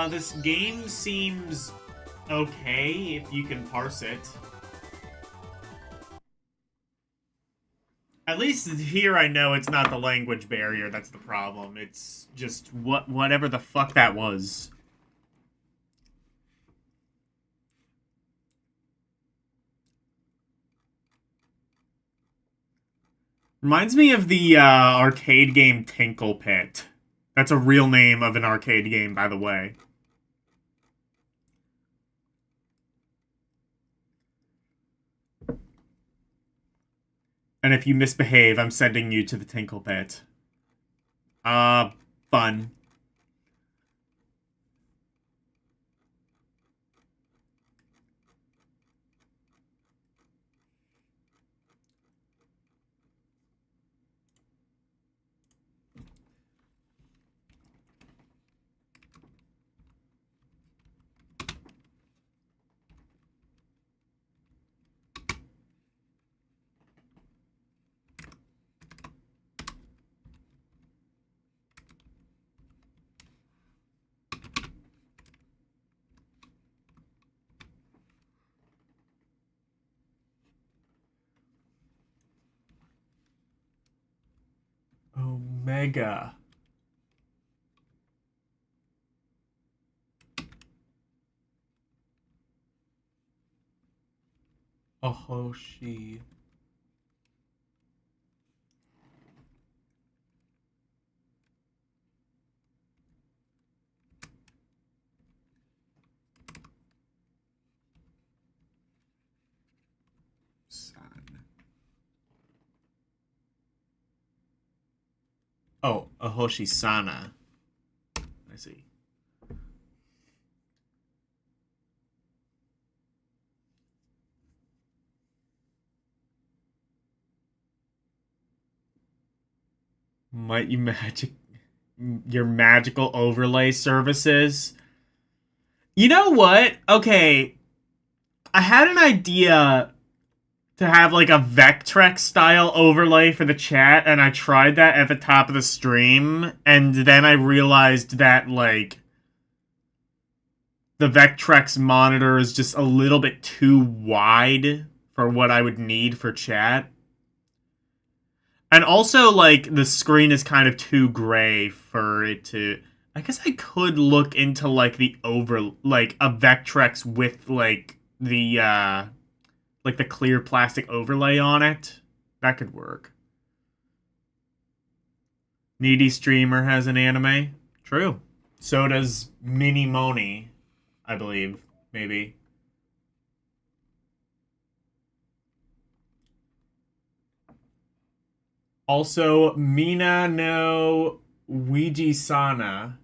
This game seems okay if you can parse it. At least here I know it's not the language barrier that's the problem. It's just whatever the fuck that was. Reminds me of the arcade game Tinkle Pit. That's a real name of an arcade game, by the way. And if you misbehave, I'm sending you to the Tinkle Pit. Fun. Mega. A Hoshi. Oh, a Hoshi-sana. I see. Might you magic your magical overlay services? You know what? Okay. I had an idea to have like a Vectrex style overlay for the chat, and I tried that at the top of the stream, and then I realized that like the Vectrex monitor is just a little bit too wide for what I would need for chat. And also, like, the screen is kind of too gray for it to... I guess I could look into, like, like, a Vectrex with, like, the clear plastic overlay on it. That could work. Needy Streamer has an anime. True. So does Mini Moni, I believe. Maybe. Also, Mina no Ouija-sana.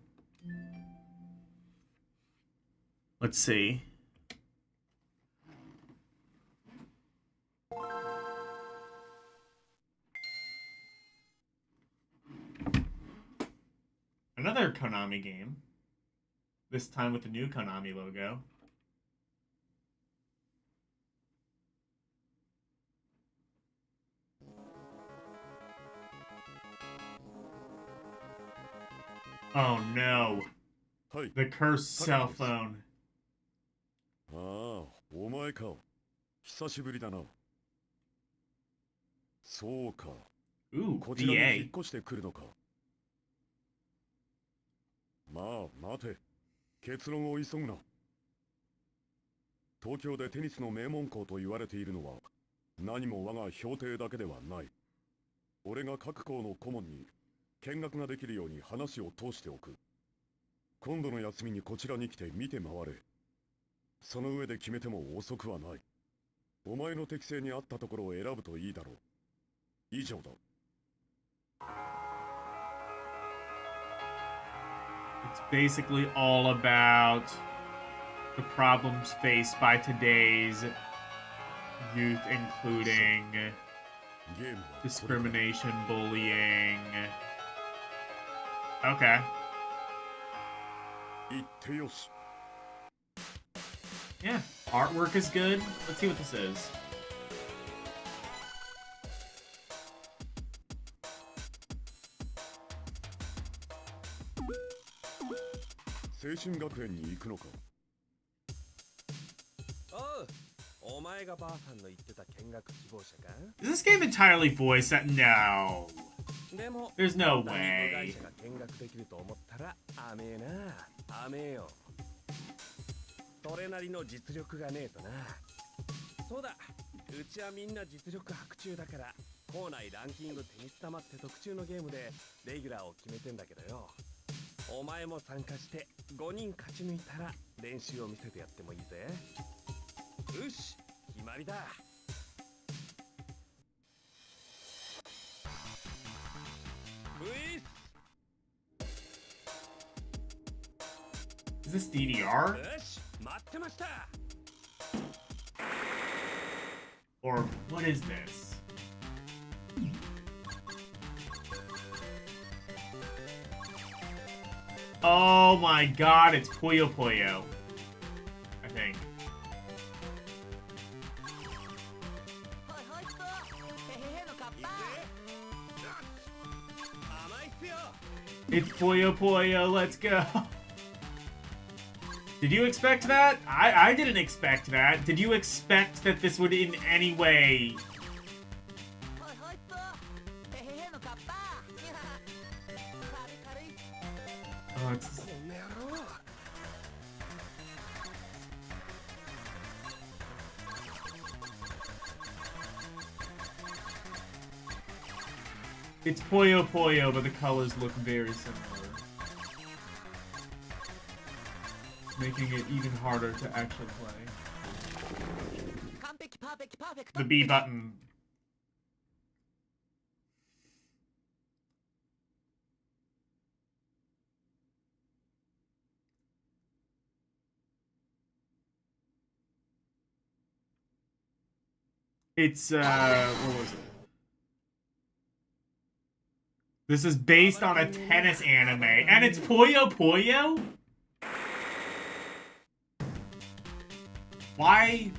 Let's see. Another Konami game. This time with the new Konami logo. Oh no. The cursed cell phone. ああ、お前か。久しぶりだな。そうか。Ooh, こちらに引 VA. っ越してくるのか。まあ、待て。結論を急ぐな。東京でテニスの名門校と言われているのは、何も我が評定だけではない。俺が各校の顧問に見学ができるように話を通しておく。今度の休みにこちらに来て見て回れ。その上で決めても遅くはない。お前の適性に合ったところを選ぶといいだろう。以上だ。It's basically all about the problems faced by today's youth, including discrimination, bullying. Okay. 言ってよし。 Yeah, artwork is good. Let's see what this is. 青春学園に行くのか。おう、お前がばあさんの言ってた見学希望者か。 Is this game entirely voiced? No. でも There's no 会 way. 社が見学できると思ったら甘えな、甘えよ。それなりの実力がねえとな。そうだ、うちはみんな実力伯仲だから、校内ランキングテニス玉って特注のゲームでレギュラーを決めてんだけどよ。お前も参加して5人勝ち抜いたら練習を見せてやってもいいぜ。よし、決まりだ。ういっ Is this DDR? よし、待ってました。 Or what is this? Oh my god, it's Puyo Puyo. I think. It's Puyo Puyo, let's go. Did you expect that? I didn't expect that. Did you expect that this would in any way... It's Puyo Puyo, but the colors look very similar. Making it even harder to actually play. The B button. It's, what was it? This is based on a tennis anime, and it's Puyo Puyo? Why?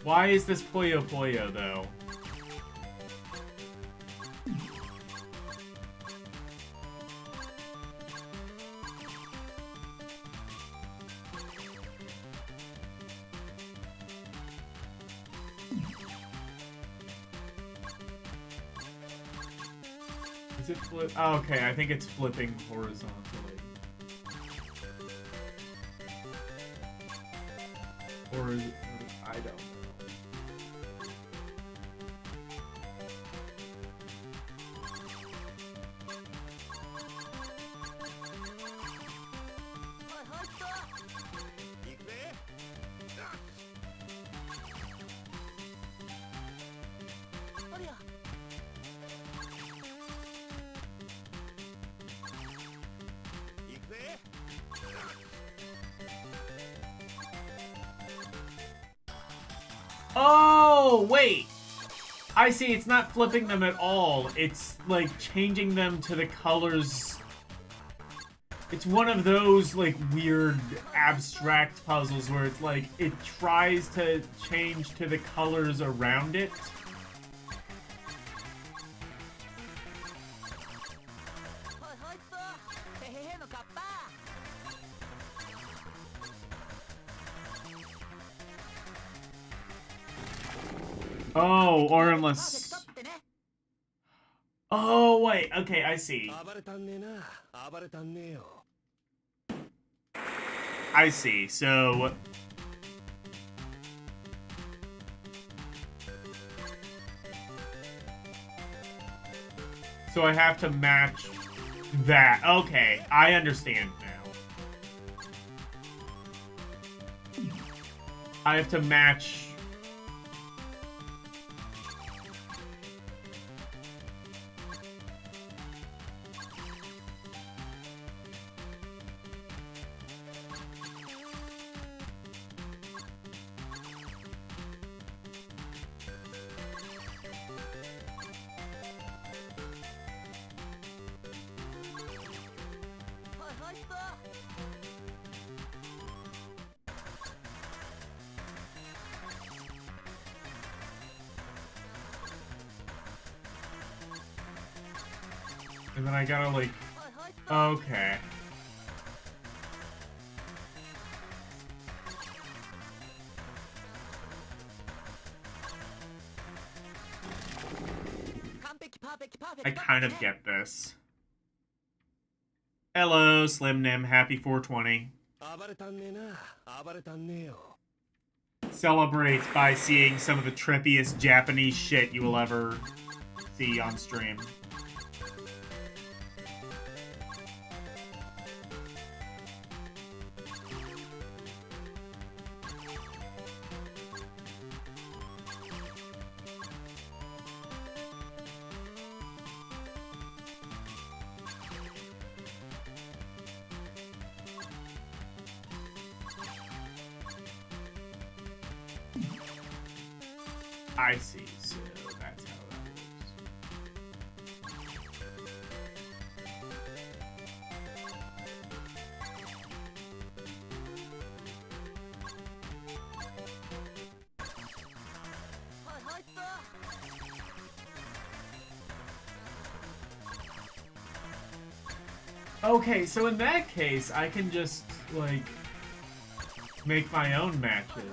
Why is this Puyo Puyo, though? Is it flip? Oh, okay, I think it's flipping horizontally. Or is it? I don't know. Oh, wait! I see, it's not flipping them at all. It's, like, changing them to the colors. It's one of those, like, weird, abstract puzzles where it's, like, it tries to change to the colors around it. Oh, or unless... Oh, wait. Okay, I see. I see. So... So I have to match that. Okay, I understand now. I have to match... And then I gotta, like... Okay. I kind of get this. Hello, Slim Nim. Happy 420. Celebrates by seeing some of the trippiest Japanese shit you will ever see on stream. I see, so that's how that works. Okay, so in that case, I can just, like, make my own matches.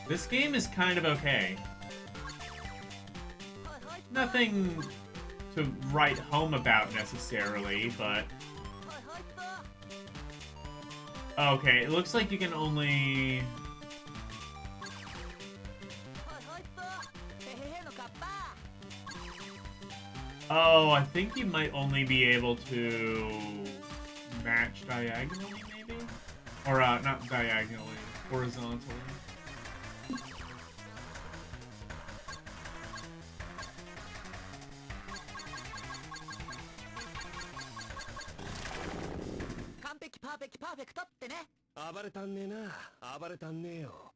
This game is kind of okay. Nothing to write home about necessarily, but... Okay, it looks like you can only... Oh, I think you might only be able to match diagonally, maybe? Or, not diagonally, horizontally. Perfect ってね。暴れたんねえな。暴れたんねえよ。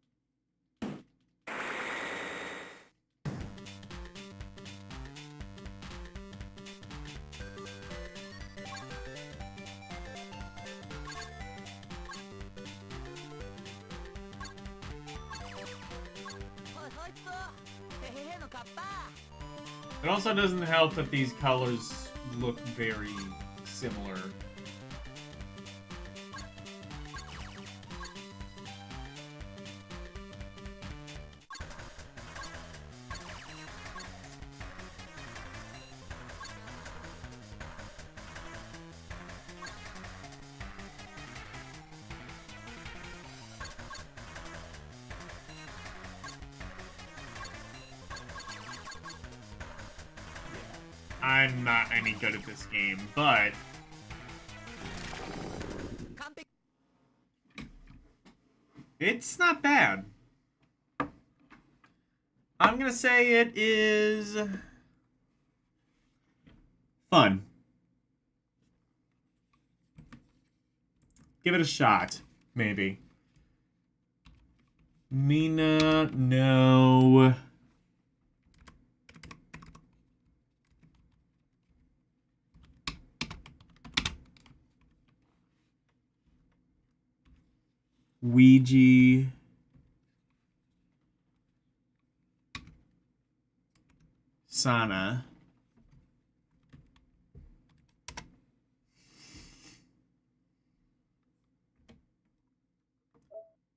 It also doesn't help that these colors look very similar. I'm not any good at this game, but... It's not bad. I'm gonna say it is... fun. Give it a shot, maybe. Mina No... Ouija Sana.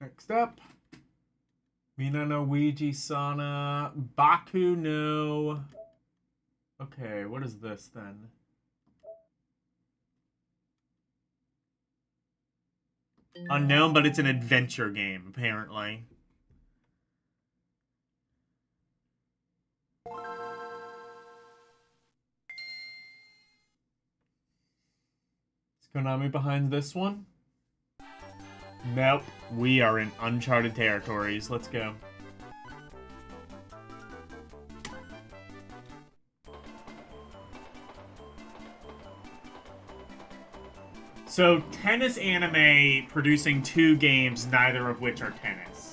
Next up, Mina no Ouija Sana, Baku no... Okay, what is this then? Unknown, but it's an adventure game, apparently. Is Konami behind this one? Nope. We are in uncharted territories. Let's go. So, tennis anime producing 2 games, neither of which are tennis.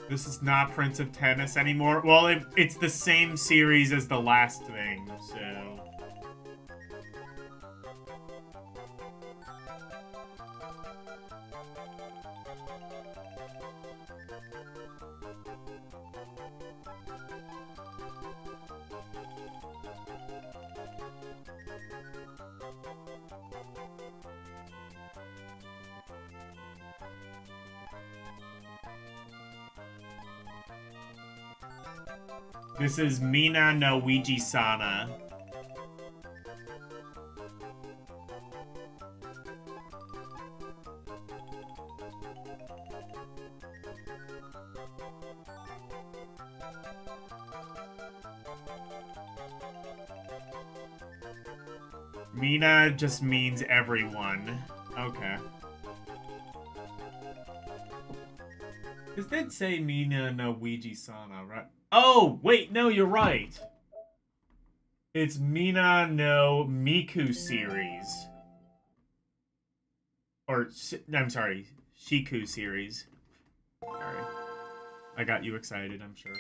This is not Prince of Tennis anymore. Well, it's the same series as the last thing, so... This is Mina no Ouija Sana. Mina just means everyone. Okay. This did say Mina no Ouija Sana, right? Oh, wait, no, you're right. It's Mina no Miku series. Or, I'm sorry, Shiku series. Sorry. I got you excited, I'm sure.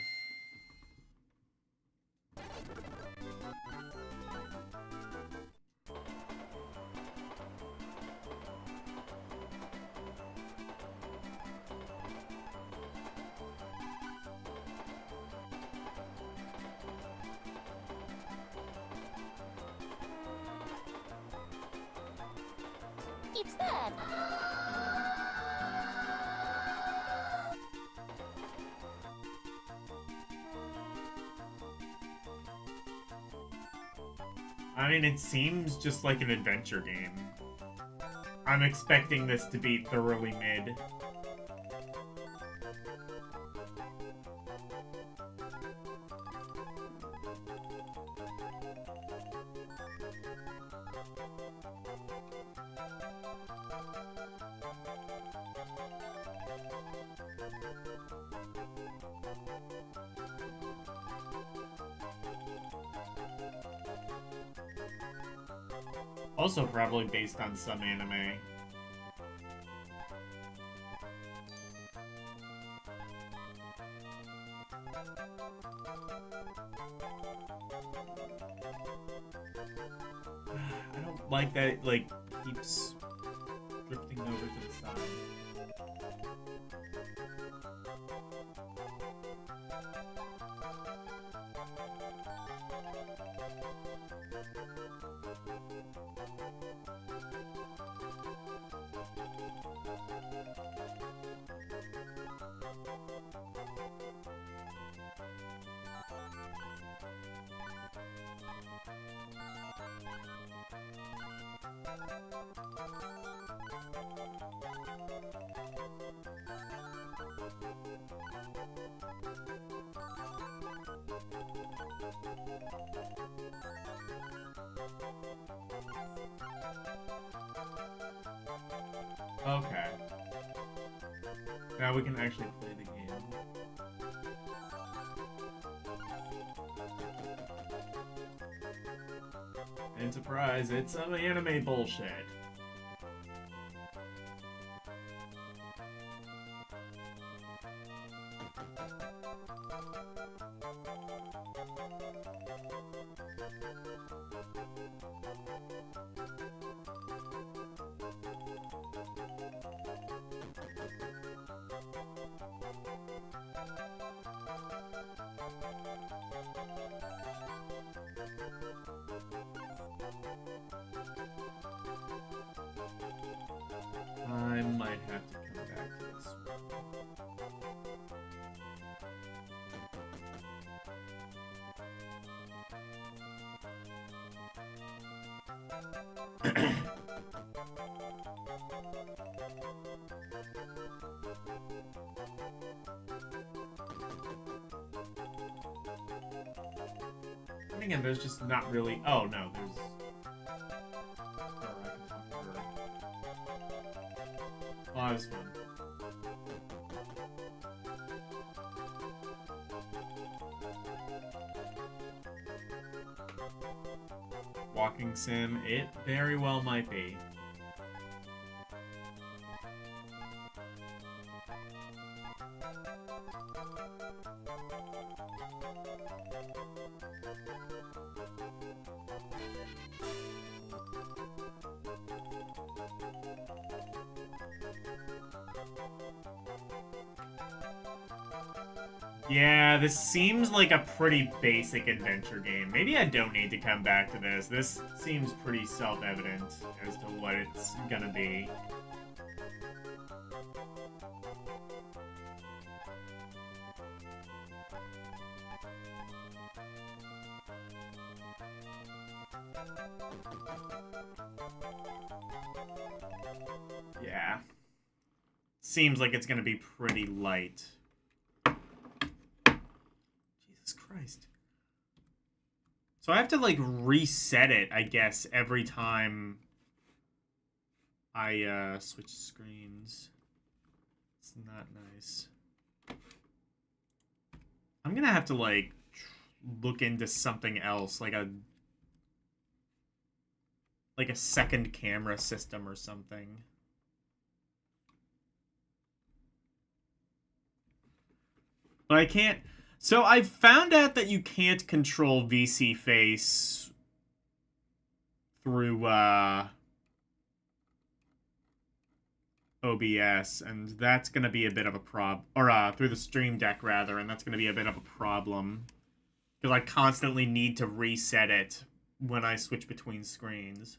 It's that. I mean, it seems just like an adventure game. I'm expecting this to be thoroughly mid. Also probably based on some anime. I don't like that it, like, keeps drifting over to the side. Okay. Now we can actually play the game. And surprise, it's some anime bullshit. I might have to come back to this one. And again, there's just not really... Oh, no, there's... Oh, that was fun. Walking sim, it very well might be. Yeah, this seems like a pretty basic adventure game. Maybe I don't need to come back to this. This seems pretty self-evident as to what it's gonna be. Yeah. Seems like it's gonna be pretty light. Christ. So I have to, like, reset it, I guess, every time I, switch screens. It's not nice. I'm gonna have to, like, look into something else, like a like a second camera system or something. But I can't... So I found out that you can't control VC Face through, OBS, and that's going to be a bit of a through the Stream Deck, rather, and that's going to be a bit of a problem. Because I constantly need to reset it when I switch between screens.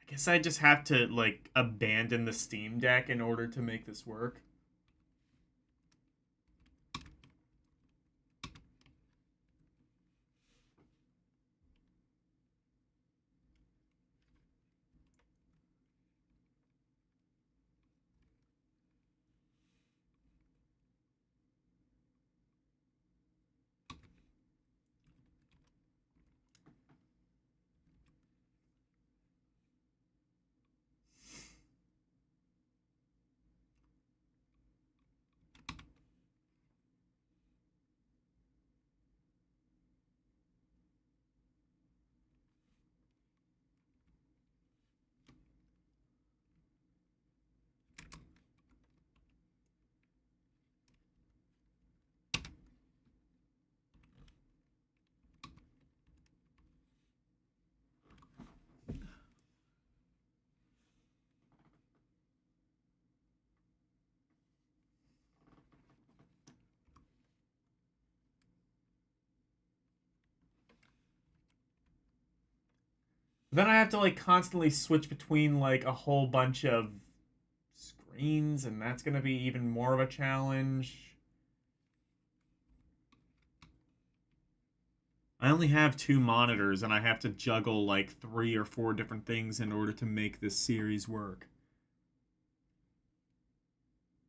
I guess I just have to, like, abandon the Steam Deck in order to make this work. Then I have to, like, constantly switch between, like, a whole bunch of screens, and that's going to be even more of a challenge. I only have 2 monitors, and I have to juggle, like, 3 or 4 different things in order to make this series work.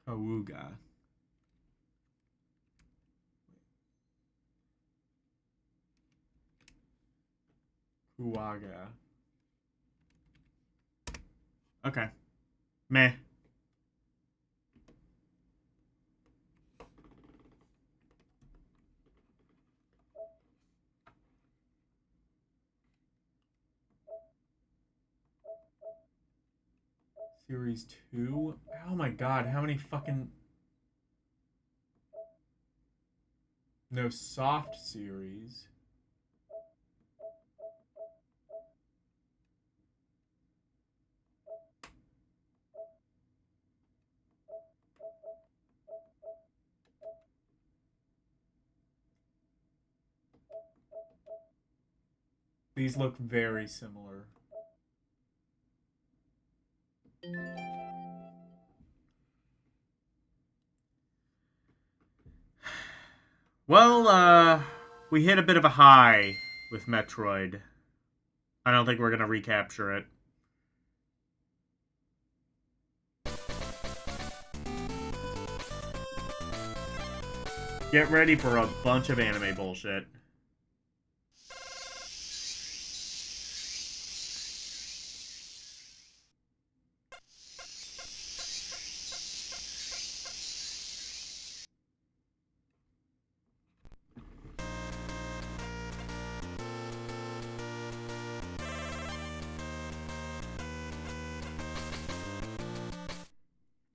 Kawuga. Kuwaga. Okay. Meh. Series 2? Oh my god, how many fucking... No soft series. These look very similar. Well, we hit a bit of a high with Metroid. I don't think we're gonna recapture it. Get ready for a bunch of anime bullshit.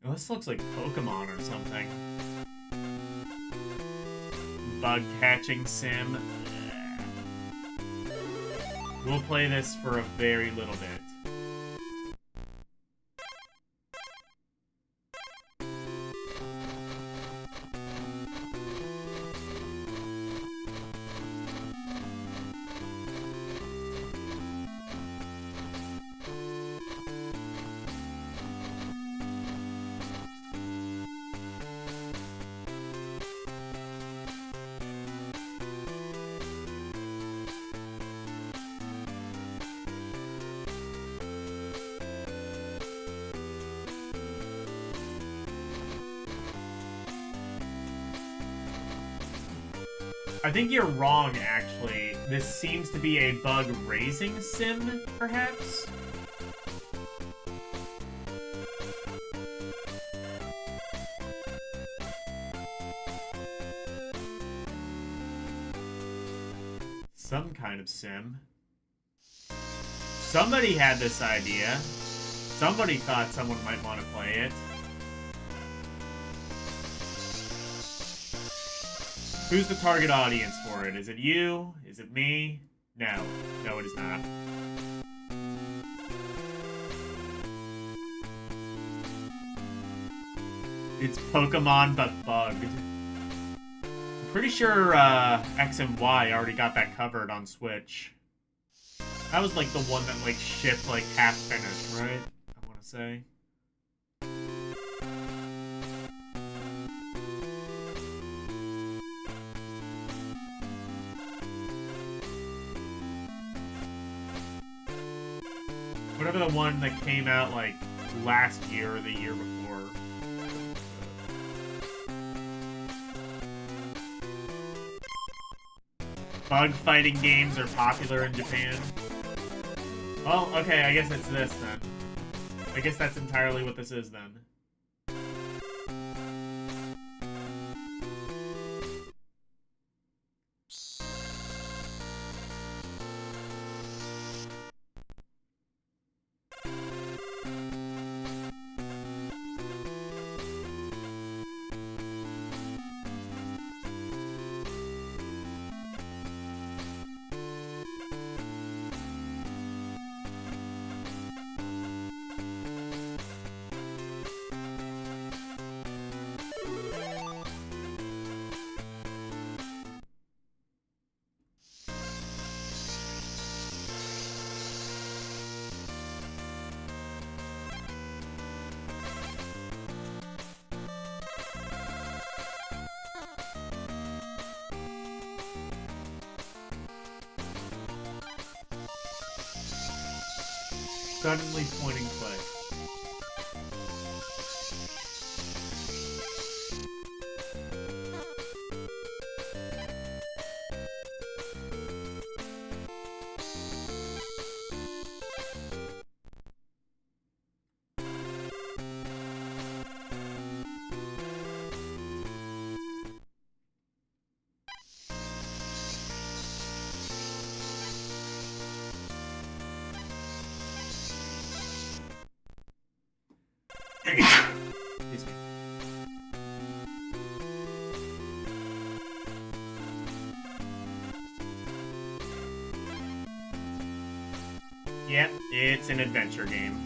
This looks like Pokemon or something. Bug catching sim. We'll play this for a very little bit. I think you're wrong, actually. This seems to be a bug raising sim, perhaps? Some kind of sim. Somebody had this idea. Somebody thought someone might want to play it. Who's the target audience for it? Is it you? Is it me? No. No, it is not. It's Pokemon, but bugged. I'm pretty sure X and Y already got that covered on Switch. That was like the one that like shipped like half finished, right? I want to say. Whatever the one that came out like last year or the year before. Bug fighting games are popular in Japan. Well, okay, I guess it's this then. I guess that's entirely what this is then. Suddenly pointing play. Excuse me. Yep, it's an adventure game.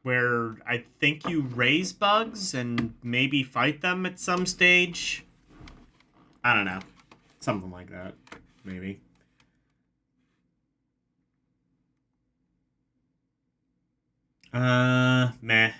Where I think you raise bugs and maybe fight them at some stage. I don't know. Something like that, maybe. Meh.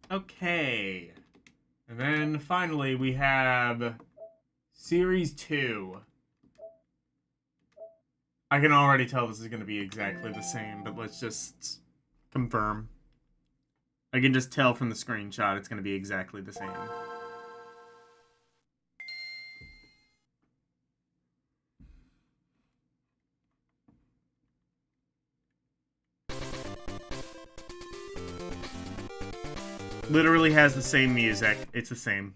Okay. And then finally we have Series 2. I can already tell this is going to be exactly the same, but let's just confirm. I can just tell from the screenshot it's going to be exactly the same. Literally has the same music. It's the same.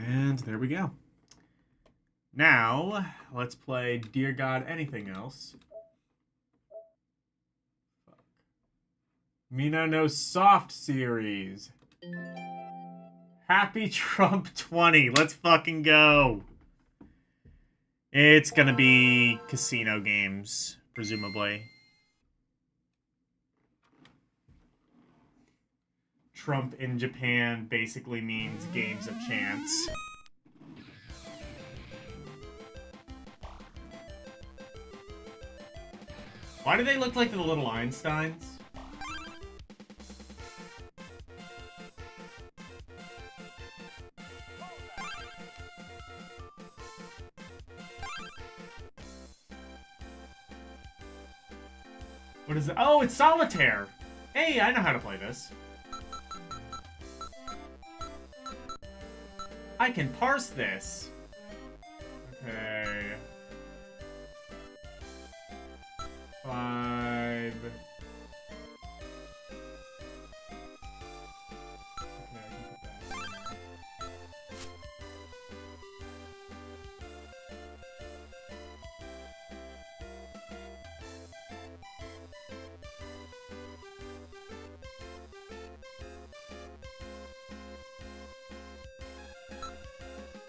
And there we go. Now, let's play Dear God Anything Else. Fuck. Mina No Soft series. Happy Trump 20. Let's fucking go. It's gonna be casino games, presumably. Trump in Japan basically means games of chance. Why do they look like the little Einsteins? What is it? Oh, it's Solitaire! Hey, I know how to play this. I can parse this. Okay. 5. Okay, I can put that.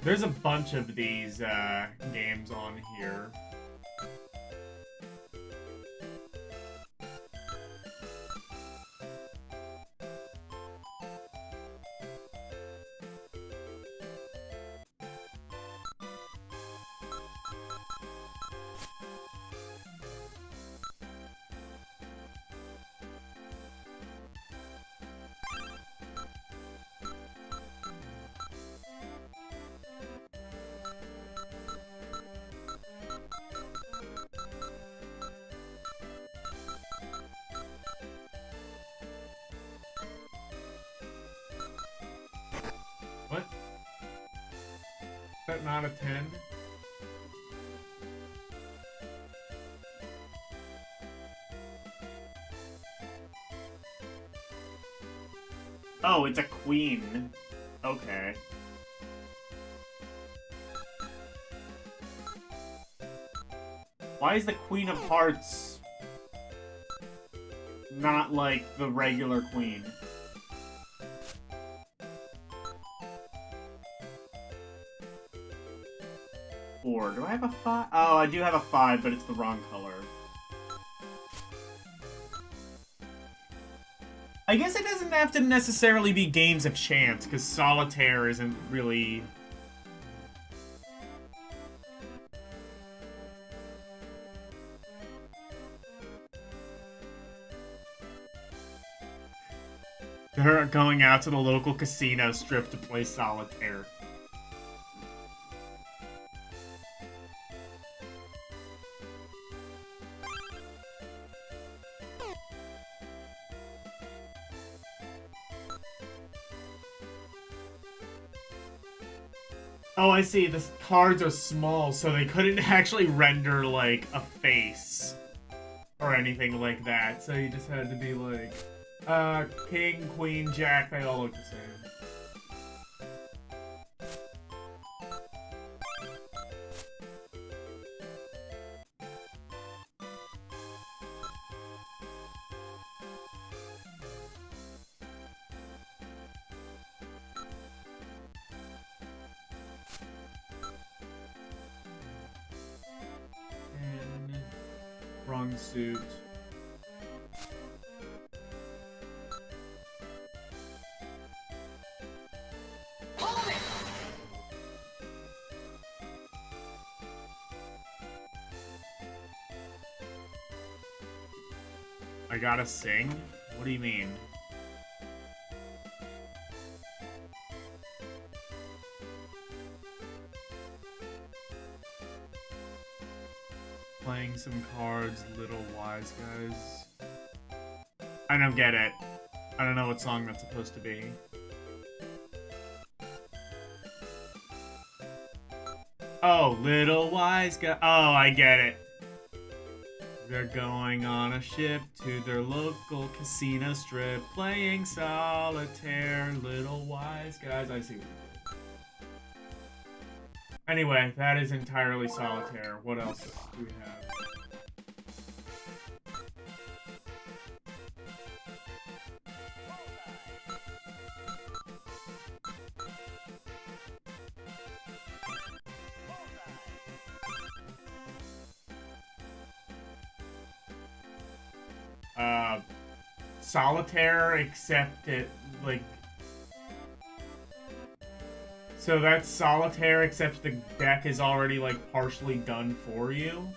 There's a bunch of these games on here. What? Is that not a 10? Oh, it's a queen. Okay. Why is the Queen of Hearts not like the regular queen? Four. Do I have a 5? Oh, I do have a 5, but it's the wrong color. I guess it doesn't have to necessarily be games of chance, because Solitaire isn't really... They're going out to the local casino strip to play Solitaire. Oh, I see. The cards are small, so they couldn't actually render, like, a face. Or anything like that. So you just had to be like... King, Queen, Jack, they all look the same. Strong suit. I gotta sing? What do you mean? Playing some cards, little wise guys. I don't get it. I don't know what song that's supposed to be. Oh, little wise guy. Oh, I get it. They're going on a ship to their local casino strip, playing solitaire, little wise guys. I see what you did. Anyway, that is entirely solitaire. What else do we have? Solitaire, except it, like... So that's solitaire, except the deck is already, like, partially done for you?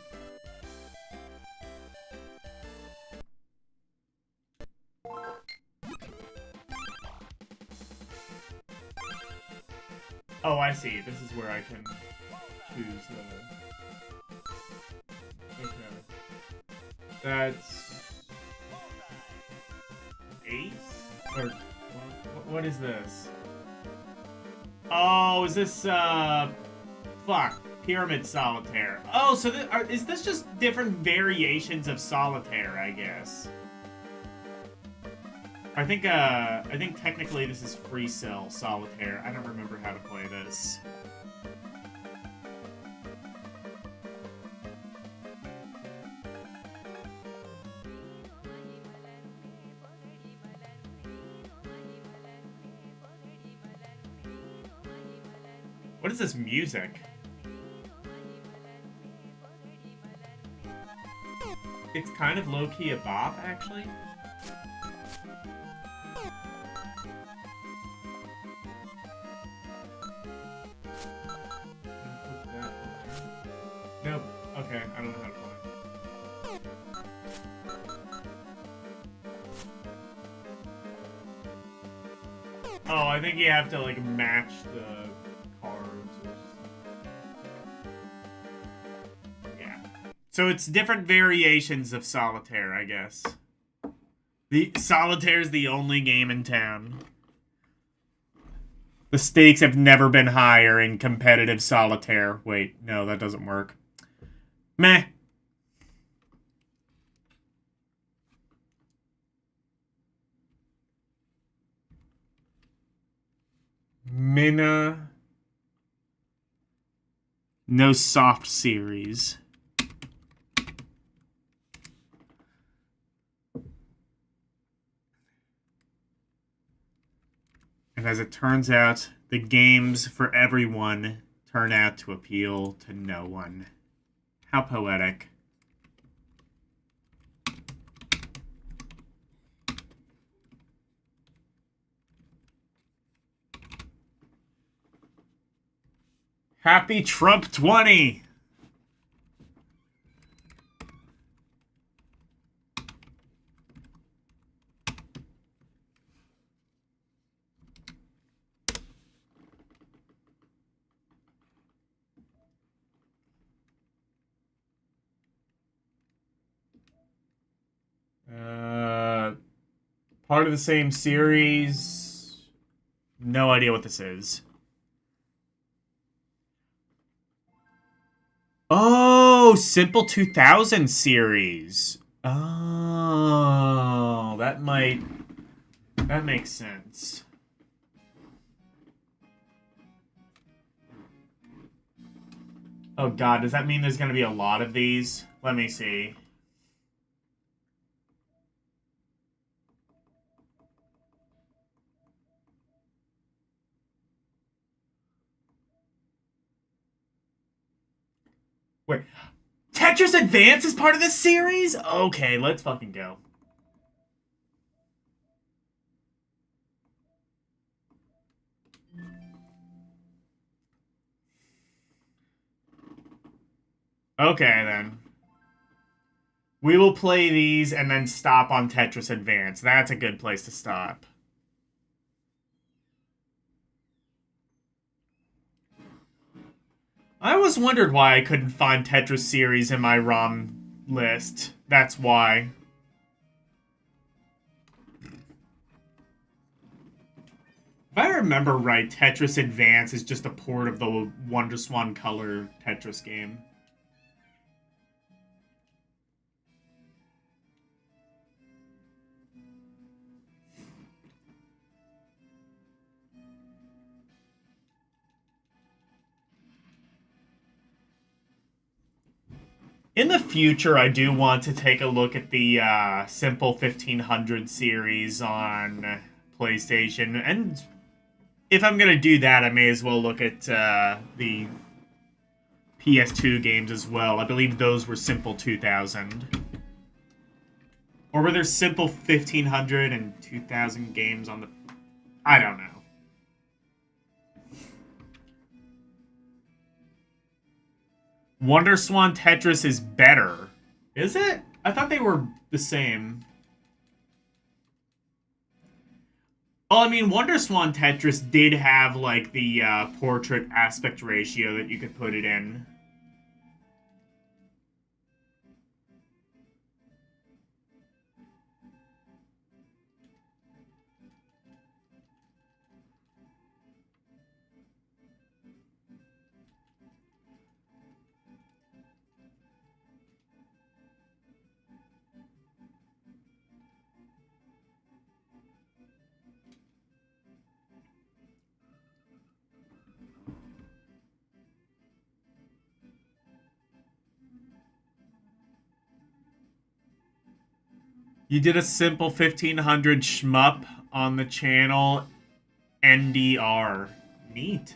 Oh, I see. This is where I can choose the... Okay. That's... Ace? Or what is this? Oh, is this fuck, Pyramid Solitaire. Oh, so is this just different variations of solitaire, I guess? I think technically this is Free Cell Solitaire. I don't remember how to play this. What is this music? It's kind of low-key a bop, actually. Nope. Okay, I don't know how to play. Oh, I think you have to, like, match the cards. Yeah. So it's different variations of Solitaire, I guess. Solitaire is the only game in town. The stakes have never been higher in competitive Solitaire. Wait, no, that doesn't work. Meh. Mina No Soft series. And as it turns out, the games for everyone turn out to appeal to no one. How poetic. Happy Trump 20! Part of the same series. No idea what this is. Oh, Simple 2000 series. Oh, that makes sense. Oh god, does that mean there's gonna be a lot of these? Let me see. Wait. Tetris Advance is part of this series? Okay, let's fucking go. Okay, then. We will play these and then stop on Tetris Advance. That's a good place to stop. I always wondered why I couldn't find Tetris series in my ROM list. That's why. If I remember right, Tetris Advance is just a port of the WonderSwan Color Tetris game. In the future, I do want to take a look at the Simple 1500 series on PlayStation, and if I'm gonna do that, I may as well look at the PS2 games as well. I believe those were Simple 2000. Or were there Simple 1500 and 2000 games on the... I don't know. WonderSwan Tetris is better. Is it? I thought they were the same. Well, I mean, WonderSwan Tetris did have, like, the portrait aspect ratio that you could put it in. You did a Simple 1500 shmup on the channel. NDR. Neat.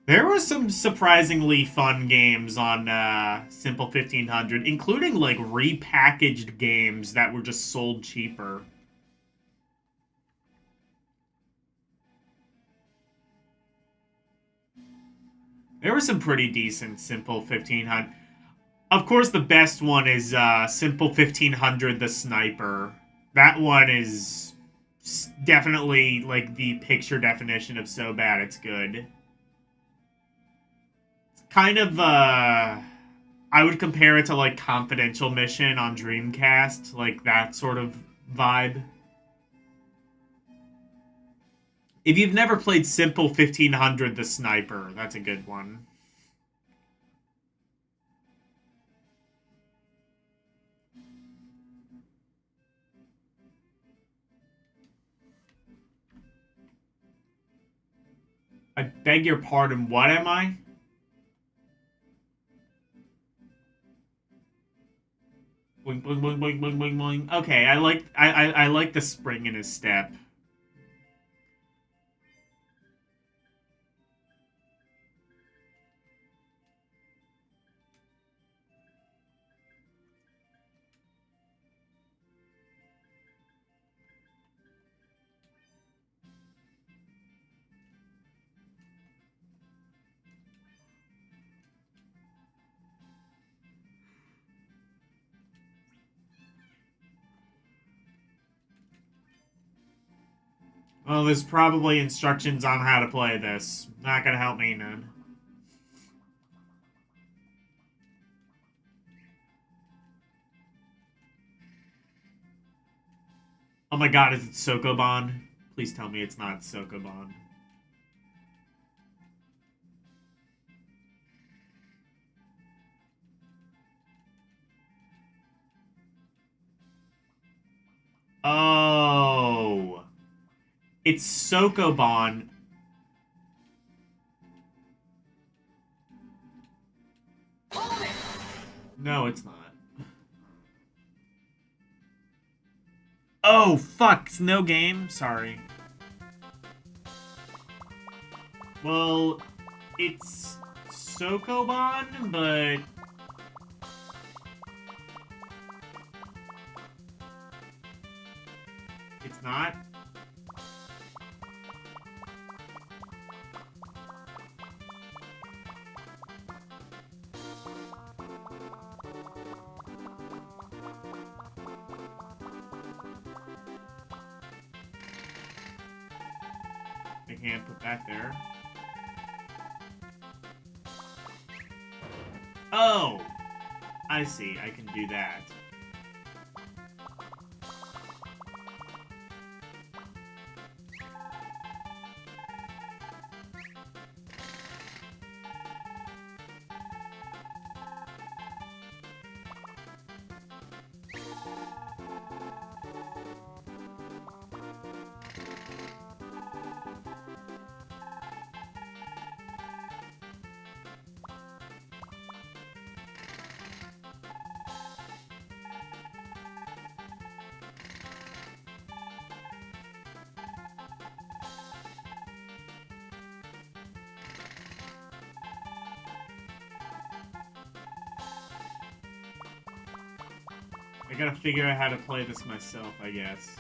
There were some surprisingly fun games on Simple 1500, including, like, repackaged games that were just sold cheaper. There were some pretty decent Simple 1500. Of course, the best one is Simple 1500 the Sniper. That one is definitely, like, the picture definition of so bad it's good. It's kind of, I would compare it to, like, Confidential Mission on Dreamcast. Like, that sort of vibe. If you've never played Simple 1500 the Sniper, that's a good one. I beg your pardon, what am I? Boing, boing, boing, boing, boing, boing, boing. Okay, I like the spring in his step. Well, there's probably instructions on how to play this. Not gonna help me none. Oh my god, is it Sokoban? Please tell me it's not Sokoban. Oh. It's Sokoban. No, it's not. Oh, fuck. It's no game? Sorry. Well, it's Sokoban, but it's not. I can't put that there. Oh! I see, I can do that. I gotta figure out how to play this myself, I guess.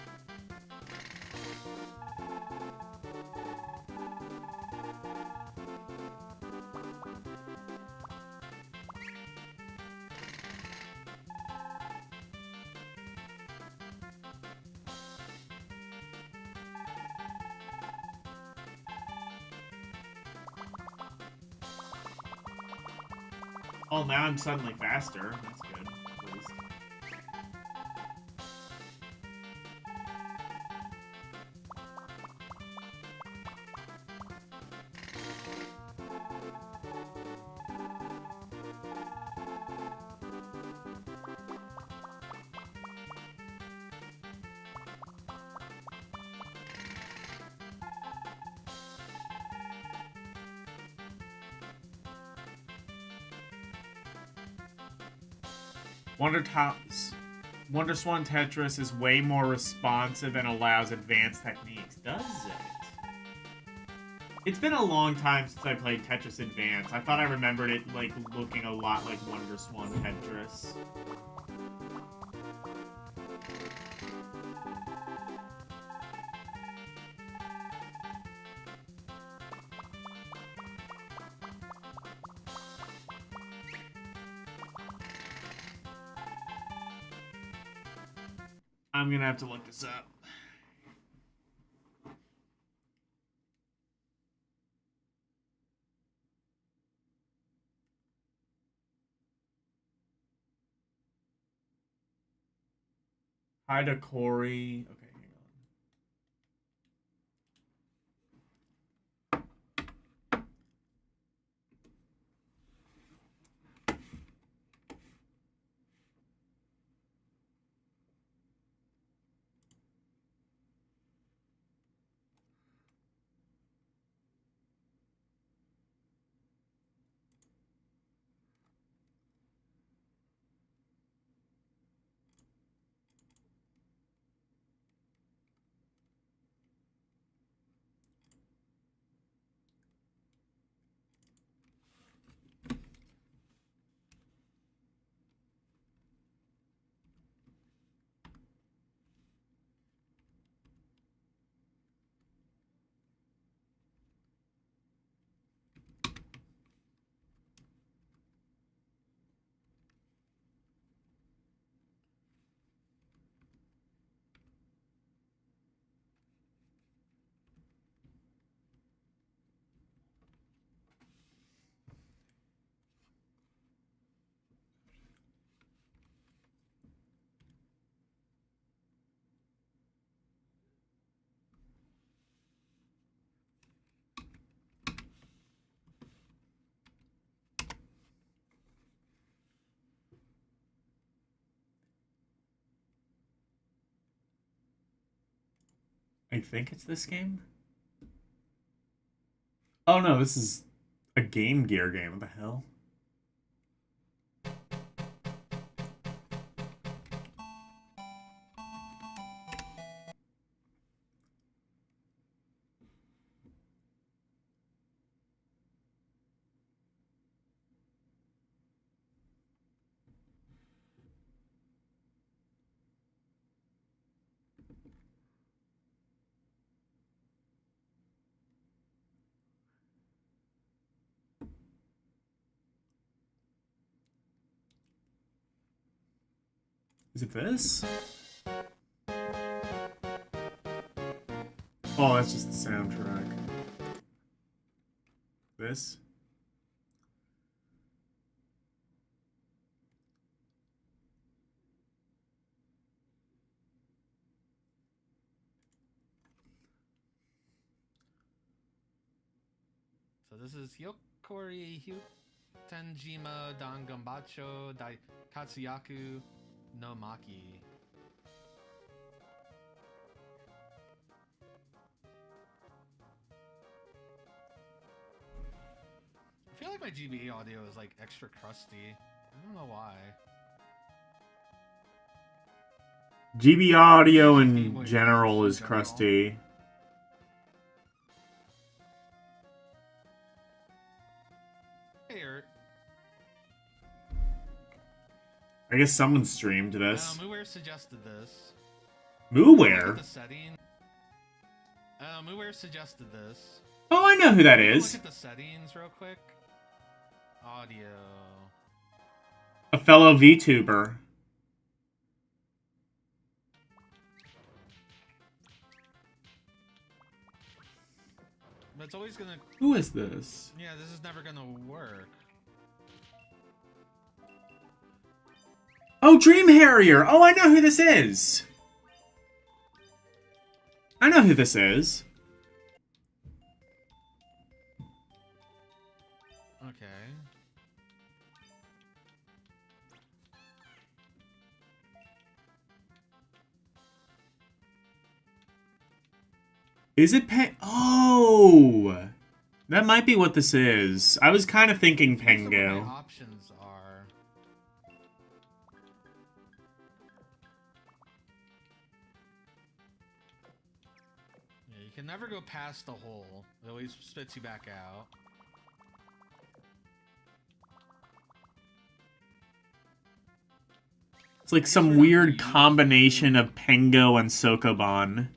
Oh, now I'm suddenly faster. That's good, at least. Wonder Swan Tetris is way more responsive and allows advanced techniques. Does it? It's been a long time since I played Tetris Advance. I thought I remembered it like looking a lot like Wonder Swan Tetris. I'm gonna have to look this up. Hi to Corey. Okay, hang on. I think it's this game. Oh no, this is a Game Gear game. What the hell? Is it this? Oh, that's just the soundtrack. This? So this is Hyokori Tenjima Dangambacho Dai Katsuyaku no Maki. I feel like my GBA audio is like extra crusty. I don't know why. GB audio in general is crusty. Hey, I guess someone streamed this. Muware suggested this. Muware? The setting. Muware suggested this. Oh, I know who that Look is. at the settings real quick. Audio. A fellow VTuber. But it's always gonna... Who is this? Yeah, this is never gonna work. Oh, Dream Harrier! Oh, I know who this is! I know who this is. Okay. Is it Oh! That might be what this is. I was kind of thinking These are what Pengu. my options are. Yeah, you can never go past the hole. It always spits you back out. It's like some weird combination of Pengu and Sokoban.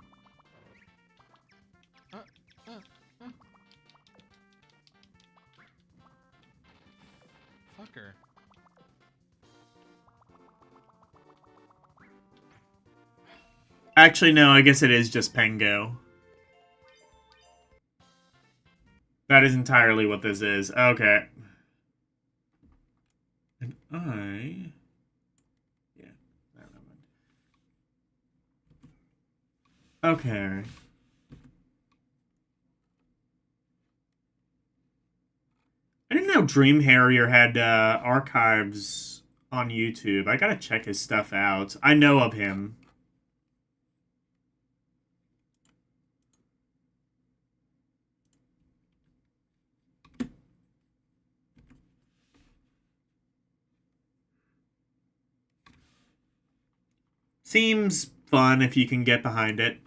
Fucker. Actually, no, I guess it is just Pengu. That is entirely what this is. Okay. And I... Yeah. Okay. I didn't know Dream Harrier had archives on YouTube. I gotta check his stuff out. I know of him. Seems fun if you can get behind it.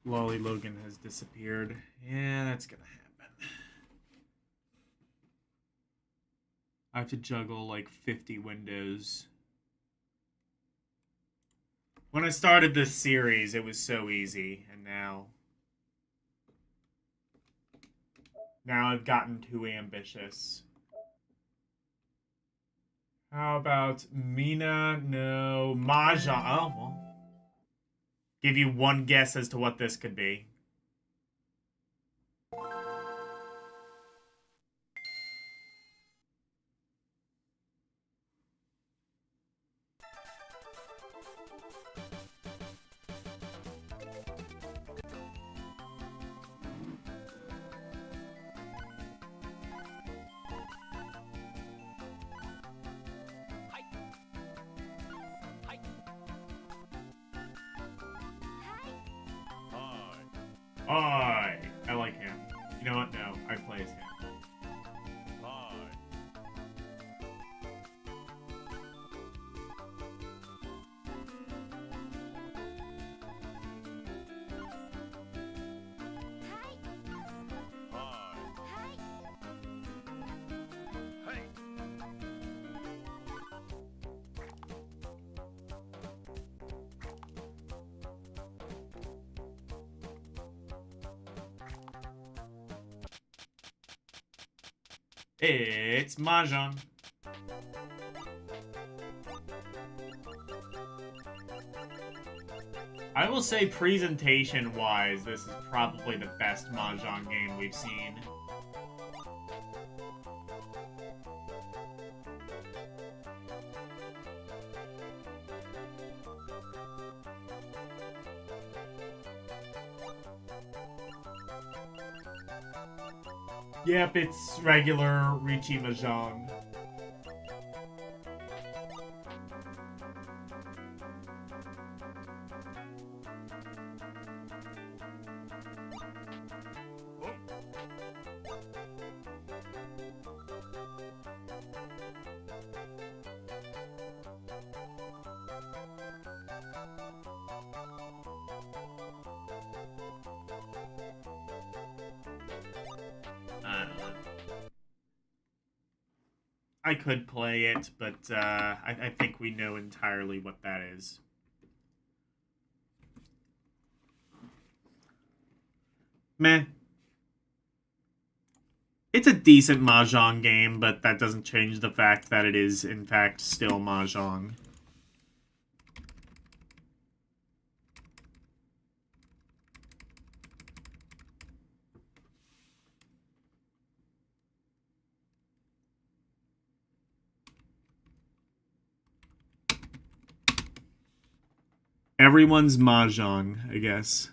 Lolly Logan has disappeared. Yeah, that's gonna happen. I have to juggle like 50 windows. When I started this series, it was so easy, and now I've gotten too ambitious. How about Mina no Mahjong? Oh, well. Give you one guess as to what this could be. Hi. I like him. You know what? No, I play as him. It's Mahjong. I will say presentation-wise, this is probably the best Mahjong game we've seen. Yep, it's regular Ricci Mahjong. I could play it, but I think we know entirely what that is. Meh. It's a decent Mahjong game, but that doesn't change the fact that it is, in fact, still Mahjong. Everyone's Mahjong, I guess.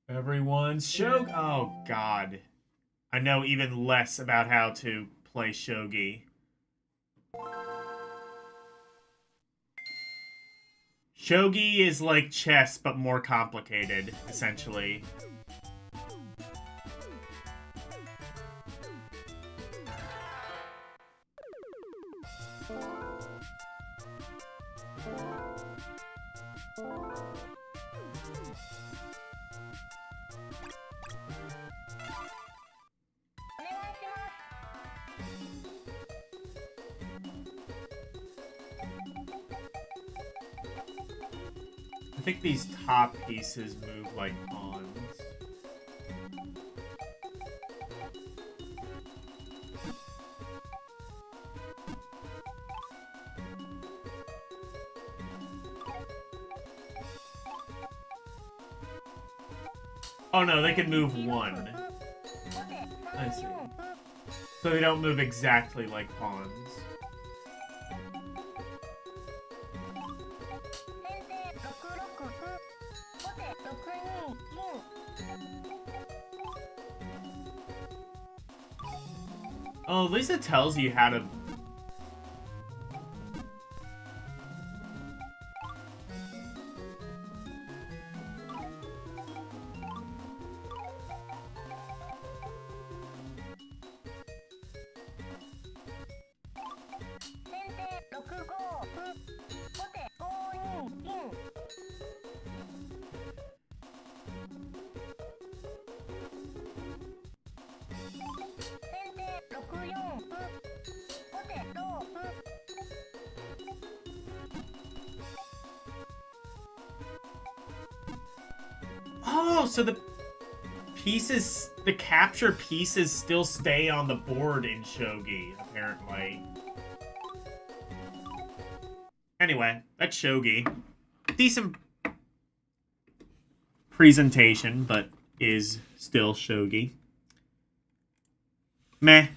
Everyone's Shogi. Oh, God. I know even less about how to play Shogi. Shogi is like chess, but more complicated, essentially. I think these top pieces move like pawns. Oh no, they can move one. I see. So they don't move exactly like pawns. Oh, at least it tells you how to... Oh, so the pieces, the capture pieces still stay on the board in Shogi, apparently. Anyway, that's Shogi. Decent presentation, but is still Shogi. Meh.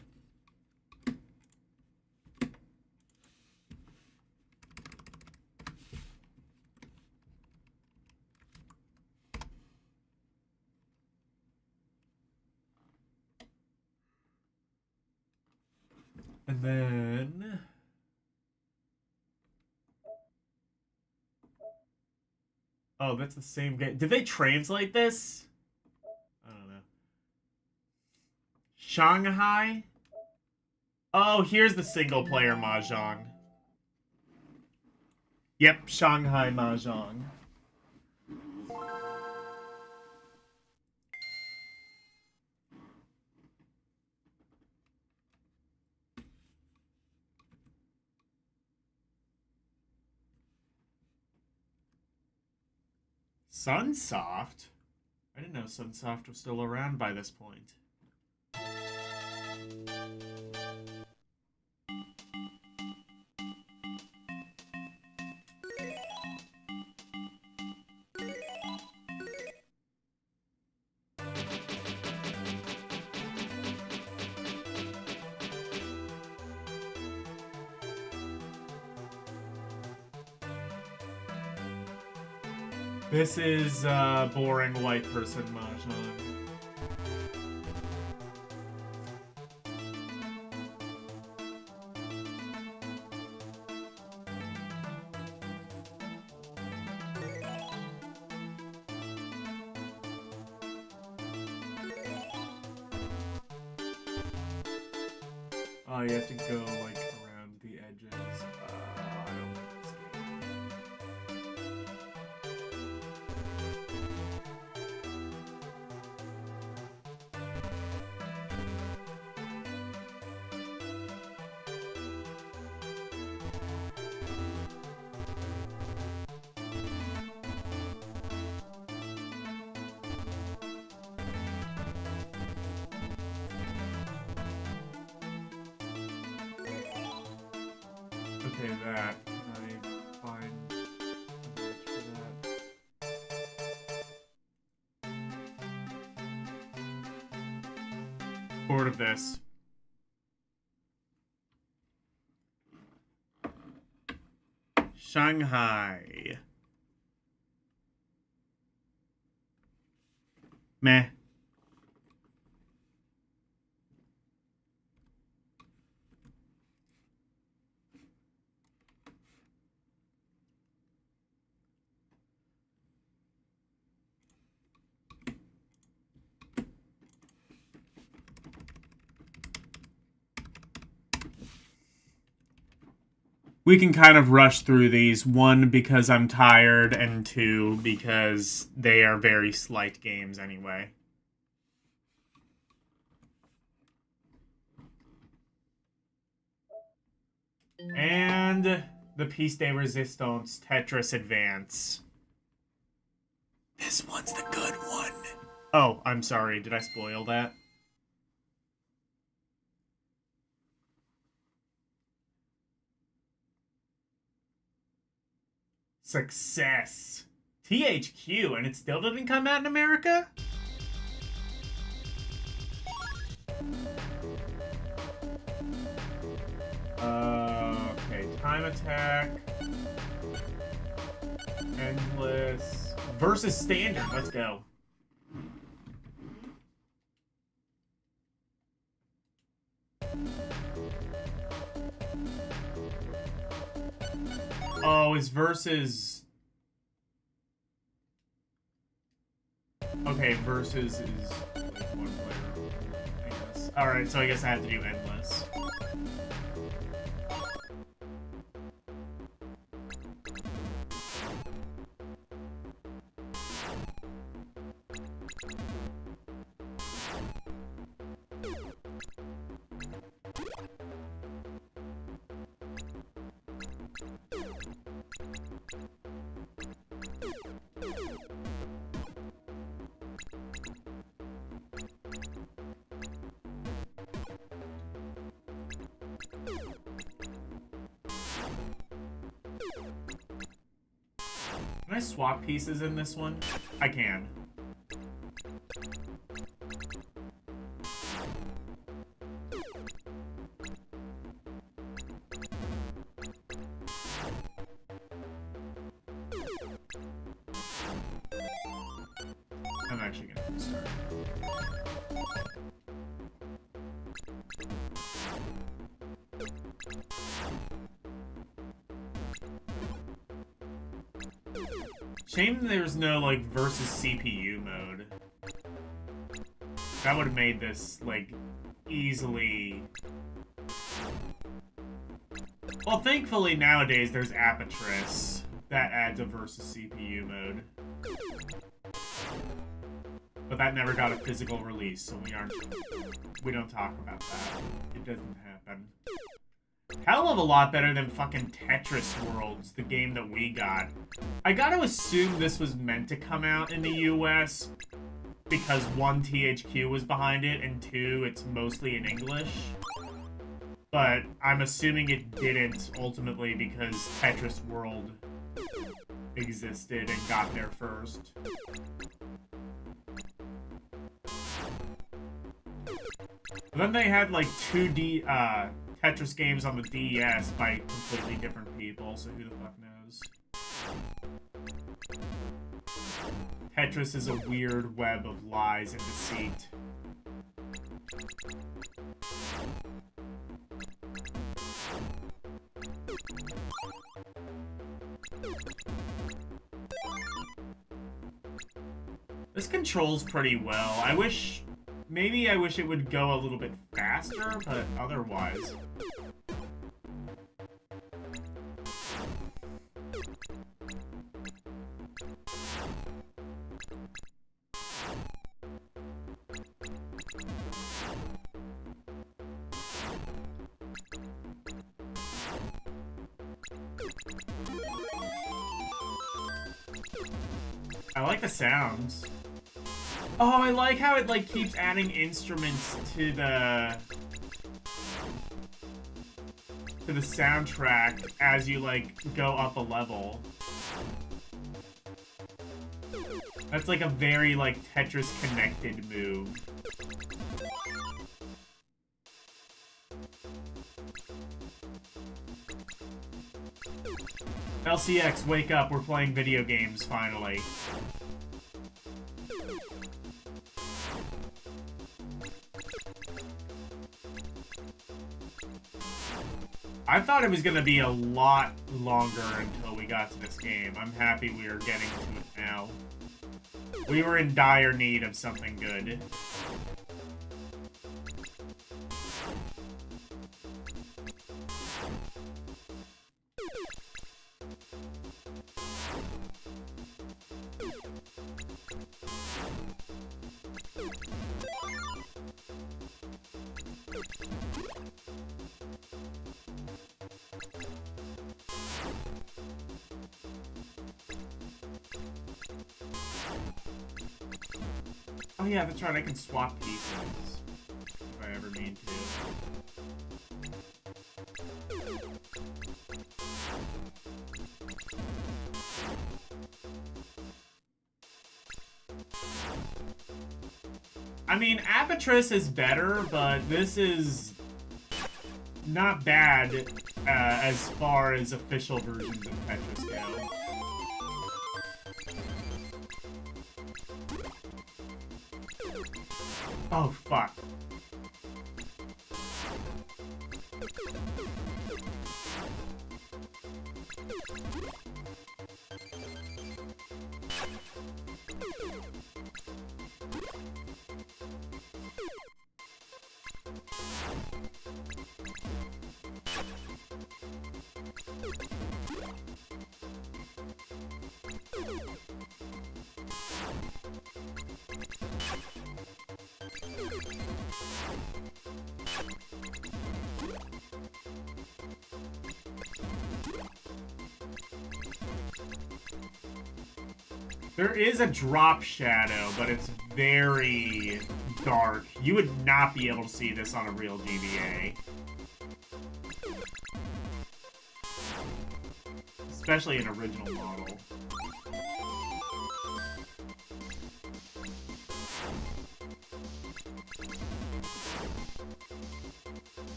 And then... Oh, that's the same game. Did they translate this? I don't know. Shanghai? Oh, here's the single-player Mahjong. Yep, Shanghai Mahjong. Sunsoft? I didn't know Sunsoft was still around by this point. This is boring white person Mahjong. Oh, you have to go like around the edges. I don't like this game. Okay, that. I find a match for that. Bored of this. Shanghai. Meh. We can kind of rush through these. One, because I'm tired, and two, because they are very slight games anyway. And the piece de resistance, Tetris Advance. This one's the good one. Oh, I'm sorry. Did I spoil that? Success. THQ, and it still didn't come out in America? Okay, Time Attack. Endless. Versus Standard, let's go. Oh, his versus... Okay, versus is like one player, I guess. Alright, so I guess I have to do Endless. Can I swap pieces in this one? I can. I'm actually gonna restart. Shame there's no, like, versus CPU mode. That would have made this, like, easily... Well, thankfully, nowadays, there's Apertress that adds a versus CPU mode. But that never got a physical release, so we don't talk about that. It doesn't happen. Hell of a lot better than fucking Tetris Worlds, the game that we got. I gotta assume this was meant to come out in the US because 1, THQ was behind it, and 2, it's mostly in English. But I'm assuming it didn't ultimately because Tetris World existed and got there first. But then they had like 2D Tetris games on the DS by completely different people, so who the fuck knows? Tetris is a weird web of lies and deceit. This controls pretty well. Maybe I wish it would go a little bit faster, but otherwise... I like the sounds. Oh, I like how it, like, keeps adding instruments to the soundtrack as you, like, go up a level. That's, like, a very, like, Tetris-connected move. LCX, wake up, we're playing video games, finally. I thought it was gonna be a lot longer until we got to this game. I'm happy we are getting to it now. We were in dire need of something good. Oh yeah, that's right, I can swap pieces. If I ever need to. I mean, Apertress is better, but this is not bad as far as official versions of Tetris go. Oh, fuck. There is a drop shadow, but it's very dark. You would not be able to see this on a real GBA. Especially an original model.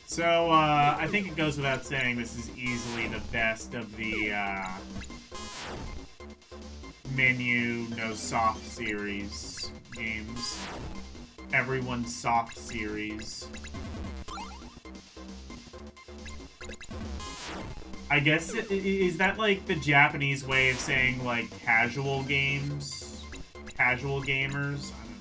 So, I think it goes without saying this is easily the best of the, Mina No Soft series games. Everyone's Soft series. I guess, is that, like, the Japanese way of saying, like, casual games? Casual gamers? I don't know.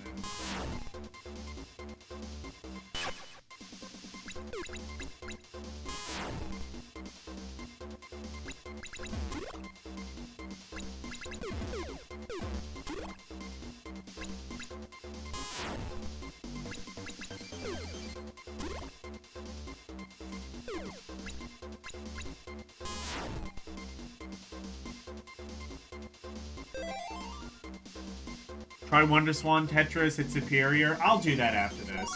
Try Wonder Swan Tetris, it's superior. I'll do that after this.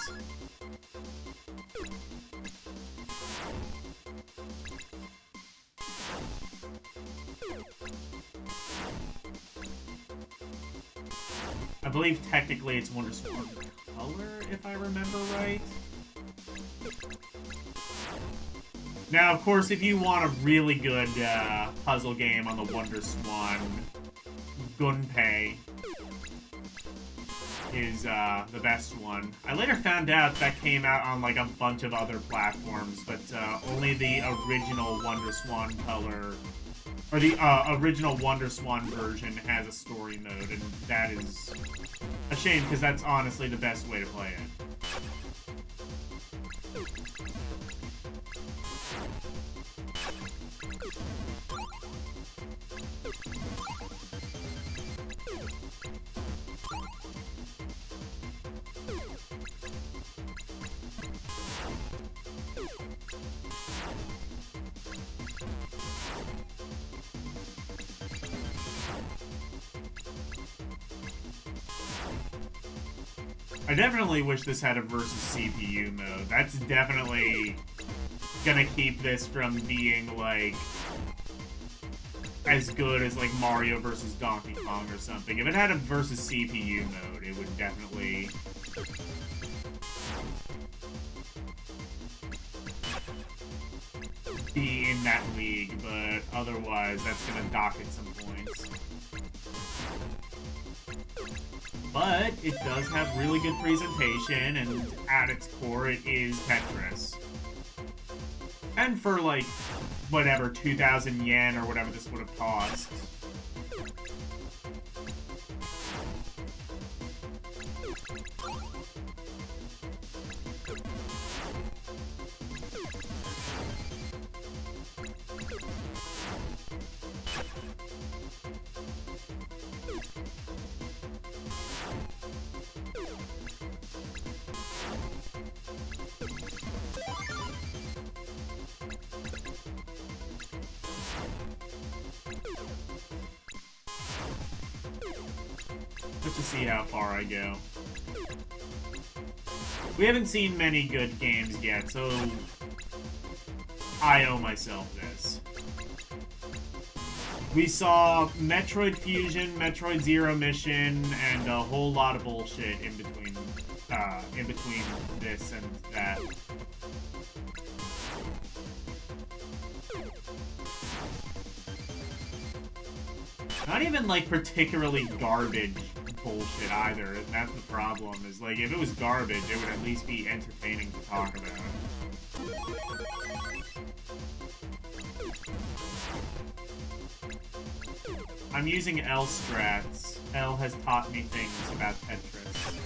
I believe technically it's Wonder Swan Color, if I remember right. Now, of course, if you want a really good puzzle game on the Wonder Swan, Gunpei is the best one. I later found out that came out on like a bunch of other platforms, but only the original Wonder Swan Color, or the original Wonder Swan version has a story mode, and that is a shame because that's honestly the best way to play it. I definitely wish this had a versus CPU mode. That's definitely gonna keep this from being, like, as good as, like, Mario versus Donkey Kong or something. If it had a versus CPU mode, it would definitely be in that league, but otherwise, that's gonna dock at some points. But it does have really good presentation, and at its core, it is Tetris. And for, like, whatever, 2,000 yen or whatever this would have cost. Let's just see how far I go. We haven't seen many good games yet, so I owe myself this. We saw Metroid Fusion, Metroid Zero Mission, and a whole lot of bullshit in between this and that. Not even, like, particularly garbage bullshit either. That's the problem, is, like, if it was garbage, it would at least be entertaining to talk about. I'm using L strats. L has taught me things about Tetris.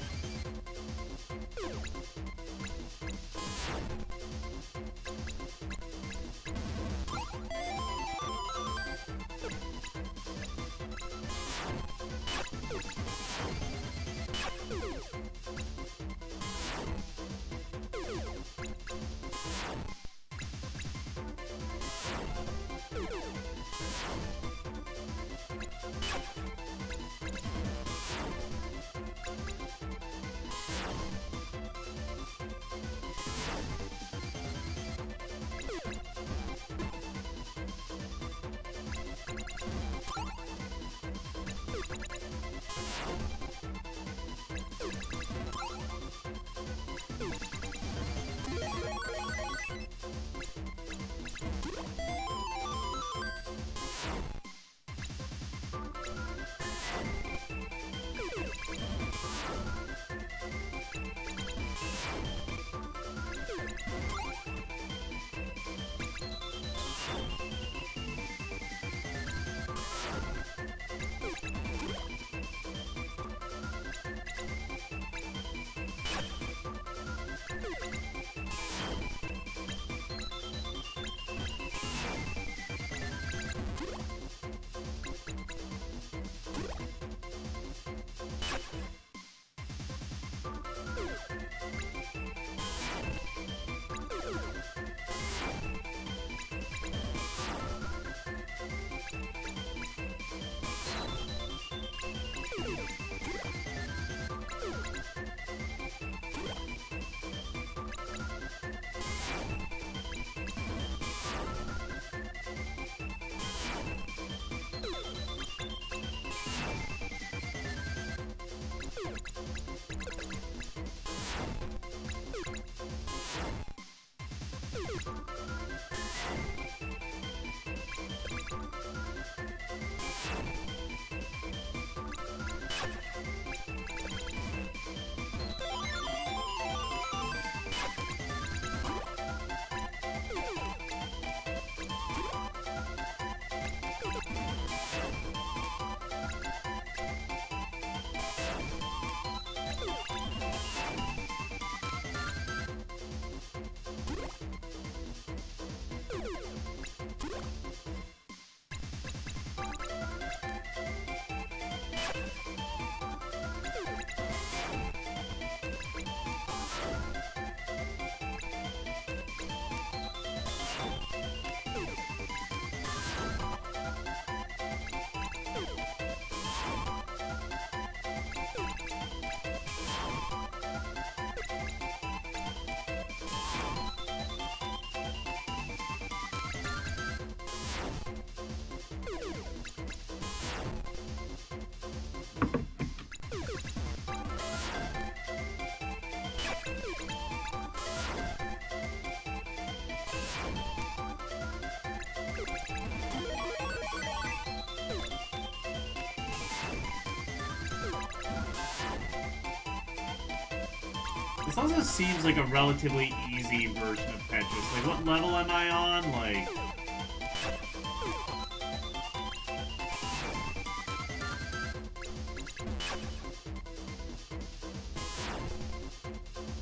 This also seems like a relatively easy version of Tetris. Like, what level am I on? Like...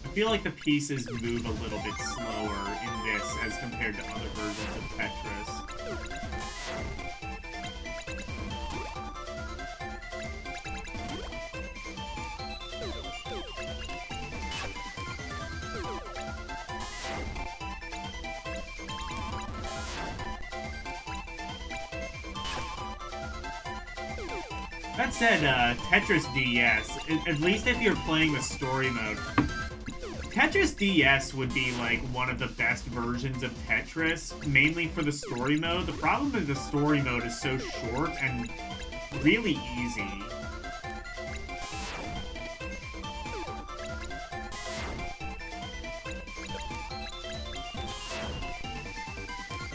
I feel like the pieces move a little bit slower in this as compared to other versions of Tetris. That said, Tetris DS, at least if you're playing the story mode, Tetris DS would be like one of the best versions of Tetris, mainly for the story mode. The problem with the story mode is so short and really easy.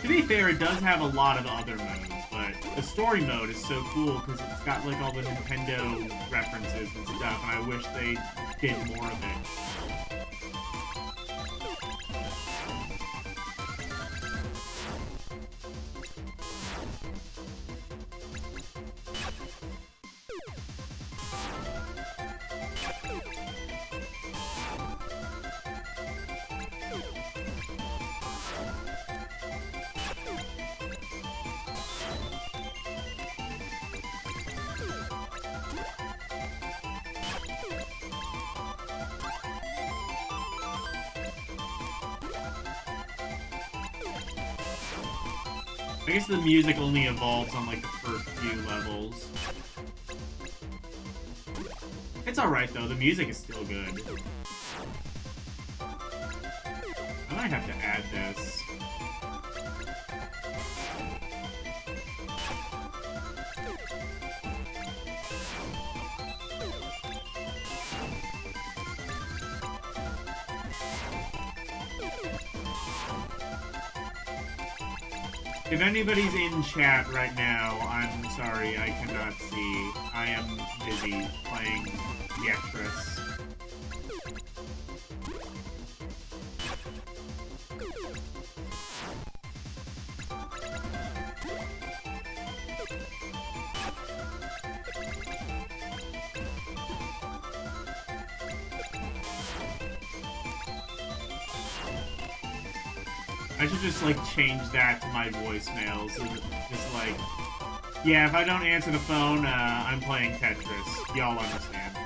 To be fair, it does have a lot of other modes, but the story mode is so cool because it's got like all the Nintendo references and stuff, and I wish they did more of it. I guess the music only evolves on like the first few levels. It's alright though, the music is still good. I might have to add this. If anybody's in chat right now, I'm sorry, I cannot see. I am busy playing Tetris. I should just, like, change that to my voicemails. Just like, yeah, if I don't answer the phone, I'm playing Tetris. Y'all understand.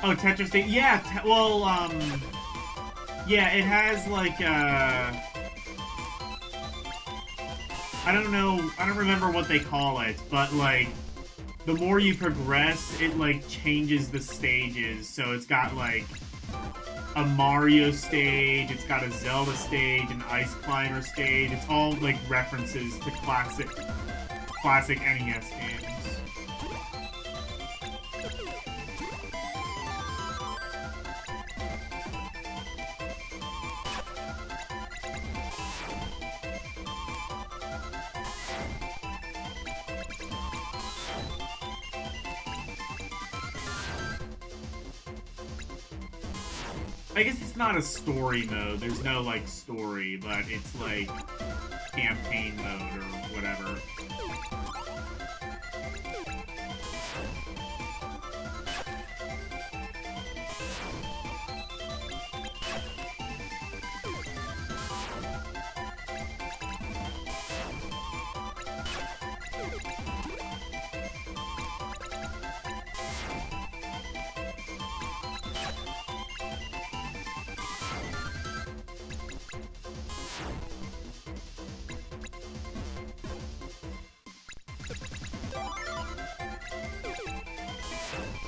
Oh, Tetris Day. Yeah, yeah, it has like I don't know, I don't remember what they call it, but like the more you progress, it like changes the stages. So it's got like a Mario stage, it's got a Zelda stage, an Ice Climber stage. It's all like references to classic NES games. I guess it's not a story mode. There's no, like, story, but it's, like, campaign mode or whatever.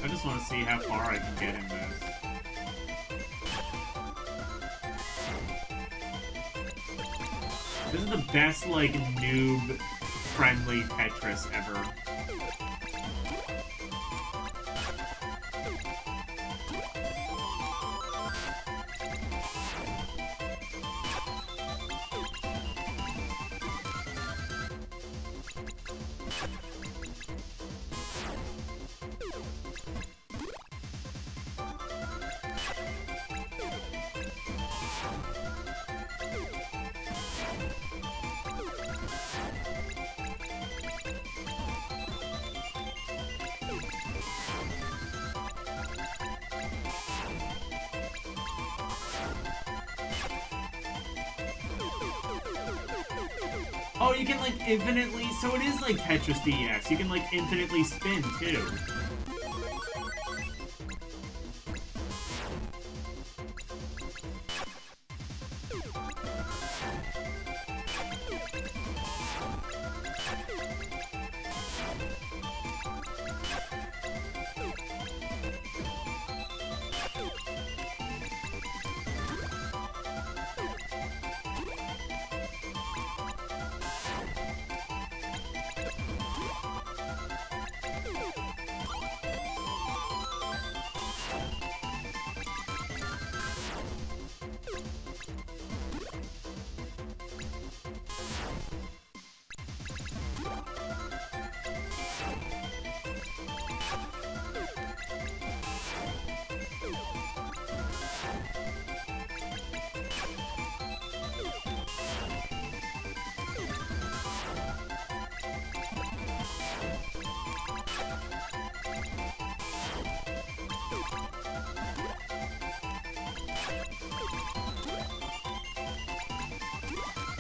I just want to see how far I can get in this. This is the best, like, noob-friendly Tetris ever. Oh, you can, like, infinitely... So it is like Tetris DS. You can, like, infinitely spin, too.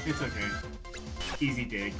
It's okay. Easy dig.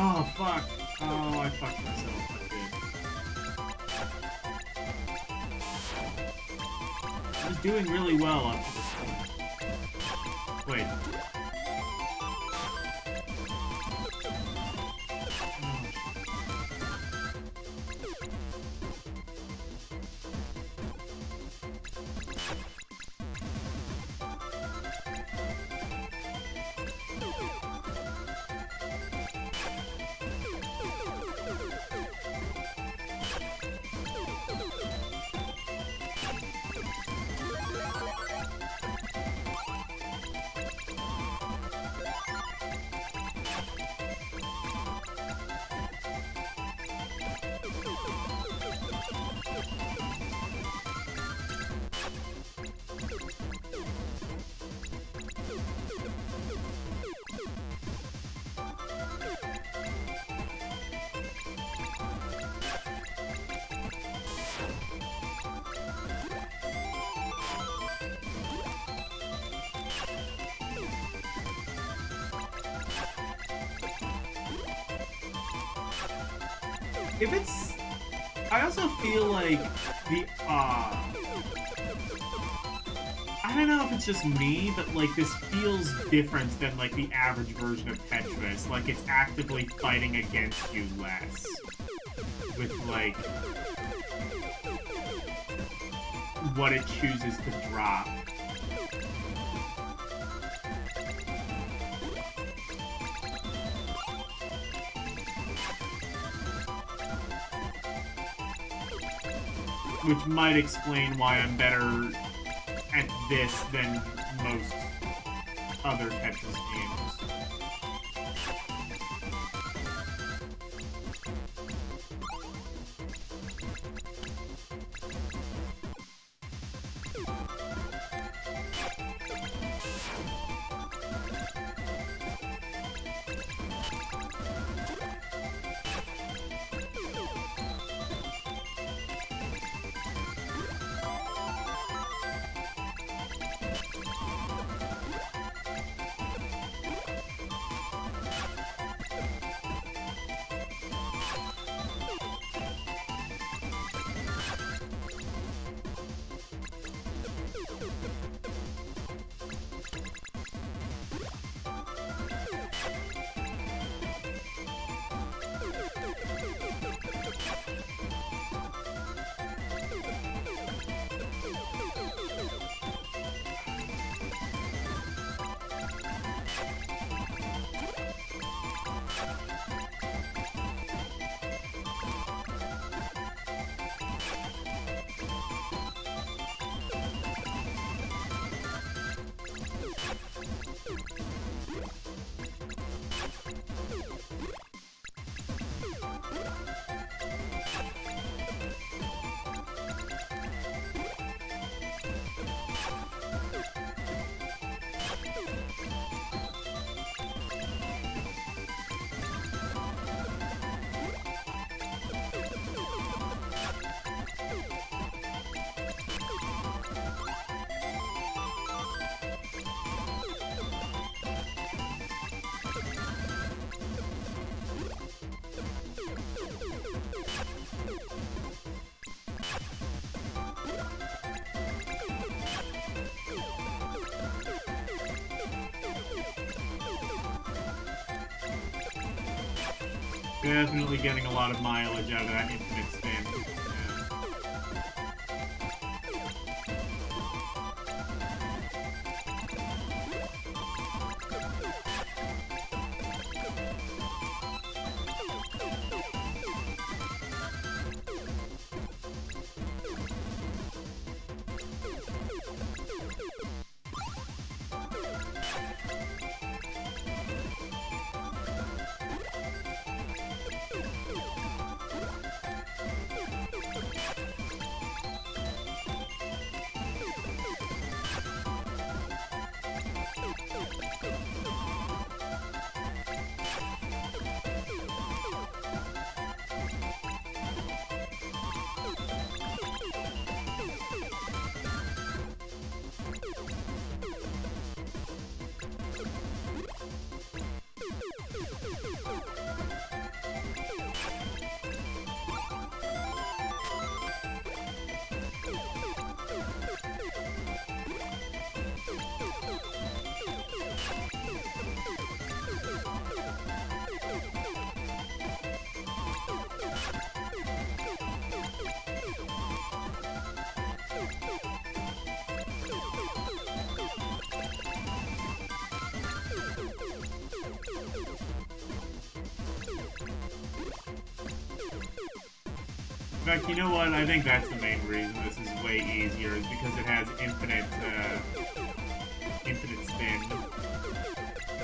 Oh, fuck. Oh, I fucked myself. I was doing really well up to this point. Wait. If it's... I also feel like the, I don't know if it's just me, but, like, this feels different than, like, the average version of Tetris. Like, it's actively fighting against you less. With, like, what it chooses to drop. Which might explain why I'm better at this than most other Tetris games. Definitely getting a lot of mileage out of that infinite spin. In fact, you know what? I think that's the main reason this is way easier, is because it has infinite spin.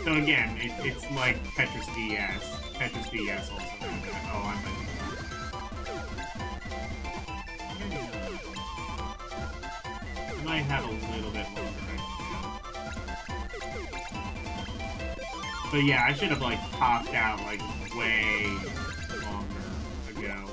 So again, it's like Tetris DS. Tetris DS also has that. Oh, I might be wrong. I might have a little bit longer. But yeah, I should have like topped out like way longer ago.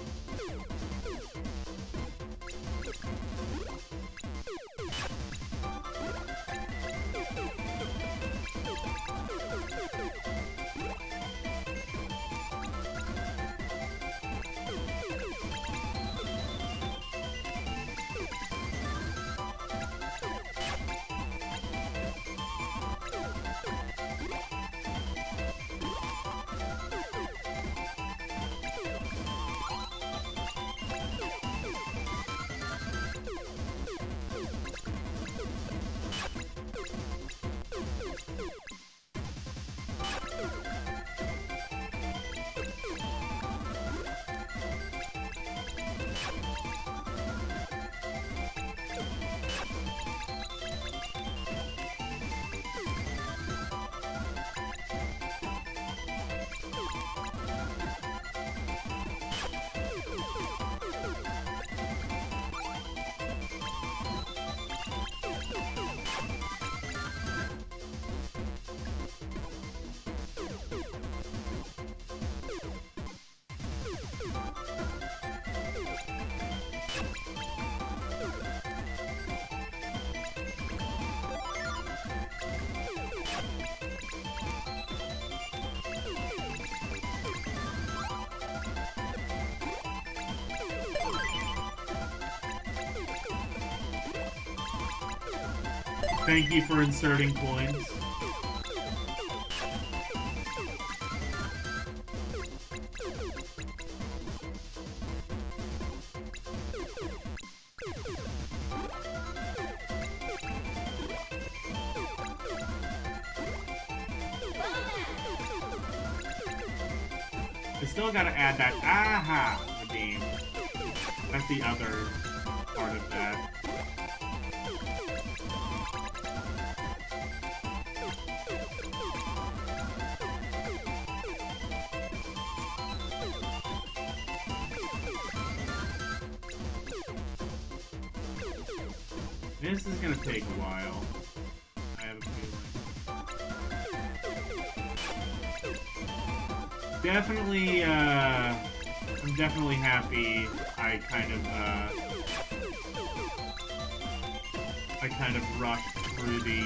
Thank you for inserting coins. I still gotta add that aha redeem. That's the other part of that. This is gonna take a while. I have a feeling. Definitely, I'm definitely happy I kind of rushed through the,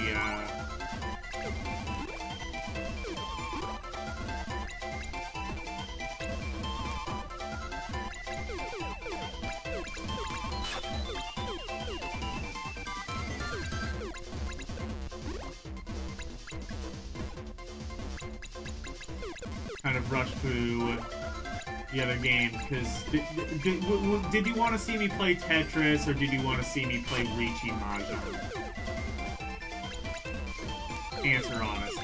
the other games, because did you want to see me play Tetris, or did you want to see me play Ricci Mahjong? Answer honestly.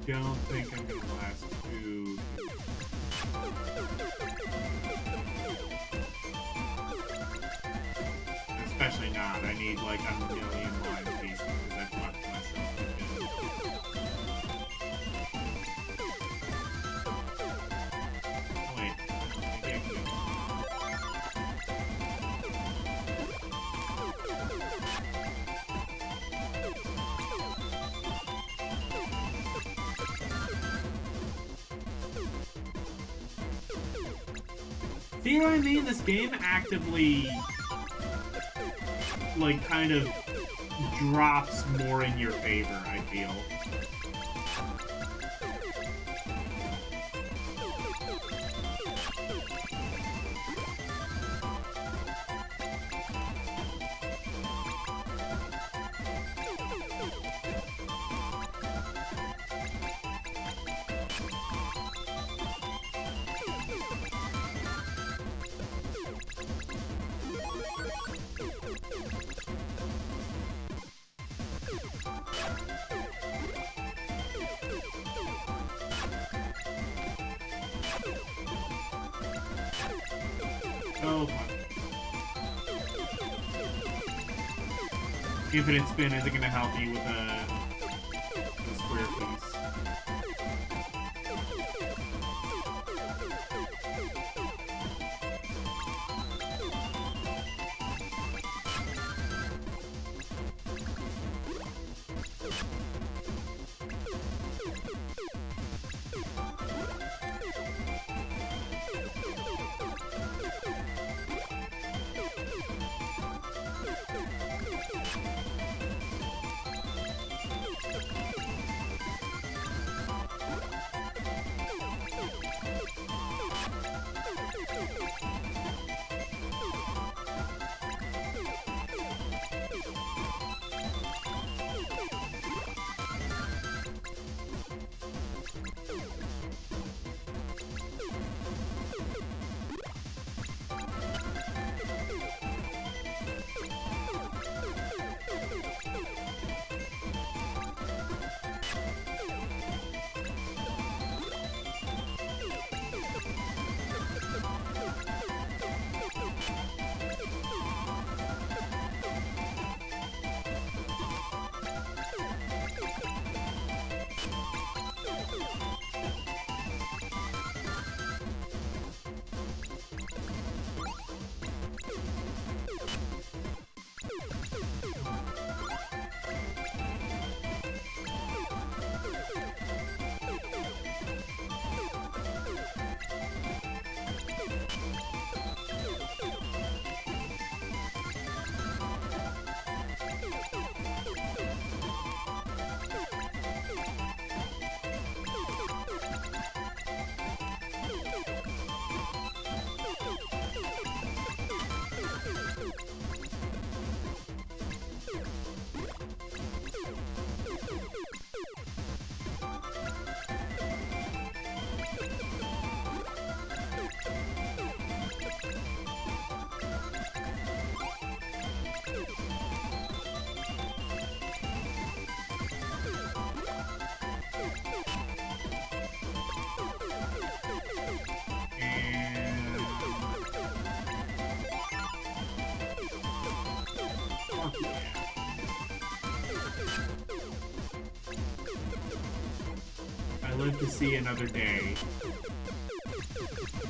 I don't think I'm gonna last too. Especially not. I need like a million line pieces because I've fucked myself again. Wait. Maybe I can. See what I mean? This game actively, like, kind of drops more in your favor, I feel. Oh, fun. Infinite spin isn't gonna help you with a square piece. I live to see another day.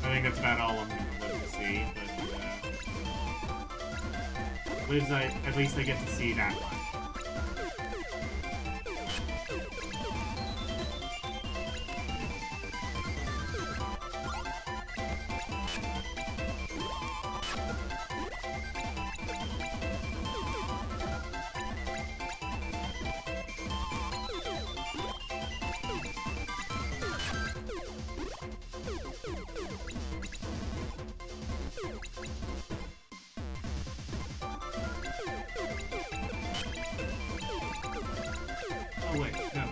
I think that's about all I'm gonna live to see, but at least I get to see that much. Oh wait, no.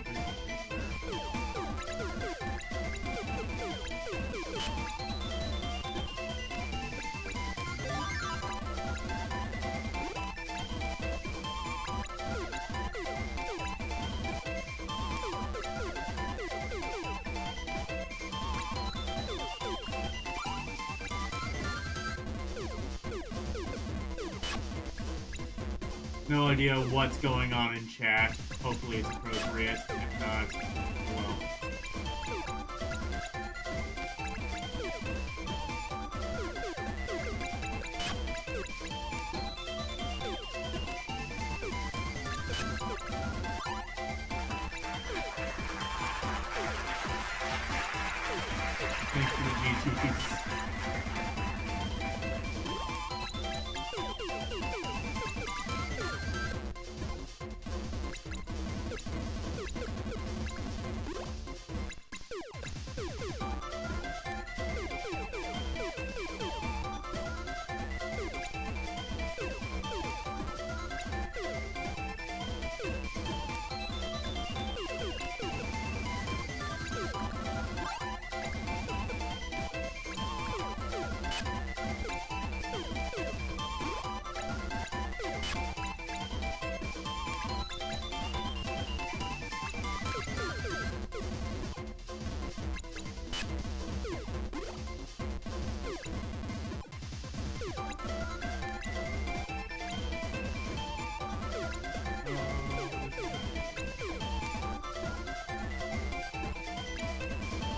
No idea what's going on in chat. Hopefully it's appropriate. If not, well. Thanks for the GTs.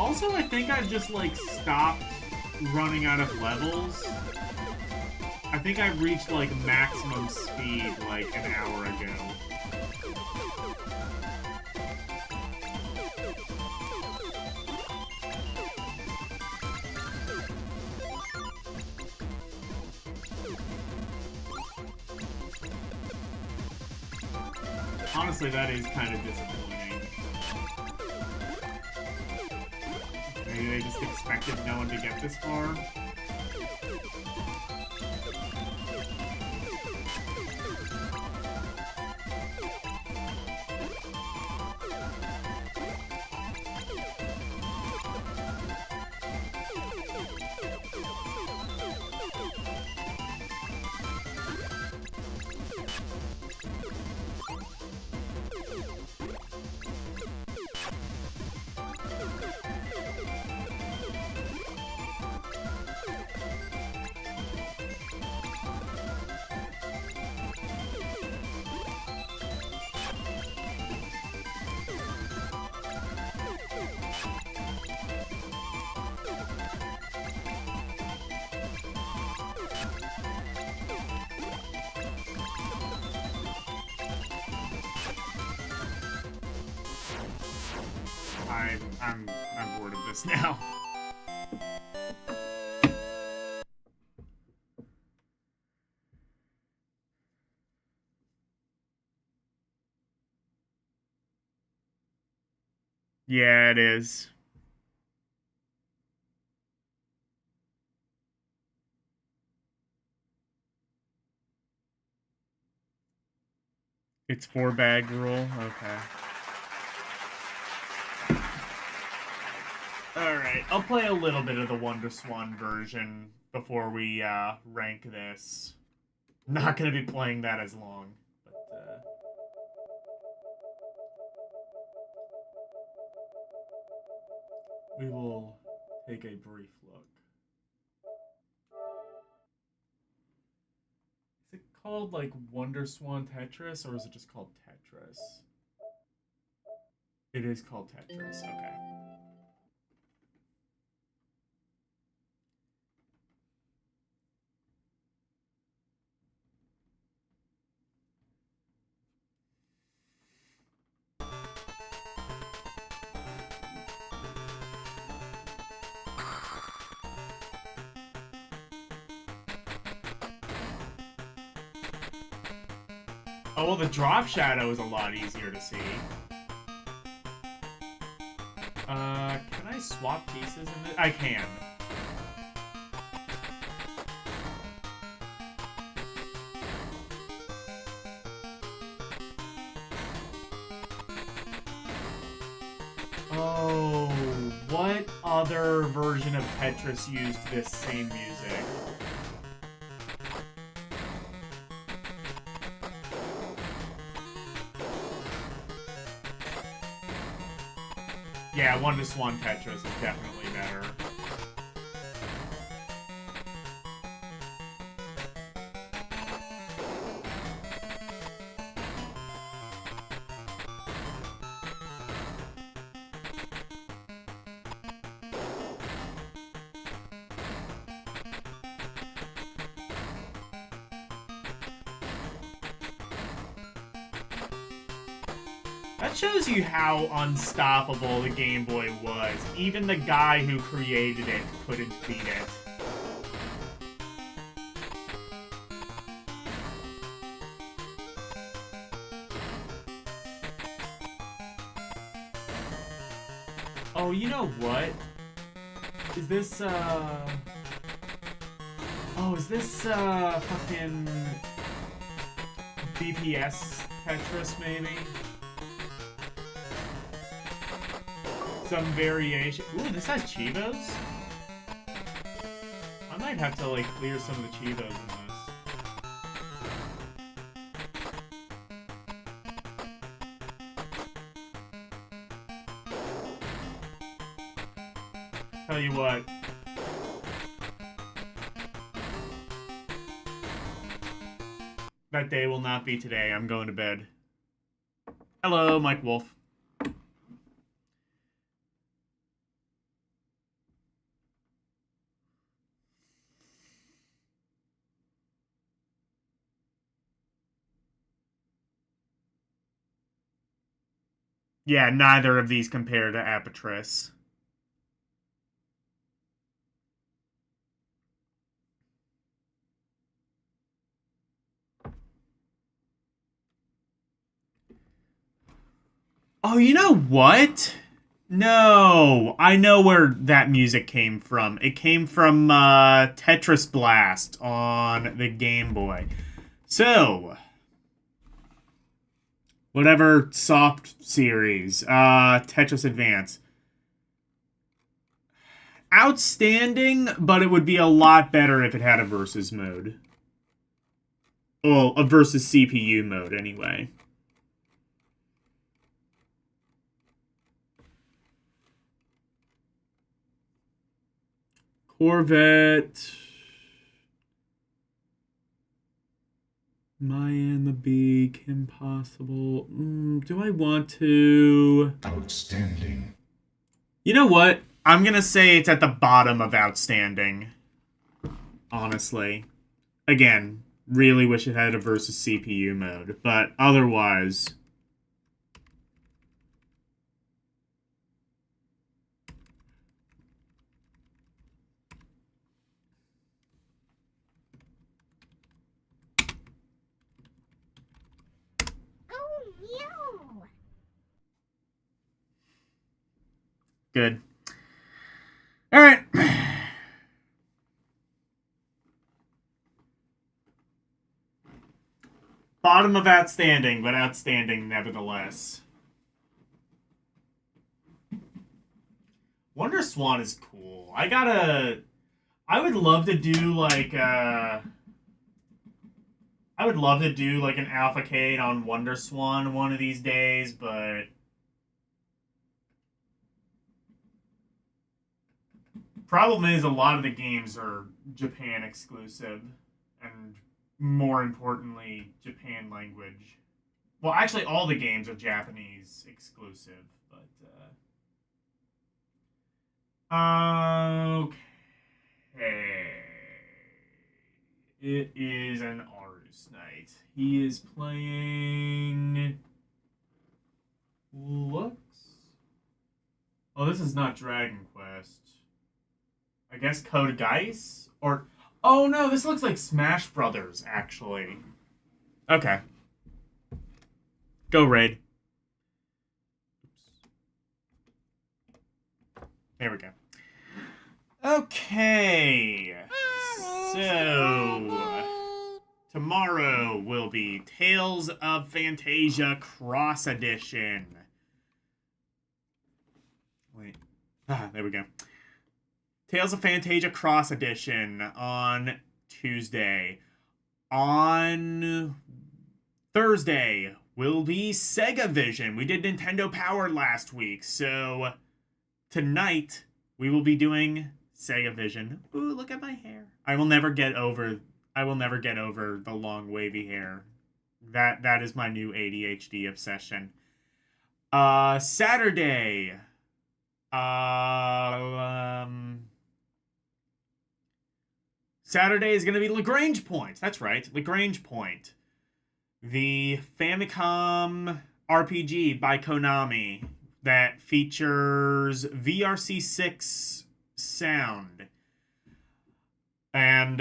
Also, I think I've just, like, stopped running out of levels. I think I've reached, like, maximum speed, like, an hour ago. Honestly, that is kind of disappointing. Maybe they just expected no one to get this far. I'm bored of this now. Yeah, it is. It's 4-bag rule? Okay. Alright, I'll play a little bit of the WonderSwan version before we rank this. Not gonna be playing that as long, but we will take a brief look. Is it called, like, WonderSwan Tetris, or is it just called Tetris? It is called Tetris, okay. Oh, well, the drop shadow is a lot easier to see. Can I swap pieces in this? I can. Oh, what other version of Tetris used this same music? Yeah, WonderSwan Tetris is definitely better. That shows you how unstoppable the Game Boy was. Even the guy who created it couldn't beat it. Oh, you know what? Is this, Oh, is this, fucking... BPS Tetris, maybe? Some variation. Ooh, this has Chivos? I might have to, like, clear some of the Chivos in this. Tell you what. That day will not be today. I'm going to bed. Hello, Mike Wolf. Yeah, neither of these compare to Apatris. Oh, you know what? No, I know where that music came from. It came from Tetris Blast on the Game Boy. So, whatever soft series, Tetris Advance. Outstanding, but it would be a lot better if it had a versus mode. Well, a versus CPU mode, anyway. Corvette. Maya and the Bee, Kim Possible. Do I want to? Outstanding. You know what? I'm gonna say it's at the bottom of outstanding. Honestly. Again, really wish it had a versus CPU mode, but otherwise. Oh no! Good. Alright. Bottom of outstanding, but outstanding nevertheless. Wonder Swan is cool. I would love to do like I would love to do like an Alphacade on Wonder Swan one of these days, but problem is a lot of the games are Japan exclusive and more importantly, Japan language. Well, actually, all the games are Japanese exclusive, but okay. It is an artist night. He is playing Lux. Oh, this is not Dragon Quest. I guess Code Geass? Or oh no, this looks like Smash Brothers, actually. Okay. Go, Raid. There we go. Okay. So, tomorrow will be Tales of Fantasia Cross Edition. Wait. There we go. Tales of Fantasia Cross Edition on Tuesday. On Thursday will be Sega Vision. We did Nintendo Power last week, so tonight we will be doing Sega Vision. Ooh, look at my hair. I will never get over the long wavy hair. That is my new ADHD obsession. Saturday. Saturday is going to be Lagrange Point. That's right, Lagrange Point. The Famicom RPG by Konami that features VRC6 sound and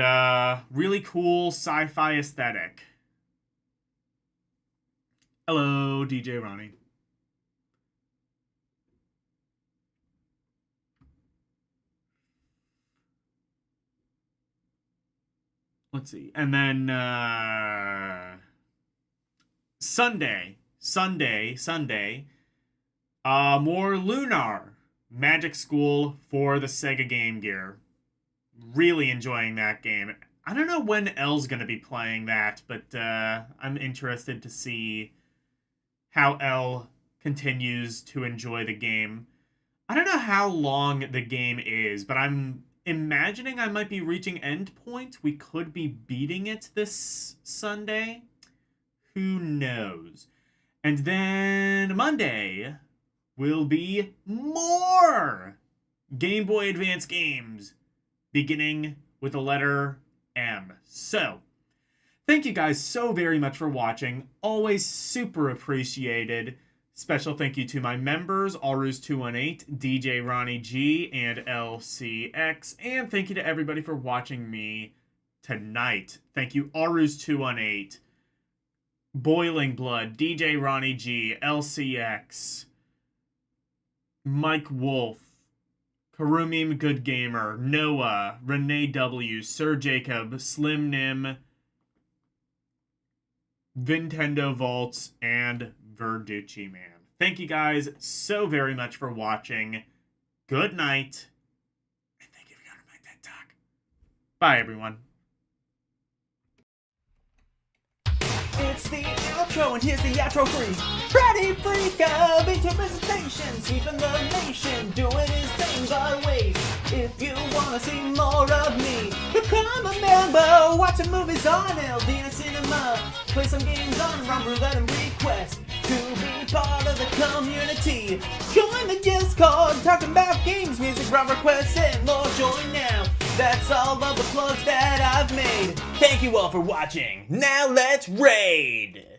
really cool sci-fi aesthetic. Hello, DJ Ronnie. Let's see. And then Sunday. More Lunar Magic School for the Sega Game Gear. Really enjoying that game. I don't know when L's going to be playing that, but I'm interested to see how L continues to enjoy the game. I don't know how long the game is, but I'm imagining I might be reaching end point. We could be beating it this Sunday. Who knows? And then Monday will be more Game Boy Advance games, beginning with the letter M. So, thank you guys so very much for watching. Always super appreciated. Special thank you to my members, Arus218, DJ Ronnie G, and LCX. And thank you to everybody for watching me tonight. Thank you, Arus218, Boiling Blood, DJ Ronnie G, LCX, Mike Wolf, Karumim Good Gamer, Noah, Renee W, Sir Jacob, Slim Nim, Nintendo Vaults, and Verducci Man. Thank you guys so very much for watching. Good night. And thank you for coming to my TED Talk. Bye, everyone. It's the outro, and here's the outro freak. Freddy Freak of Interpretation, sweeping the nation, doing his things our ways. If you wanna see more of me, become a member, watch some movies on LDN Cinema, play some games on Rum Roulette and Request. To be part of the community, join the Discord, talking about games, music, rum requests, and more. Join now. That's all of the plugs that I've made. Thank you all for watching. Now let's raid!